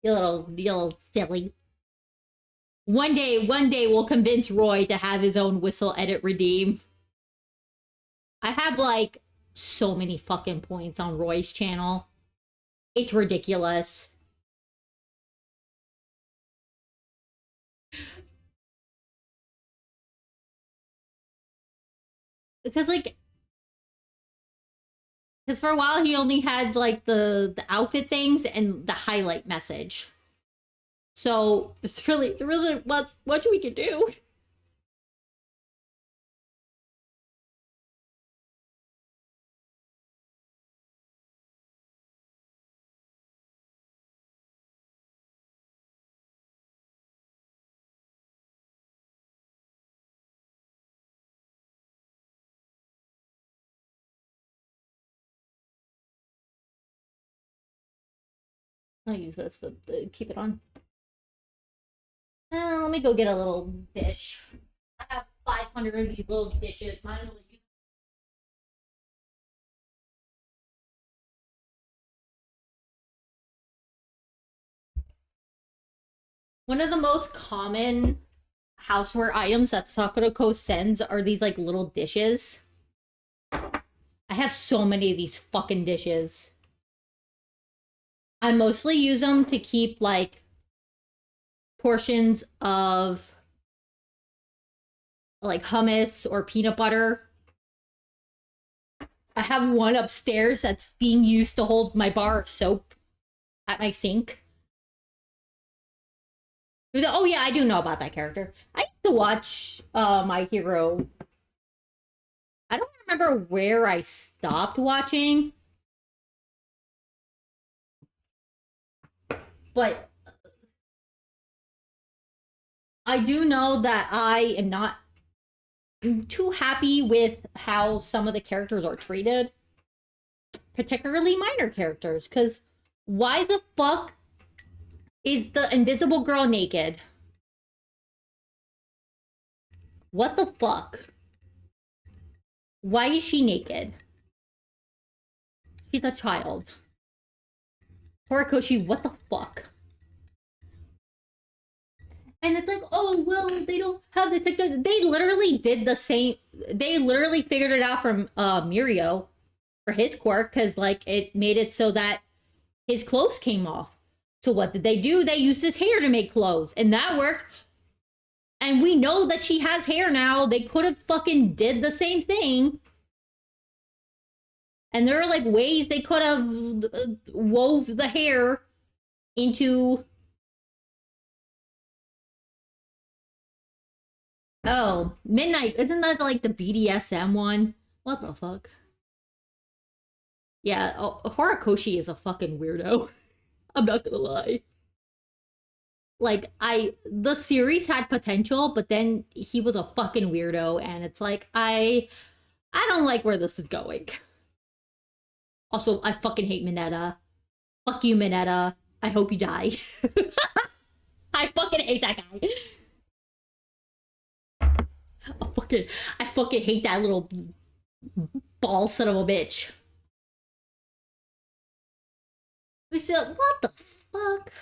You little silly. One day we'll convince Roy to have his own whistle edit redeem. I have like so many fucking points on Roy's channel. It's ridiculous. Because like because for a while he only had like the outfit things and the highlight message. So there really much we can do. I'll use this to keep it on. Let me go get a little dish. I have 500 of these little dishes. One of the most common houseware items that Sakurako sends are these like little dishes. I have so many of these fucking dishes. I mostly use them to keep like portions of like hummus or peanut butter. I have one upstairs that's being used to hold my bar of soap at my sink. Oh yeah, I do know about that character. I used to watch My Hero. I don't remember where I stopped watching. But I do know that I am not too happy with how some of the characters are treated. Particularly minor characters. Because why the fuck is the invisible girl naked? What the fuck? Why is she naked? She's a child. Horikoshi, what the fuck? And it's like, oh, well, they don't have the technology. They literally did the same. They literally figured it out from Mirio for his quirk, because like it made it so that his clothes came off. So what did they do? They used his hair to make clothes, and that worked. And we know that she has hair now. They could have fucking did the same thing. And there are like ways they could have wove the hair into... Oh, Midnight. Isn't that like the BDSM one? What the fuck? Yeah, Horikoshi is a fucking weirdo. I'm not gonna lie. Like, the series had potential, but then he was a fucking weirdo, and it's like, I don't like where this is going. Also, I fucking hate Mineta. Fuck you, Mineta. I hope you die. I fucking hate that guy. I fucking hate that little ball son of a bitch. We said, what the fuck?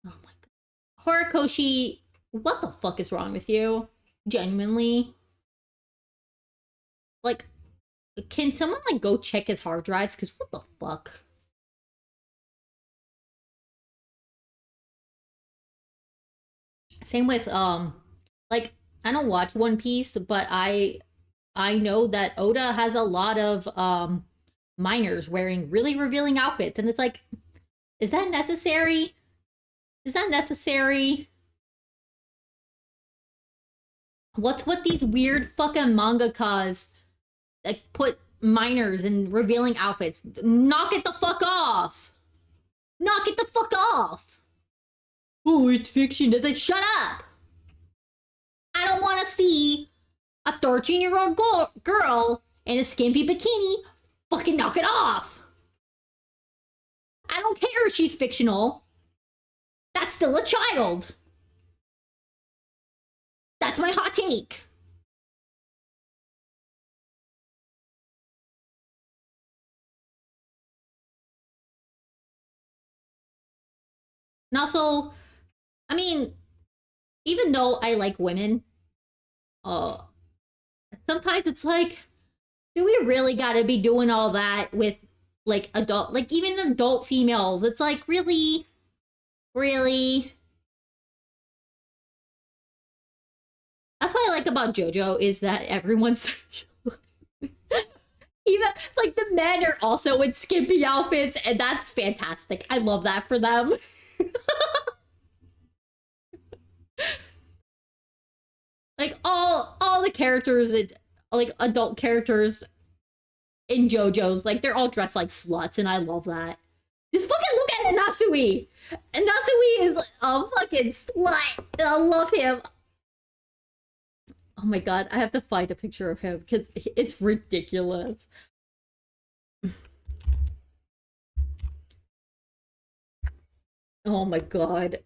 Oh my god. Horikoshi, what the fuck is wrong with you? Genuinely. Like, can someone like go check his hard drives? Because what the fuck? Same with like, I don't watch One Piece, but I know that Oda has a lot of minors wearing really revealing outfits, and it's like, is that necessary? Is that necessary? What's with these weird fucking mangakas that put minors in revealing outfits? Knock it the fuck off! Knock it the fuck off! Oh, it's fiction. It's like, shut up! I don't want to see a 13-year-old girl in a skimpy bikini. Fucking knock it off! I don't care if she's fictional. That's still a child. That's my hot take. And also, I mean, even though I like women, sometimes it's like, do we really gotta be doing all that with like adult, like even adult females? It's like, really? Really? That's what I like about JoJo, is that everyone's even like the men are also in skimpy outfits, and that's fantastic. I love that for them. Like all the characters, like adult characters in JoJo's, like they're all dressed like sluts, and I love that. Just fucking look at Nasui. And Nasui is a fucking slut. I love him. Oh my god, I have to find a picture of him because it's ridiculous. Oh my god.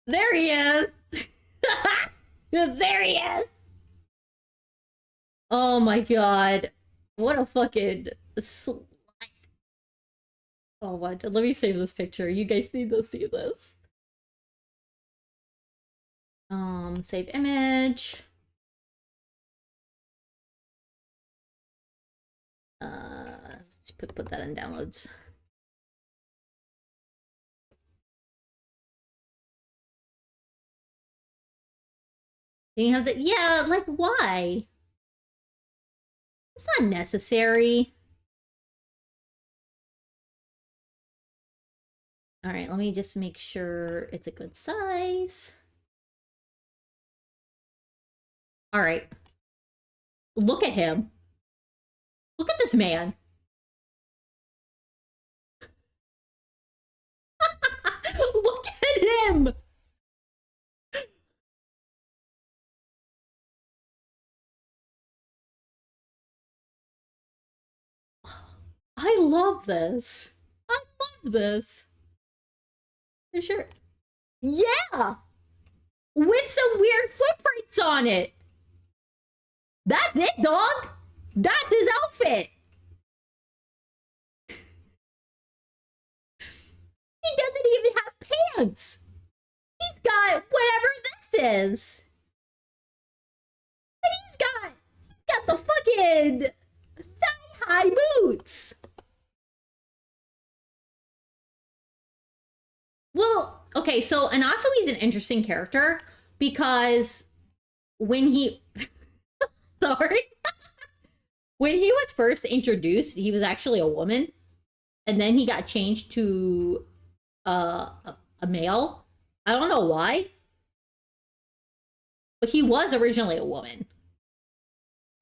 There he is. There he is. Oh my god. What a fucking slut. Oh my, let me save this picture. You guys need to see this. Save image. Just put that in downloads. Do you have the, yeah, like why? It's not necessary. All right, let me just make sure it's a good size. All right. Look at him. Look at this man. Look at him. I love this. I love this. Sure. Yeah. With some weird footprints on it. That's it, dog. That's his outfit. He doesn't even have pants. He's got whatever this is. And he's got the fucking thigh-high boots. Well, okay, so Anasui's an interesting character because when he sorry. When he was first introduced, he was actually a woman. And then he got changed to a male. I don't know why. But he was originally a woman.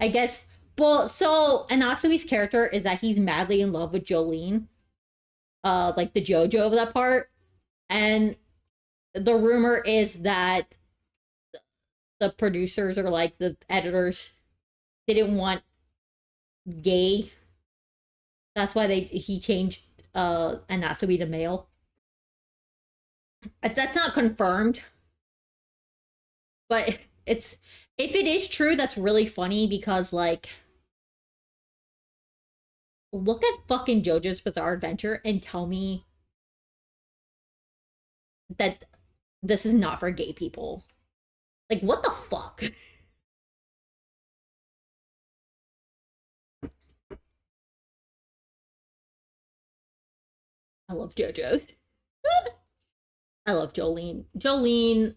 I guess. Well, so Anasui's character is that he's madly in love with Jolene. Like the JoJo of that part. And the rumor is that the producers or like the editors didn't want gay. That's why he changed Anasui to male. That's not confirmed. But if it is true, that's really funny because like look at fucking JoJo's Bizarre Adventure and tell me that this is not for gay people. Like, what the fuck? I love JoJo's. I love Jolene. Jolene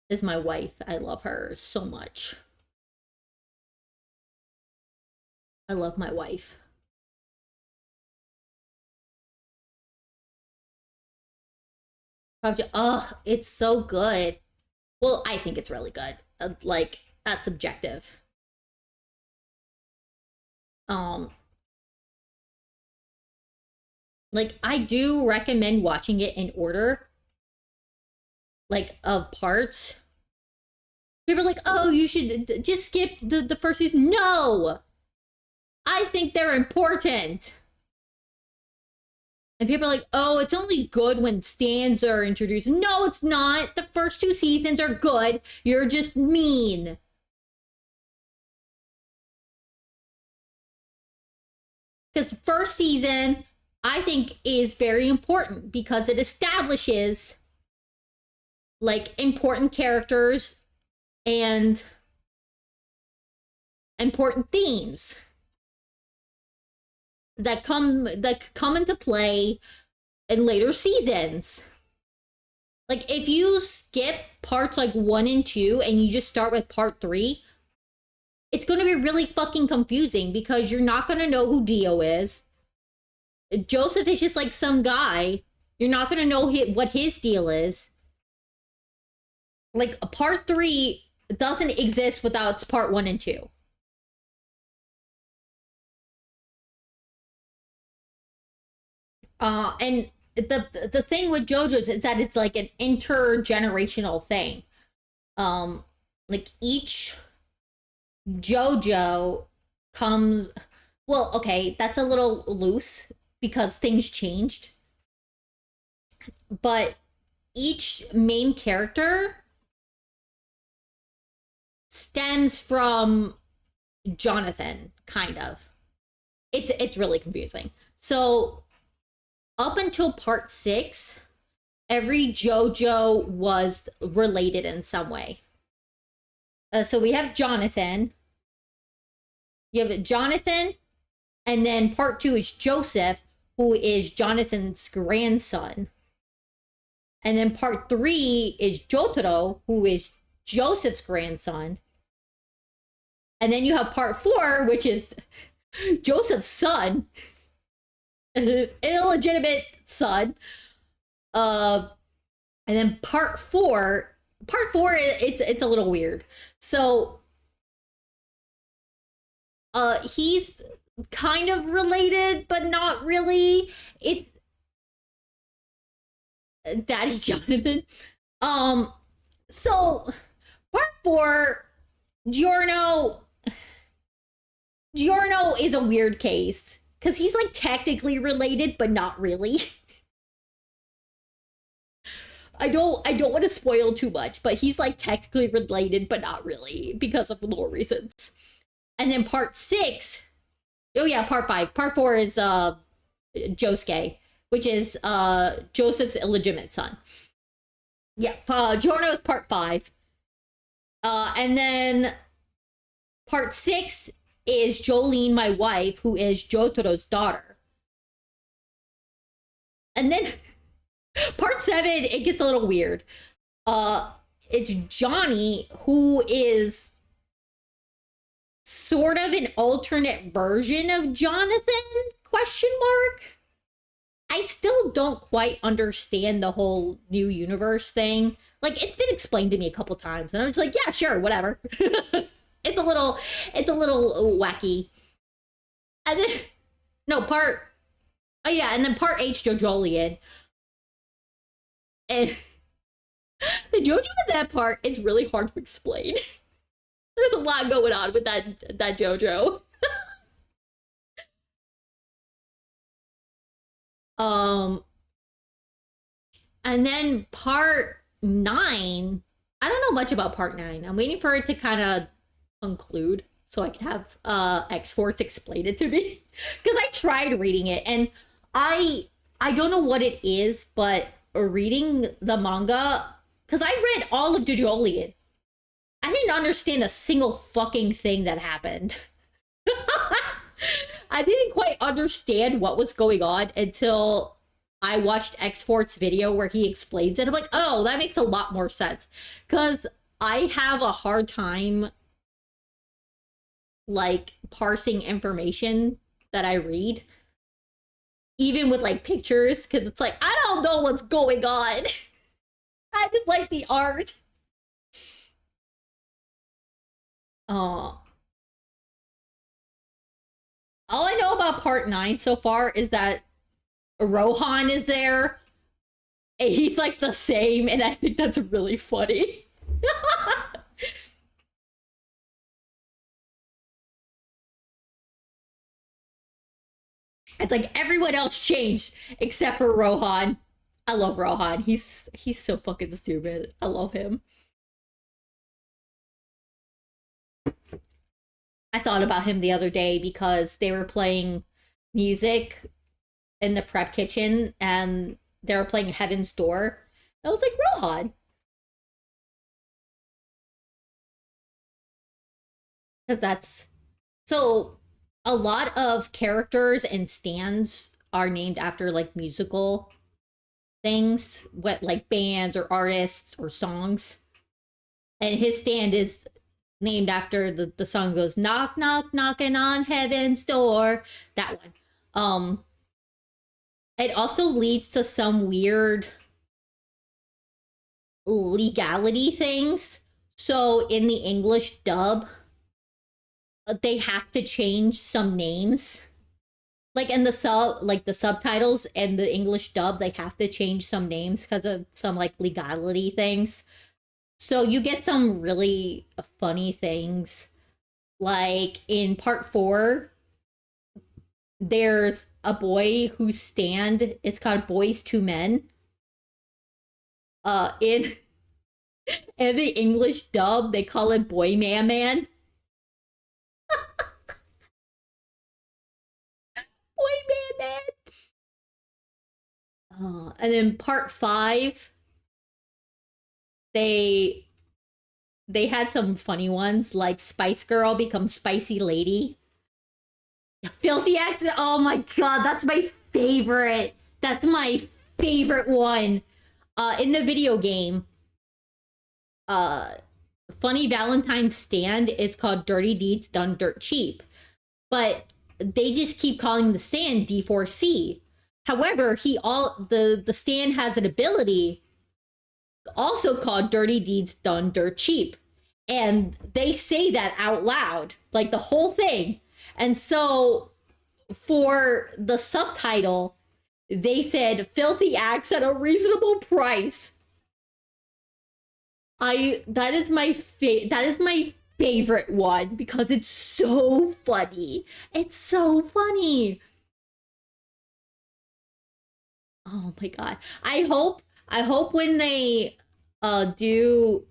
is my wife. I love her so much. I love my wife. Oh, it's so good. Well, I think it's really good. Like, that's subjective. Like, I do recommend watching it in order. Like, of parts. People are like, oh, you should just skip the first season. No! I think they're important. And people are like, oh, it's only good when stands are introduced. No, it's not. The first 2 seasons are good. You're just mean. Because the first season, I think, is very important because it establishes like important characters and important themes that come into play in later seasons. Like if you skip parts like 1 and 2 and you just start with part 3, it's going to be really fucking confusing because you're not going to know who Dio is. Joseph is just like some guy. You're not going to know what his deal is. Like part 3 doesn't exist without part 1 and 2. And the thing with JoJo's is that it's like an intergenerational thing. Like each JoJo comes, well, okay, that's a little loose because things changed. But each main character stems from Jonathan, kind of. It's really confusing. So up until part 6, every JoJo was related in some way. So we have Jonathan. You have Jonathan, and then part 2 is Joseph, who is Jonathan's grandson. And then part 3 is Jotaro, who is Joseph's grandson. And then you have part 4, which is Joseph's son, his illegitimate son. And then part 4, it's a little weird. So he's kind of related, but not really. It's Daddy Jonathan. So part 4, Giorno is a weird case because he's like technically related, but not really. I don't want to spoil too much, but he's like technically related, but not really because of lore reasons. And then part 6, oh yeah, part 5. Part 4 is Josuke, which is Joseph's illegitimate son. Yeah, Giorno's part 5. And then part 6 is Jolene, my wife, who is Jotaro's daughter. And then part 7, it gets a little weird. It's Johnny, who is sort of an alternate version of Jonathan, question mark. I still don't quite understand the whole new universe thing. Like, it's been explained to me a couple times, and I was like, yeah, sure, whatever. It's a little wacky. And then, and then part 8's JoJolian. And the JoJo in that part, it's really hard to explain. There's a lot going on with that JoJo. And then part 9, I don't know much about part 9. I'm waiting for it to kind of conclude so I can have X-Force explain it to me. Because I tried reading it, and I don't know what it is, but reading the manga, because I read all of JoJolian, I didn't understand a single fucking thing that happened. I didn't quite understand what was going on until I watched X-Force's video where he explains it. I'm like, oh, that makes a lot more sense. Because I have a hard time, like, parsing information that I read. Even with, like, pictures. Because it's like, I don't know what's going on. I just like the art. All I know about part 9 so far is that Rohan is there. And he's like the same, and I think that's really funny. It's like everyone else changed except for Rohan. I love Rohan. He's so fucking stupid. I love him. I thought about him the other day because they were playing music in the prep kitchen and they were playing Heaven's Door. I was like, Rohan. Because that's... So, a lot of characters and stands are named after, like, musical things. What, like, bands or artists or songs. And his stand is named after the song goes, knock, knock, knocking on heaven's door. That one. It also leads to some weird legality things. So in the English dub, they have to change some names. Like in the subtitles and the English dub, they have to change some names because of some like legality things. So you get some really funny things. Like in part 4, there's a boy whose stand is called Boys to Men. In in the English dub, they call it Boy Man Man. Boy Man Man. And then part 5, they had some funny ones, like Spice Girl becomes Spicy Lady. Filthy Accident. Oh my god, that's my favorite. That's my favorite one. In the video game, Funny Valentine's stand is called Dirty Deeds Done Dirt Cheap. But they just keep calling the stand D4C. However, the stand has an ability also called Dirty Deeds Done Dirt Cheap. And they say that out loud, like the whole thing. And so for the subtitle, they said filthy acts at a reasonable price. That is my favorite one because it's so funny. It's so funny. Oh my god. I hope when they do,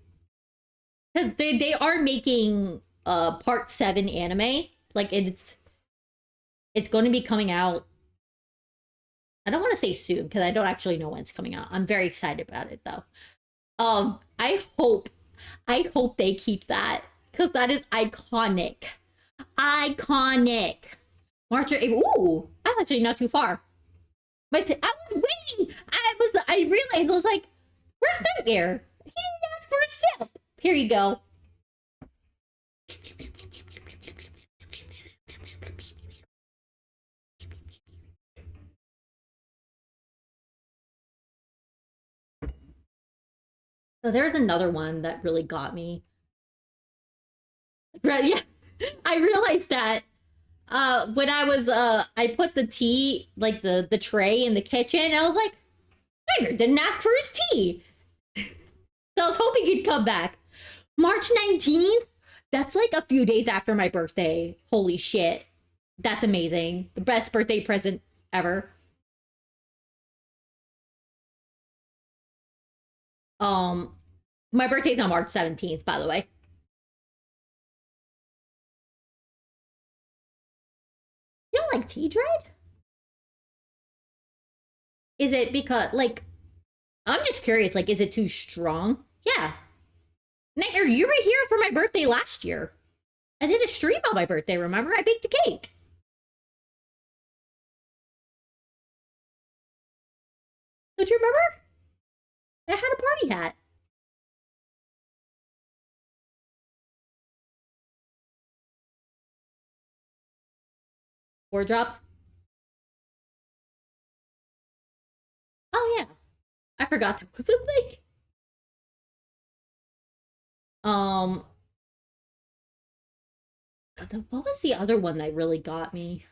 because they are making part 7 anime. Like it's going to be coming out. I don't want to say soon because I don't actually know when it's coming out. I'm very excited about it though. I hope they keep that because that is iconic. Iconic. March or April. Ooh, that's actually not too far. But I was waiting. I realized, I was like, where's Nightmare? He didn't ask for a sip. Here you go. So there's another one that really got me. Right, yeah. I realized that when I was I put the tea, like the tray in the kitchen, and I was like, Nigger didn't ask for his tea. So I was hoping he'd come back. March 19th? That's like a few days after my birthday. Holy shit. That's amazing. The best birthday present ever. My birthday's on March 17th, by the way. You don't like tea dried? Is it because, like, I'm just curious, like, is it too strong? Yeah. Nightmare, you were here for my birthday last year. I did a stream on my birthday, remember? I baked a cake. Don't you remember? I had a party hat. Four drops. Oh yeah. I forgot that was a thing. Um what was the other one that really got me?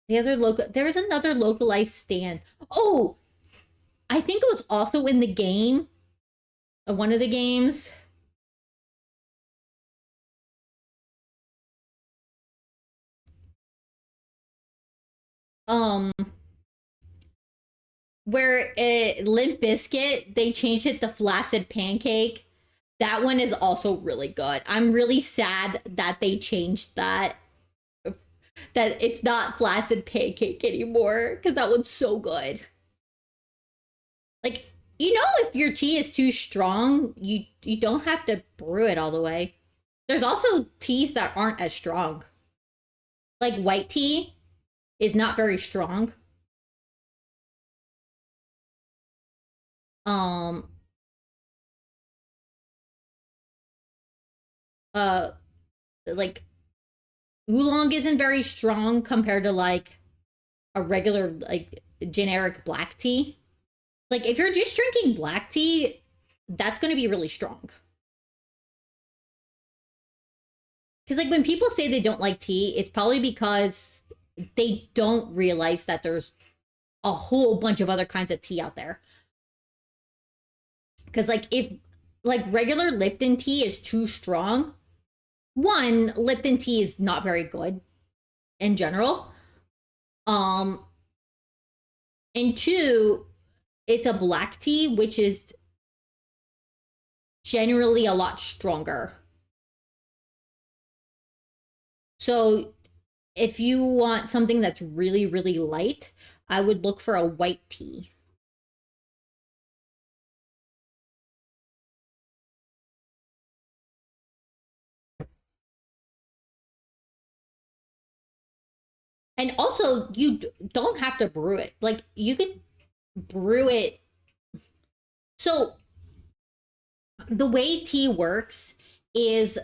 There was another localized stand. Oh, I think it was also in the game. One of the games. Um where Limp Biscuit, they changed it to Flaccid Pancake. That one is also really good. I'm really sad that they changed that. That it's not Flaccid Pancake anymore, because that one's so good. Like, you know, if your tea is too strong, you don't have to brew it all the way. There's also teas that aren't as strong. Like white tea is not very strong. Um uh like oolong isn't very strong compared to like a regular, like, generic black tea. Like if you're just drinking black tea, that's going to be really strong. Because like when people say they don't like tea, it's probably because they don't realize that there's a whole bunch of other kinds of tea out there. Because like if like regular Lipton tea is too strong, one, Lipton tea is not very good in general. Um, and two, it's a black tea, which is generally a lot stronger. So if you want something that's really, really light, I would look for a white tea. And also, you don't have to brew it. Like, you could brew it. So, the way tea works is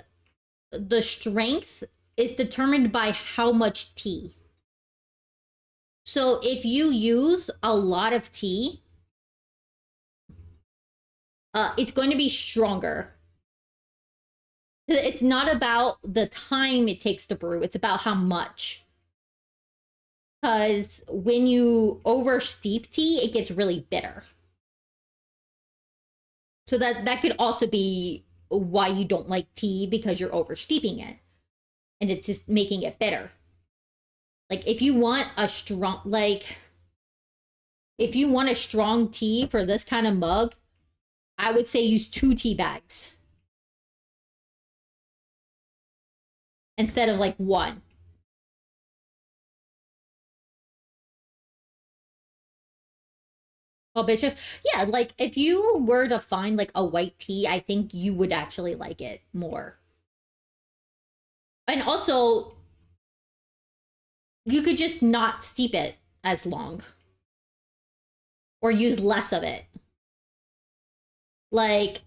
the strength is determined by how much tea. So, if you use a lot of tea, it's going to be stronger. It's not about the time it takes to brew, it's about how much. Because when you over steep tea, it gets really bitter. So that could also be why you don't like tea, because you're over steeping it. And it's just making it bitter. Like, if you want a strong tea for this kind of mug, I would say use 2 tea bags instead of like 1. Oh, bitch. Yeah, like, if you were to find like a white tea, I think you would actually like it more. And also, you could just not steep it as long or use less of it. Like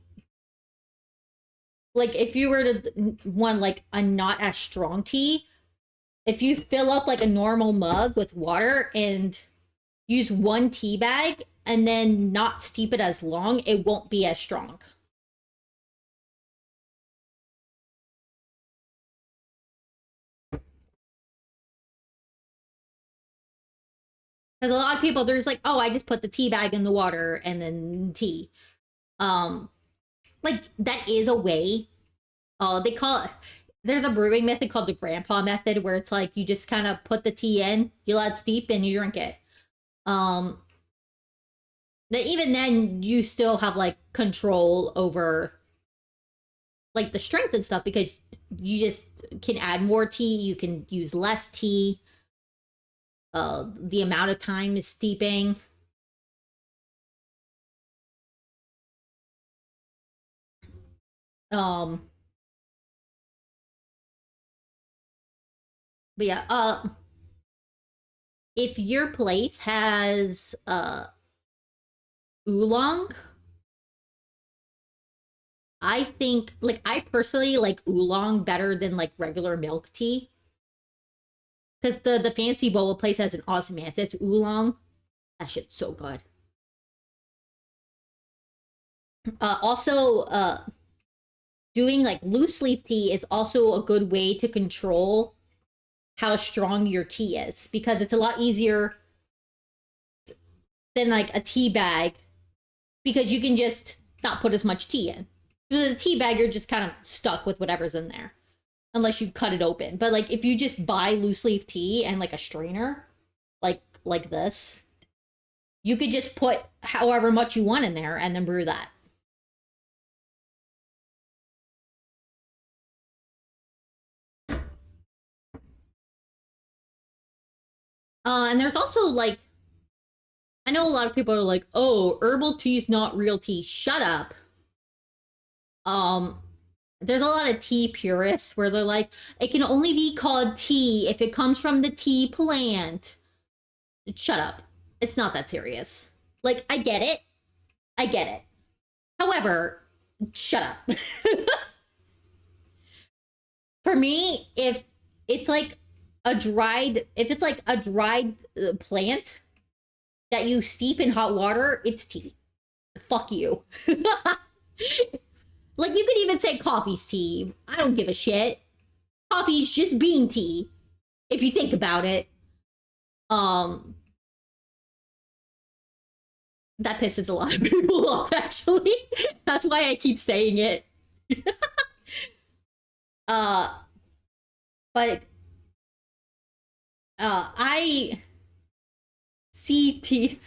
if you were to want like a not as strong tea, if you fill up like a normal mug with water and use 1 tea bag and then not steep it as long, it won't be as strong. Because a lot of people, they're just like, oh, I just put the tea bag in the water and then tea. Like, that is a way. They call it, there's a brewing method called the grandpa method, where it's like you just kind of put the tea in, you let it steep, and you drink it. That even then you still have like control over like the strength and stuff, because you just can add more tea, you can use less tea. The amount of time is steeping. But yeah, if your place has oolong, I think, like, I personally like oolong better than like regular milk tea. Because the fancy boba place has an osmanthus oolong. That shit's so good. Also, doing like loose leaf tea is also a good way to control how strong your tea is, because it's a lot easier than like a tea bag, because you can just not put as much tea in. With a tea bag, you're just kind of stuck with whatever's in there, unless you cut it open. But like, if you just buy loose leaf tea and like a strainer, like this, you could just put however much you want in there and then brew that. And there's also like, I know a lot of people are like, oh, herbal tea is not real tea. Shut up. There's a lot of tea purists where they're like, it can only be called tea if it comes from the tea plant. Shut up. It's not that serious. Like, I get it. I get it. However, shut up. For me, if it's like if it's like a dried plant that you steep in hot water, it's tea. Fuck you. Like, you could even say coffee's tea. I don't give a shit. Coffee's just bean tea, if you think about it. That pisses a lot of people off, actually. That's why I keep saying it. Uh, but I see tea.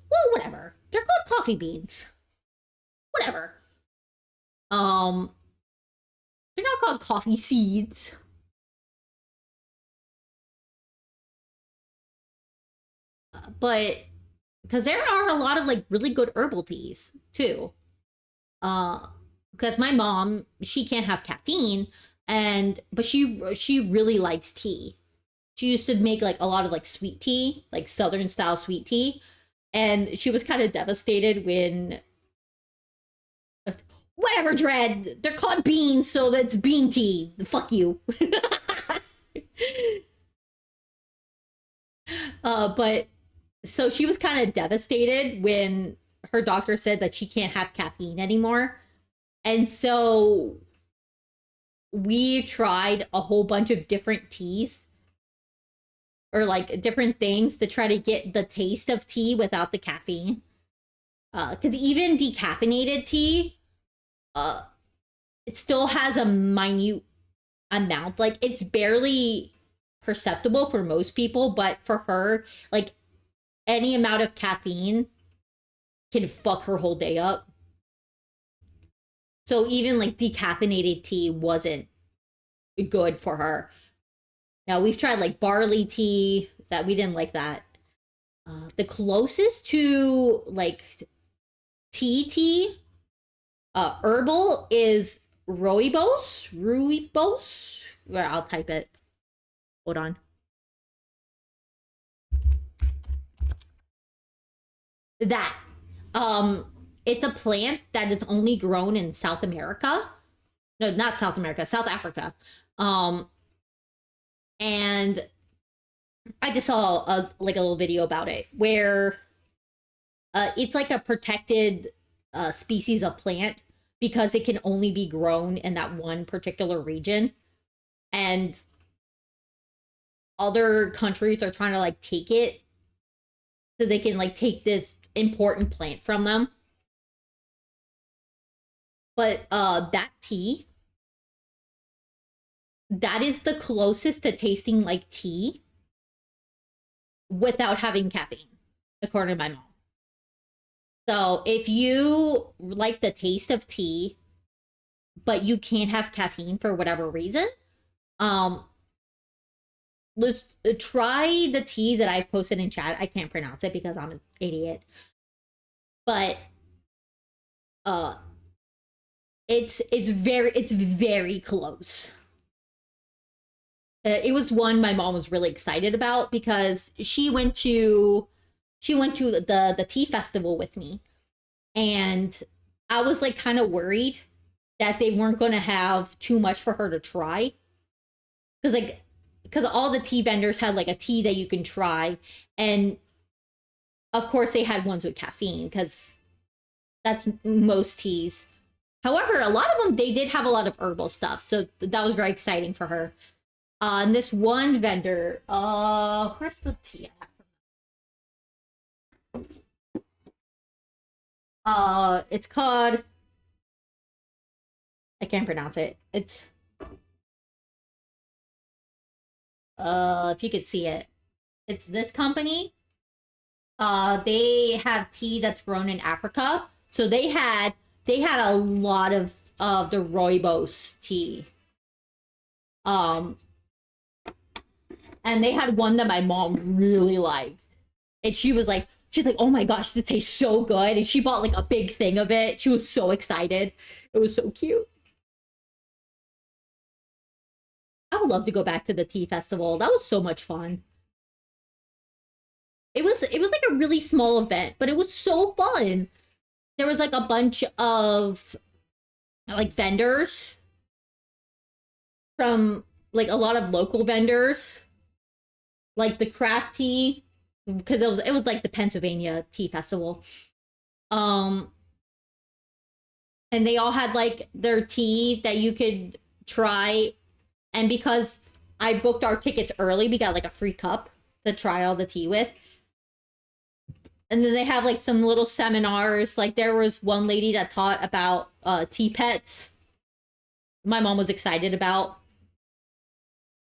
Well, whatever. They're called coffee beans. Whatever. Um, they're not called coffee seeds. But because there are a lot of like really good herbal teas too. Uh, because my mom, she can't have caffeine, and but she really likes tea. She used to make like a lot of like sweet tea, like southern style sweet tea, and she was kind of devastated when whatever, Dread, they're called beans, so that's bean tea. Fuck you. But so she was kind of devastated when her doctor said that she can't have caffeine anymore. And so we tried a whole bunch of different teas or like different things to try to get the taste of tea without the caffeine. Because even decaffeinated tea, uh, it still has a minute amount. Like it's barely perceptible for most people, but for her, like any amount of caffeine can fuck her whole day up. So even like decaffeinated tea wasn't good for her. Now we've tried like barley tea, that we didn't like that. The closest to like tea, herbal is rooibos. Where I'll type it. Hold on. That. It's a plant that is only grown in South America. No, not South America, South Africa. And I just saw a little video about it where it's like a protected species of plant because it can only be grown in that one particular region, and other countries are trying to like take it so they can like take this important plant from them. But that tea, that is the closest to tasting like tea without having caffeine, according to my mom. So if you like the taste of tea, but you can't have caffeine for whatever reason, let's try the tea that I've posted in chat. I can't pronounce it because I'm an idiot. But it's very close. It was one my mom was really excited about because she went to the tea festival with me, and I was like kind of worried that they weren't going to have too much for her to try, because all the tea vendors had like a tea that you can try, and of course they had ones with caffeine because that's most teas. However, a lot of them, they did have a lot of herbal stuff, so that was very exciting for her. And this one vendor, where's the tea at? It's called, I can't pronounce it. It's, if you could see it, it's this company. They have tea that's grown in Africa. So they had a lot of the rooibos tea. And they had one that my mom really liked. And she's like, oh my gosh, this tastes so good. And she bought like a big thing of it. She was so excited. It was so cute. I would love to go back to the tea festival. That was so much fun. It was like a really small event, but it was so fun. There was like a bunch of like vendors from like a lot of local vendors, like the craft tea, because it was like the Pennsylvania Tea Festival. And they all had like their tea that you could try, and because I booked our tickets early, we got like a free cup to try all the tea with. And then they have like some little seminars. Like there was one lady that taught about tea pets. My mom was excited about.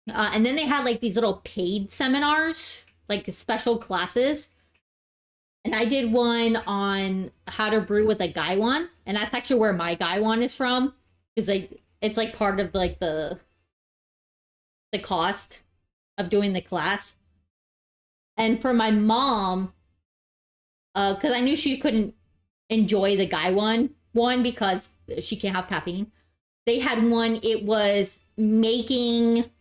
And then they had like these little paid seminars, like special classes. And I did one on how to brew with a gaiwan, and that's actually where my gaiwan is from. Because like it's like part of like the cost of doing the class. And for my mom, because I knew she couldn't enjoy the gaiwan one because she can't have caffeine. They had one. It was making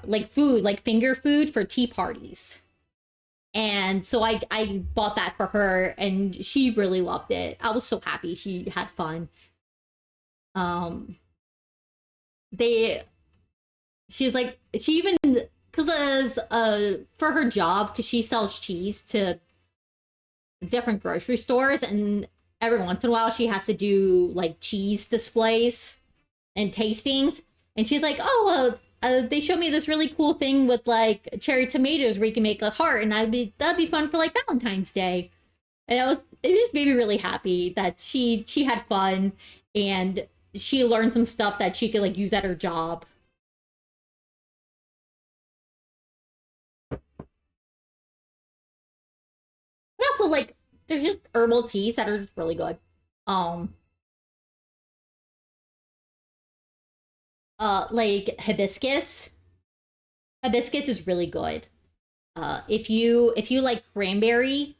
like food, like finger food for tea parties. And so I bought that for her, and she really loved it. I was so happy she had fun. They she's like, she even, because for her job, because she sells cheese to different grocery stores, and every once in a while she has to do like cheese displays and tastings. And she's like, oh, they showed me this really cool thing with like cherry tomatoes where you can make a heart, and that'd be fun for like Valentine's Day. And it just made me really happy that she had fun, and she learned some stuff that she could like use at her job. And also, like, there's just herbal teas that are just really good. Um, like hibiscus. Hibiscus is really good. If you like cranberry,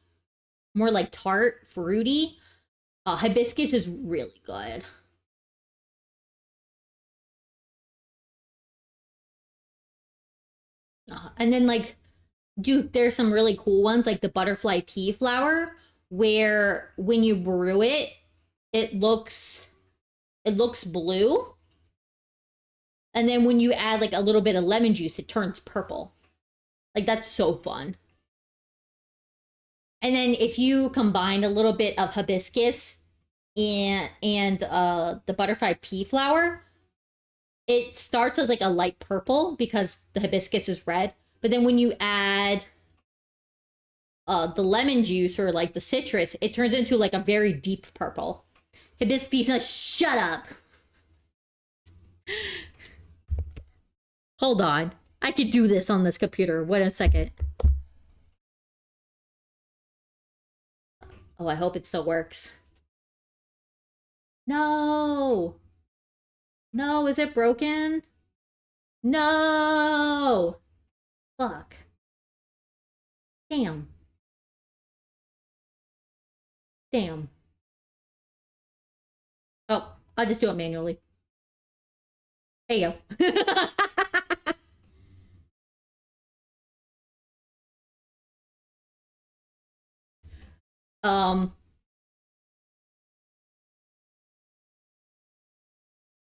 more like tart, fruity, hibiscus is really good. And then like, there's some really cool ones like the butterfly pea flower, where when you brew it, it looks blue, and then when you add like a little bit of lemon juice, it turns purple. Like, that's so fun. And then if you combine a little bit of hibiscus and the butterfly pea flower, it starts as like a light purple because the hibiscus is red. But then when you add the lemon juice or like the citrus, it turns into like a very deep purple. Hibiscus, shut up. Hold on. I could do this on this computer. Wait a second. Oh, I hope it still works. No. No, is it broken? No. Fuck. Damn. Damn. Oh, I'll just do it manually. There you go. um,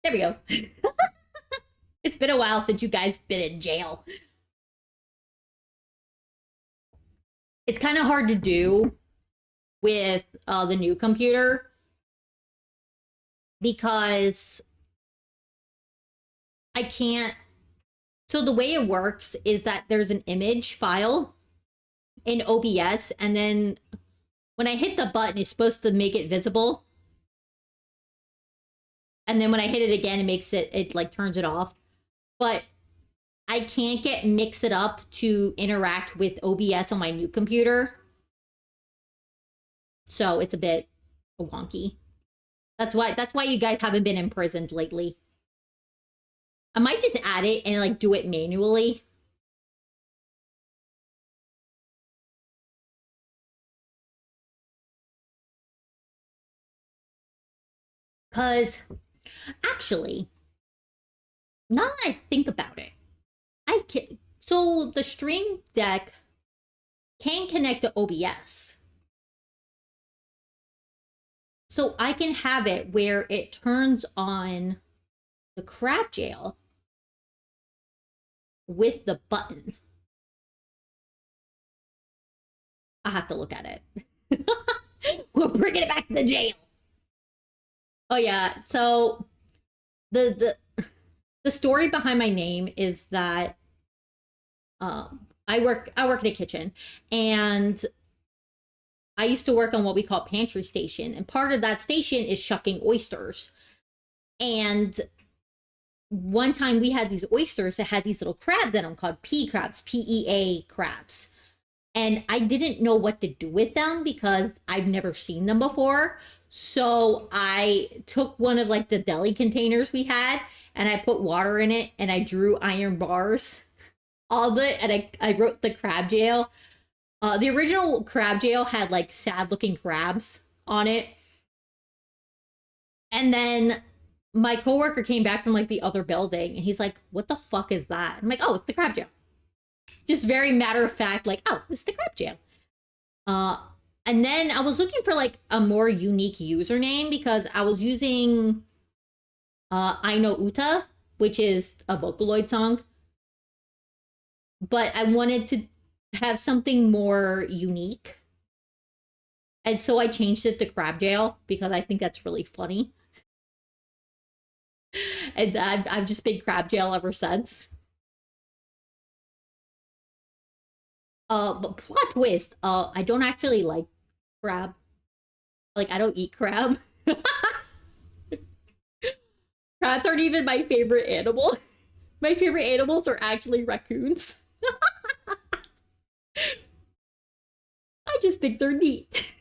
there we go. It's been a while since you guys been in jail. It's kind of hard to do with the new computer because I can't. So the way it works is that there's an image file in OBS, and then when I hit the button, it's supposed to make it visible. And then when I hit it again, it like turns it off. But I can't get Mix It Up to interact with OBS on my new computer. So it's a bit wonky. That's why you guys haven't been imprisoned lately. I might just add it and like do it manually. Cause actually, now that I think about it, I can. So the Stream Deck can connect to OBS. So I can have it where it turns on the crab jail with the button. I have to look at it. We're bringing it back to the jail. Oh yeah, so the story behind my name is that I work in a kitchen, and I used to work on what we call pantry station, and part of that station is shucking oysters. And one time we had these oysters that had these little crabs in them called pea crabs, PEA crabs. And I didn't know what to do with them because I've never seen them before. So I took one of like the deli containers we had and I put water in it and I drew iron bars and I wrote the crab jail. The original crab jail had like sad looking crabs on it. And then my coworker came back from like the other building and he's like, what the fuck is that? I'm like, oh, it's the crab jail. Just very matter of fact, like, oh, it's the crab jail. And then I was looking for like a more unique username because I was using I Know Uta, which is a Vocaloid song. But I wanted to have something more unique. And so I changed it to Crab Jail because I think that's really funny. And I've just been Crab Jail ever since. But plot twist, I don't actually like crab. Like, I don't eat crab. Crabs aren't even my favorite animal. My favorite animals are actually raccoons. I just think they're neat.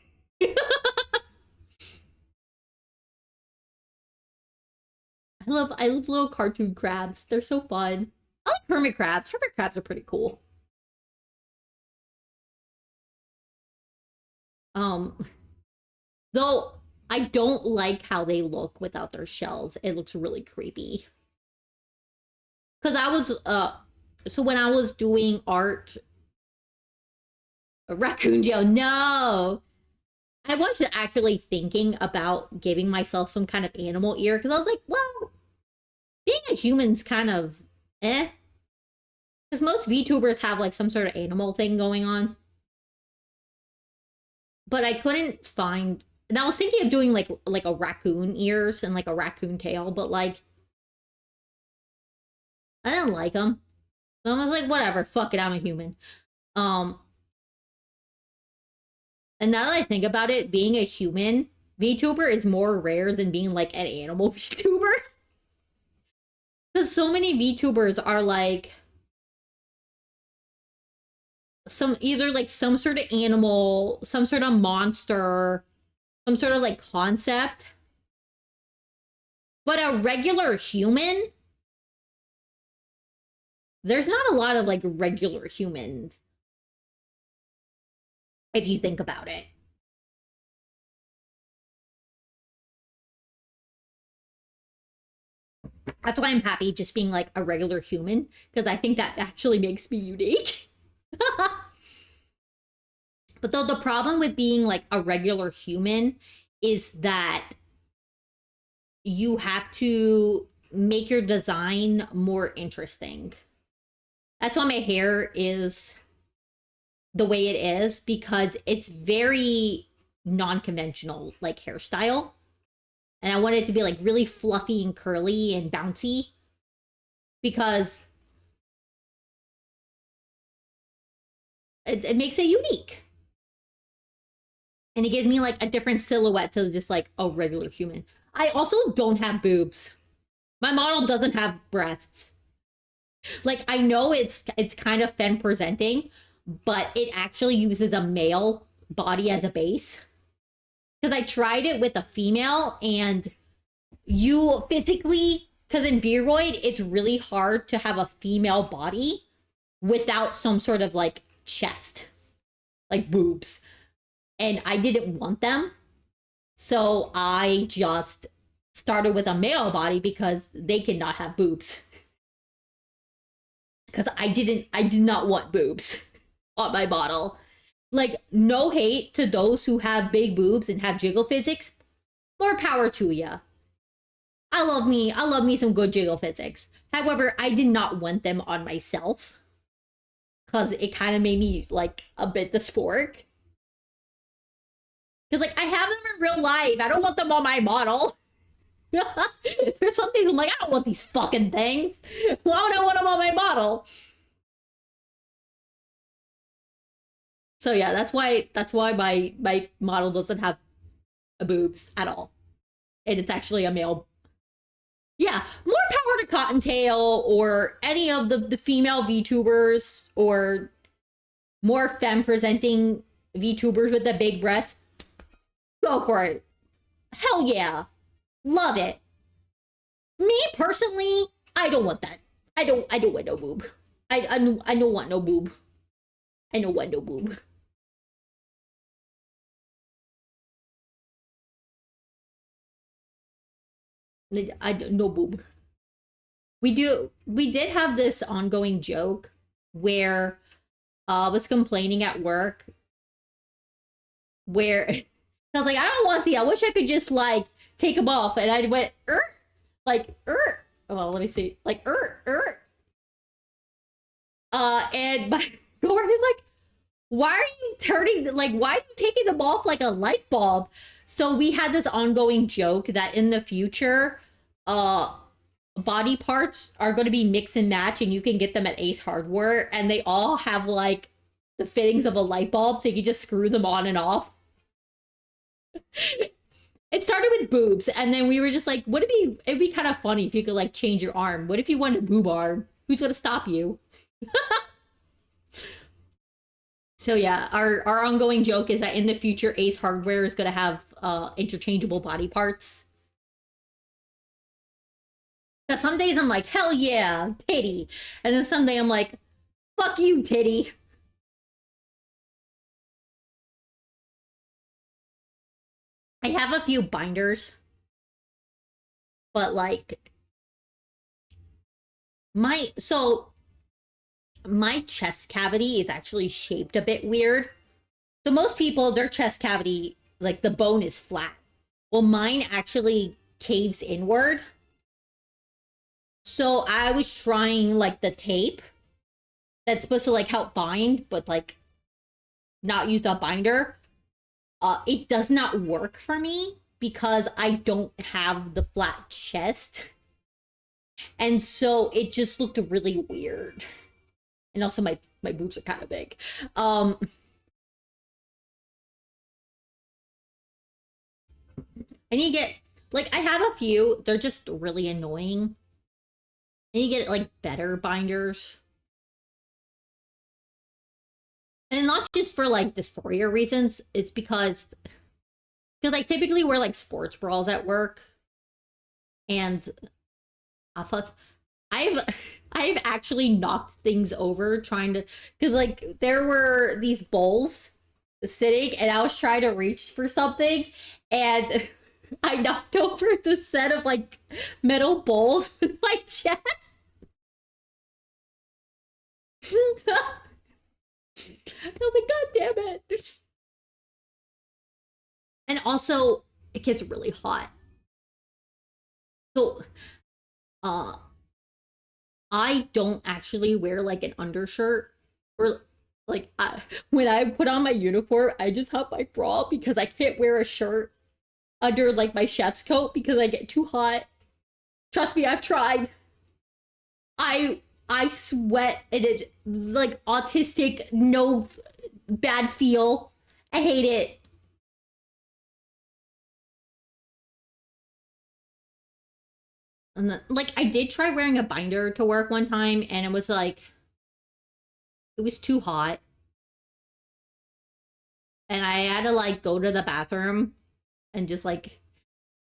I love little cartoon crabs. They're so fun. I like hermit crabs. Hermit crabs are pretty cool. Though I don't like how they look without their shells. It looks really creepy. Cause I was so when I was doing art Raccoon Joe, no. I was actually thinking about giving myself some kind of animal ear because I was like, well, being a human's kind of eh. Because most VTubers have like some sort of animal thing going on. But I couldn't find, and I was thinking of doing like a raccoon ears and like a raccoon tail, but like I didn't like them. So I was like, whatever, fuck it, I'm a human. And now that I think about it, being a human VTuber is more rare than being like an animal VTuber. Because so many VTubers are like either like some sort of animal, some sort of monster, some sort of like concept. But a regular human, there's not a lot of like regular humans. If you think about it. That's why I'm happy just being like a regular human, because I think that actually makes me unique. But though the problem with being like a regular human is that you have to make your design more interesting. That's why my hair is the way it is, because it's very non-conventional like hairstyle. And I want it to be like really fluffy and curly and bouncy because it makes it unique. And it gives me like a different silhouette to just like a regular human. I also don't have boobs. My model doesn't have breasts. Like, I know it's kind of femme presenting, but it actually uses a male body as a base. Because I tried it with a female, and you physically, because in Beeroid, it's really hard to have a female body without some sort of like chest, like boobs. And I didn't want them. So I just started with a male body because they cannot have boobs. Because I did not want boobs on my model. Like, no hate to those who have big boobs and have jiggle physics. More power to ya. I love me some good jiggle physics. However, I did not want them on myself. Because it kind of made me, like, a bit dysphoric. Because, like, I have them in real life. I don't want them on my model. There's some things I'm like, I don't want these fucking things. Why would I want them on my model? So yeah, that's why my model doesn't have boobs at all. And it's actually a male Yeah, more power to Cottontail or any of the female VTubers or more femme presenting VTubers with the big breasts. Go for it. Hell yeah. Love it. Me personally, I don't want that. I don't want no boob. I don't want no boob. I don't want no boob. No boob. We did have this ongoing joke where I was complaining at work where I was like, I don't want the, I wish I could just like take them off. And I went, like, well, let me see, like, and my coworker's like, why are you turning, like, why are you taking them off like a light bulb? So we had this ongoing joke that in the future, body parts are going to be mix and match and you can get them at Ace Hardware and they all have like the fittings of a light bulb so you can just screw them on and off. It started with boobs and then we were just like, it'd be kind of funny if you could like change your arm. What if you wanted a boob arm? Who's going to stop you? So yeah, our ongoing joke is that in the future Ace Hardware is going to have interchangeable body parts. Now, some days I'm like, hell yeah, titty. And then some day I'm like, fuck you, titty. I have a few binders. But like, my chest cavity is actually shaped a bit weird. So most people, their chest cavity, like the bone is flat. Well, mine actually caves inward. So I was trying like the tape that's supposed to like help bind, but like not use a binder. It does not work for me because I don't have the flat chest. And so it just looked really weird. And also my boobs are kind of big. I need to get, like, I have a few, they're just really annoying. I need to get like better binders. And not just for like dysphoria reasons, it's because I typically wear like sports bras at work. And I've actually knocked things over trying to, because like there were these bowls sitting and I was trying to reach for something and I knocked over the set of like metal bowls with my chest. I was like, God damn it. And also, it gets really hot. So, I don't actually wear like an undershirt or like when I put on my uniform, I just have my bra because I can't wear a shirt under like my chef's coat because I get too hot. Trust me, I've tried. I sweat and it's like autistic, no bad feel. I hate it. And then, like I did try wearing a binder to work one time and it was like it was too hot. And I had to like go to the bathroom and just like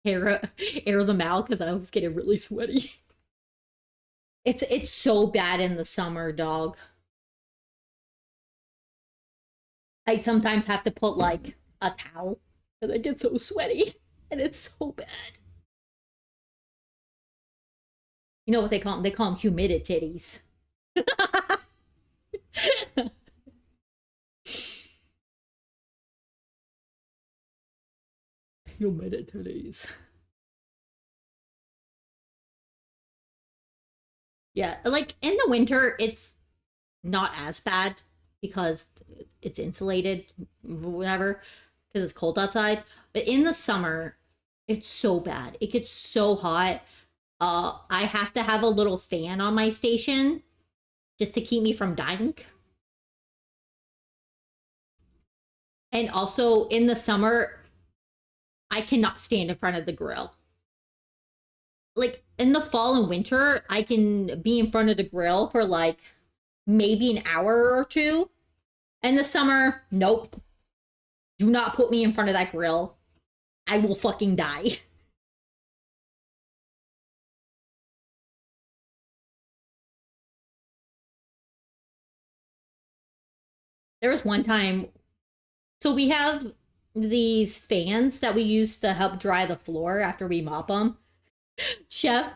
air them out because I was getting really sweaty. It's so bad in the summer, dog. I sometimes have to put like a towel and I get so sweaty and it's so bad. You know what they call them? They call them humidities. Humidities. Yeah, like in the winter, it's not as bad because it's insulated, whatever, because it's cold outside. But in the summer, it's so bad. It gets so hot. I have to have a little fan on my station just to keep me from dying. And also in the summer, I cannot stand in front of the grill. like in the fall and winter, I can be in front of the grill for like maybe an hour or two. In the summer, nope. Do not put me in front of that grill. I will fucking die. There was one time, so we have these fans that we use to help dry the floor after we mop them. Chef,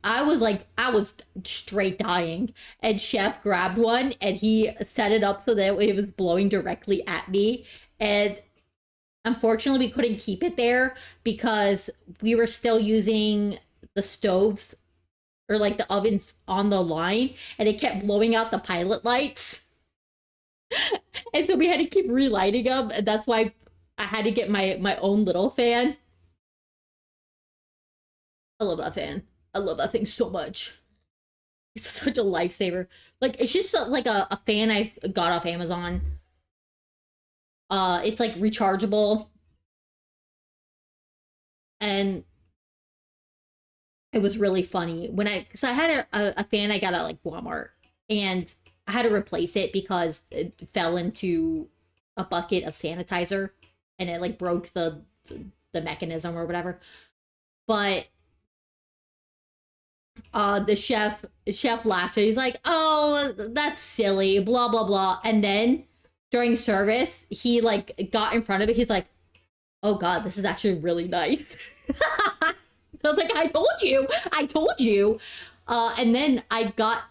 I was straight dying. And Chef grabbed one and he set it up so that it was blowing directly at me. And unfortunately, we couldn't keep it there because we were still using the stoves or like the ovens on the line and it kept blowing out the pilot lights. And so we had to keep relighting them. And that's why I had to get my own little fan. I love that fan. I love that thing so much. It's such a lifesaver. Like, it's just like a fan I got off Amazon. It's like rechargeable. And it was really funny when because I had a fan I got at like Walmart and I had to replace it because it fell into a bucket of sanitizer and it like broke the mechanism or whatever. But the chef laughed and he's like, oh, that's silly, blah blah blah. And then during service he like got in front of it, he's like, oh god, this is actually really nice. I was like, I told you. And then I got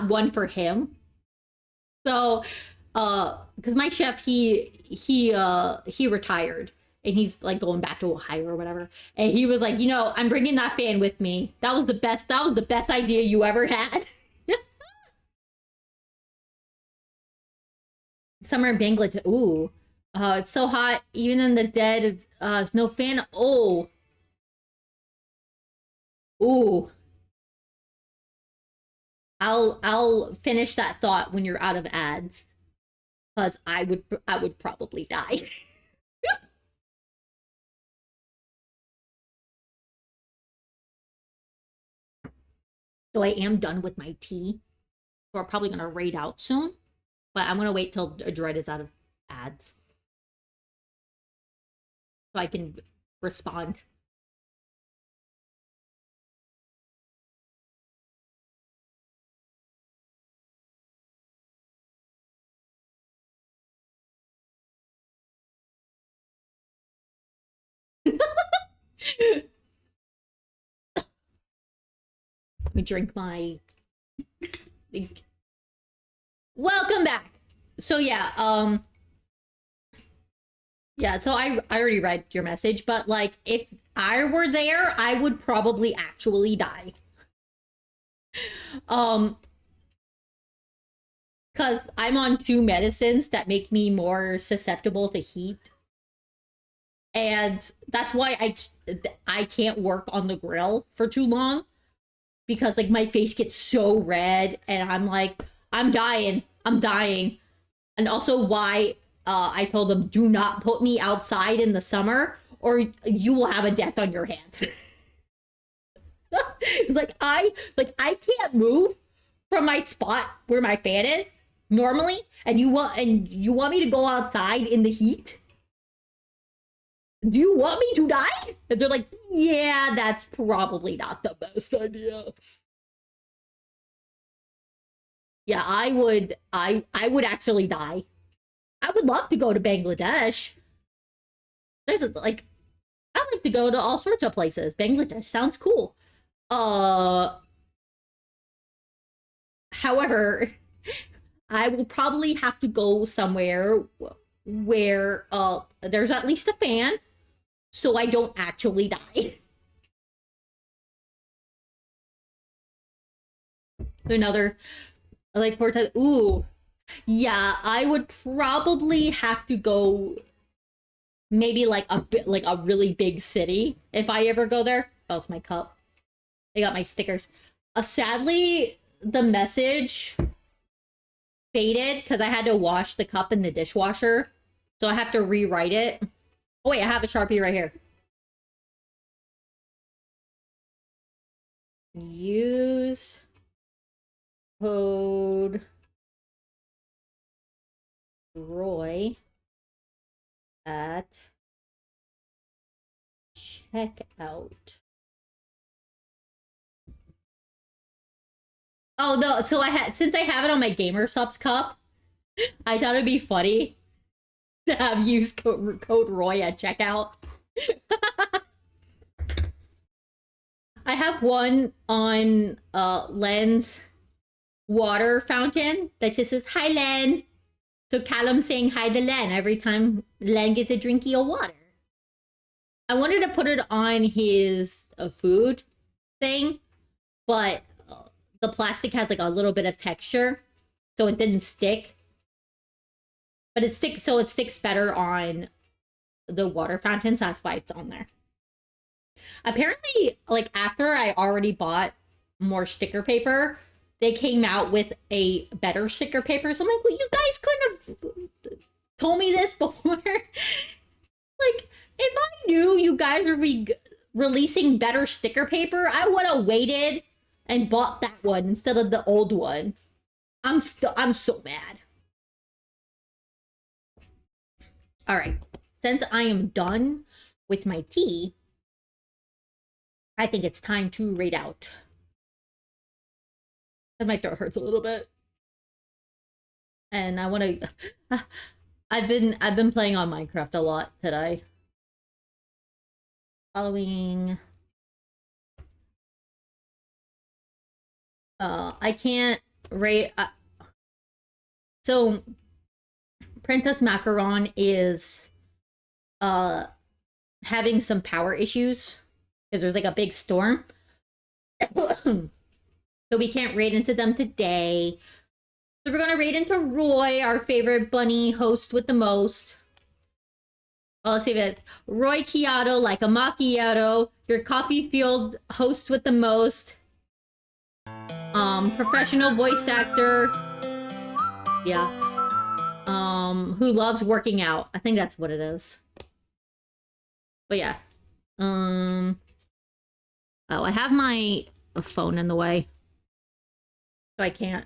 one for him. So because my chef he retired and he's like going back to Ohio or whatever. And he was like, I'm bringing that fan with me. That was the best idea you ever had. Summer in Bangladesh. Ooh. It's so hot. Even in the dead, there's no fan. Oh. Ooh. I'll finish that thought when you're out of ads. Because I would probably die. So I am done with my tea. So we're probably gonna raid out soon. But I'm gonna wait till Dread is out of ads. So I can respond. Let me drink my... Welcome back. So yeah, yeah, so I already read your message, but like if I were there, I would probably actually die. Because I'm on 2 medicines that make me more susceptible to heat. And that's why I can't work on the grill for too long. Because like my face gets so red and I'm like, I'm dying. And also why I told them, do not put me outside in the summer or you will have a death on your hands. It's like I can't move from my spot where my fan is normally, and you want me to go outside in the heat? Do you want me to die? And they're like, yeah, that's probably not the best idea. Yeah, I would actually die. I would love to go to Bangladesh. I'd like to go to all sorts of places. Bangladesh sounds cool. However, I will probably have to go somewhere where there's at least a fan so I don't actually die. Another like 4 times. Ooh. Yeah, I would probably have to go maybe like a really big city if I ever go there. Oh, it's my cup. I got my stickers. Sadly, the message faded because I had to wash the cup in the dishwasher. So I have to rewrite it. Oh wait, I have a Sharpie right here. use code Roy at checkout. Oh no, so since I have it on my Gamer Subs cup, I thought it'd be funny to have use code Roy at checkout. I have one on Len's water fountain that just says hi Len. So Callum's saying hi to Len every time Len gets a drinky of water. I wanted to put it on his food thing, but the plastic has like a little bit of texture, so it didn't stick. But it sticks better on the water fountain, so that's why it's on there. Apparently, like after I already bought more sticker paper, they came out with a better sticker paper. So I'm like, well, you guys couldn't have told me this before. Like, if I knew you guys were releasing better sticker paper, I would have waited and bought that one instead of the old one. I'm so mad. All right, since I am done with my tea, I think it's time to raid out. And my throat hurts a little bit. And I want to I've been playing on Minecraft a lot today. Following I can't raid so Princess Macaron is having some power issues because there's like a big storm. So we can't raid into them today. So we're gonna raid into Roy, our favorite bunny host with the most. Oh, let's see if it's Roy Chiato, like a macchiato, your coffee field host with the most. Professional voice actor. Yeah. Who loves working out. I think that's what it is. But yeah. Oh, I have my phone in the way. So I can't.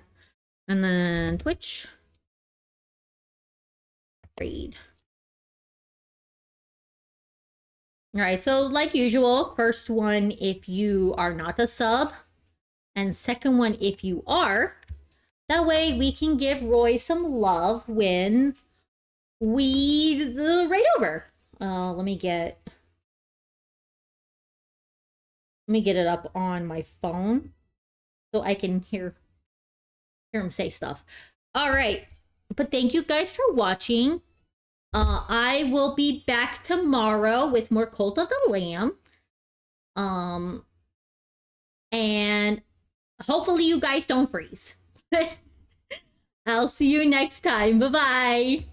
And then Twitch. Read. Alright, so like usual, first one if you are not a sub. And second one if you are. That way we can give Roy some love when we raid over. Let me get it up on my phone so I can hear him say stuff. All right, but thank you guys for watching. I will be back tomorrow with more Cult of the Lamb. And hopefully you guys don't freeze. I'll see you next time. Bye-bye.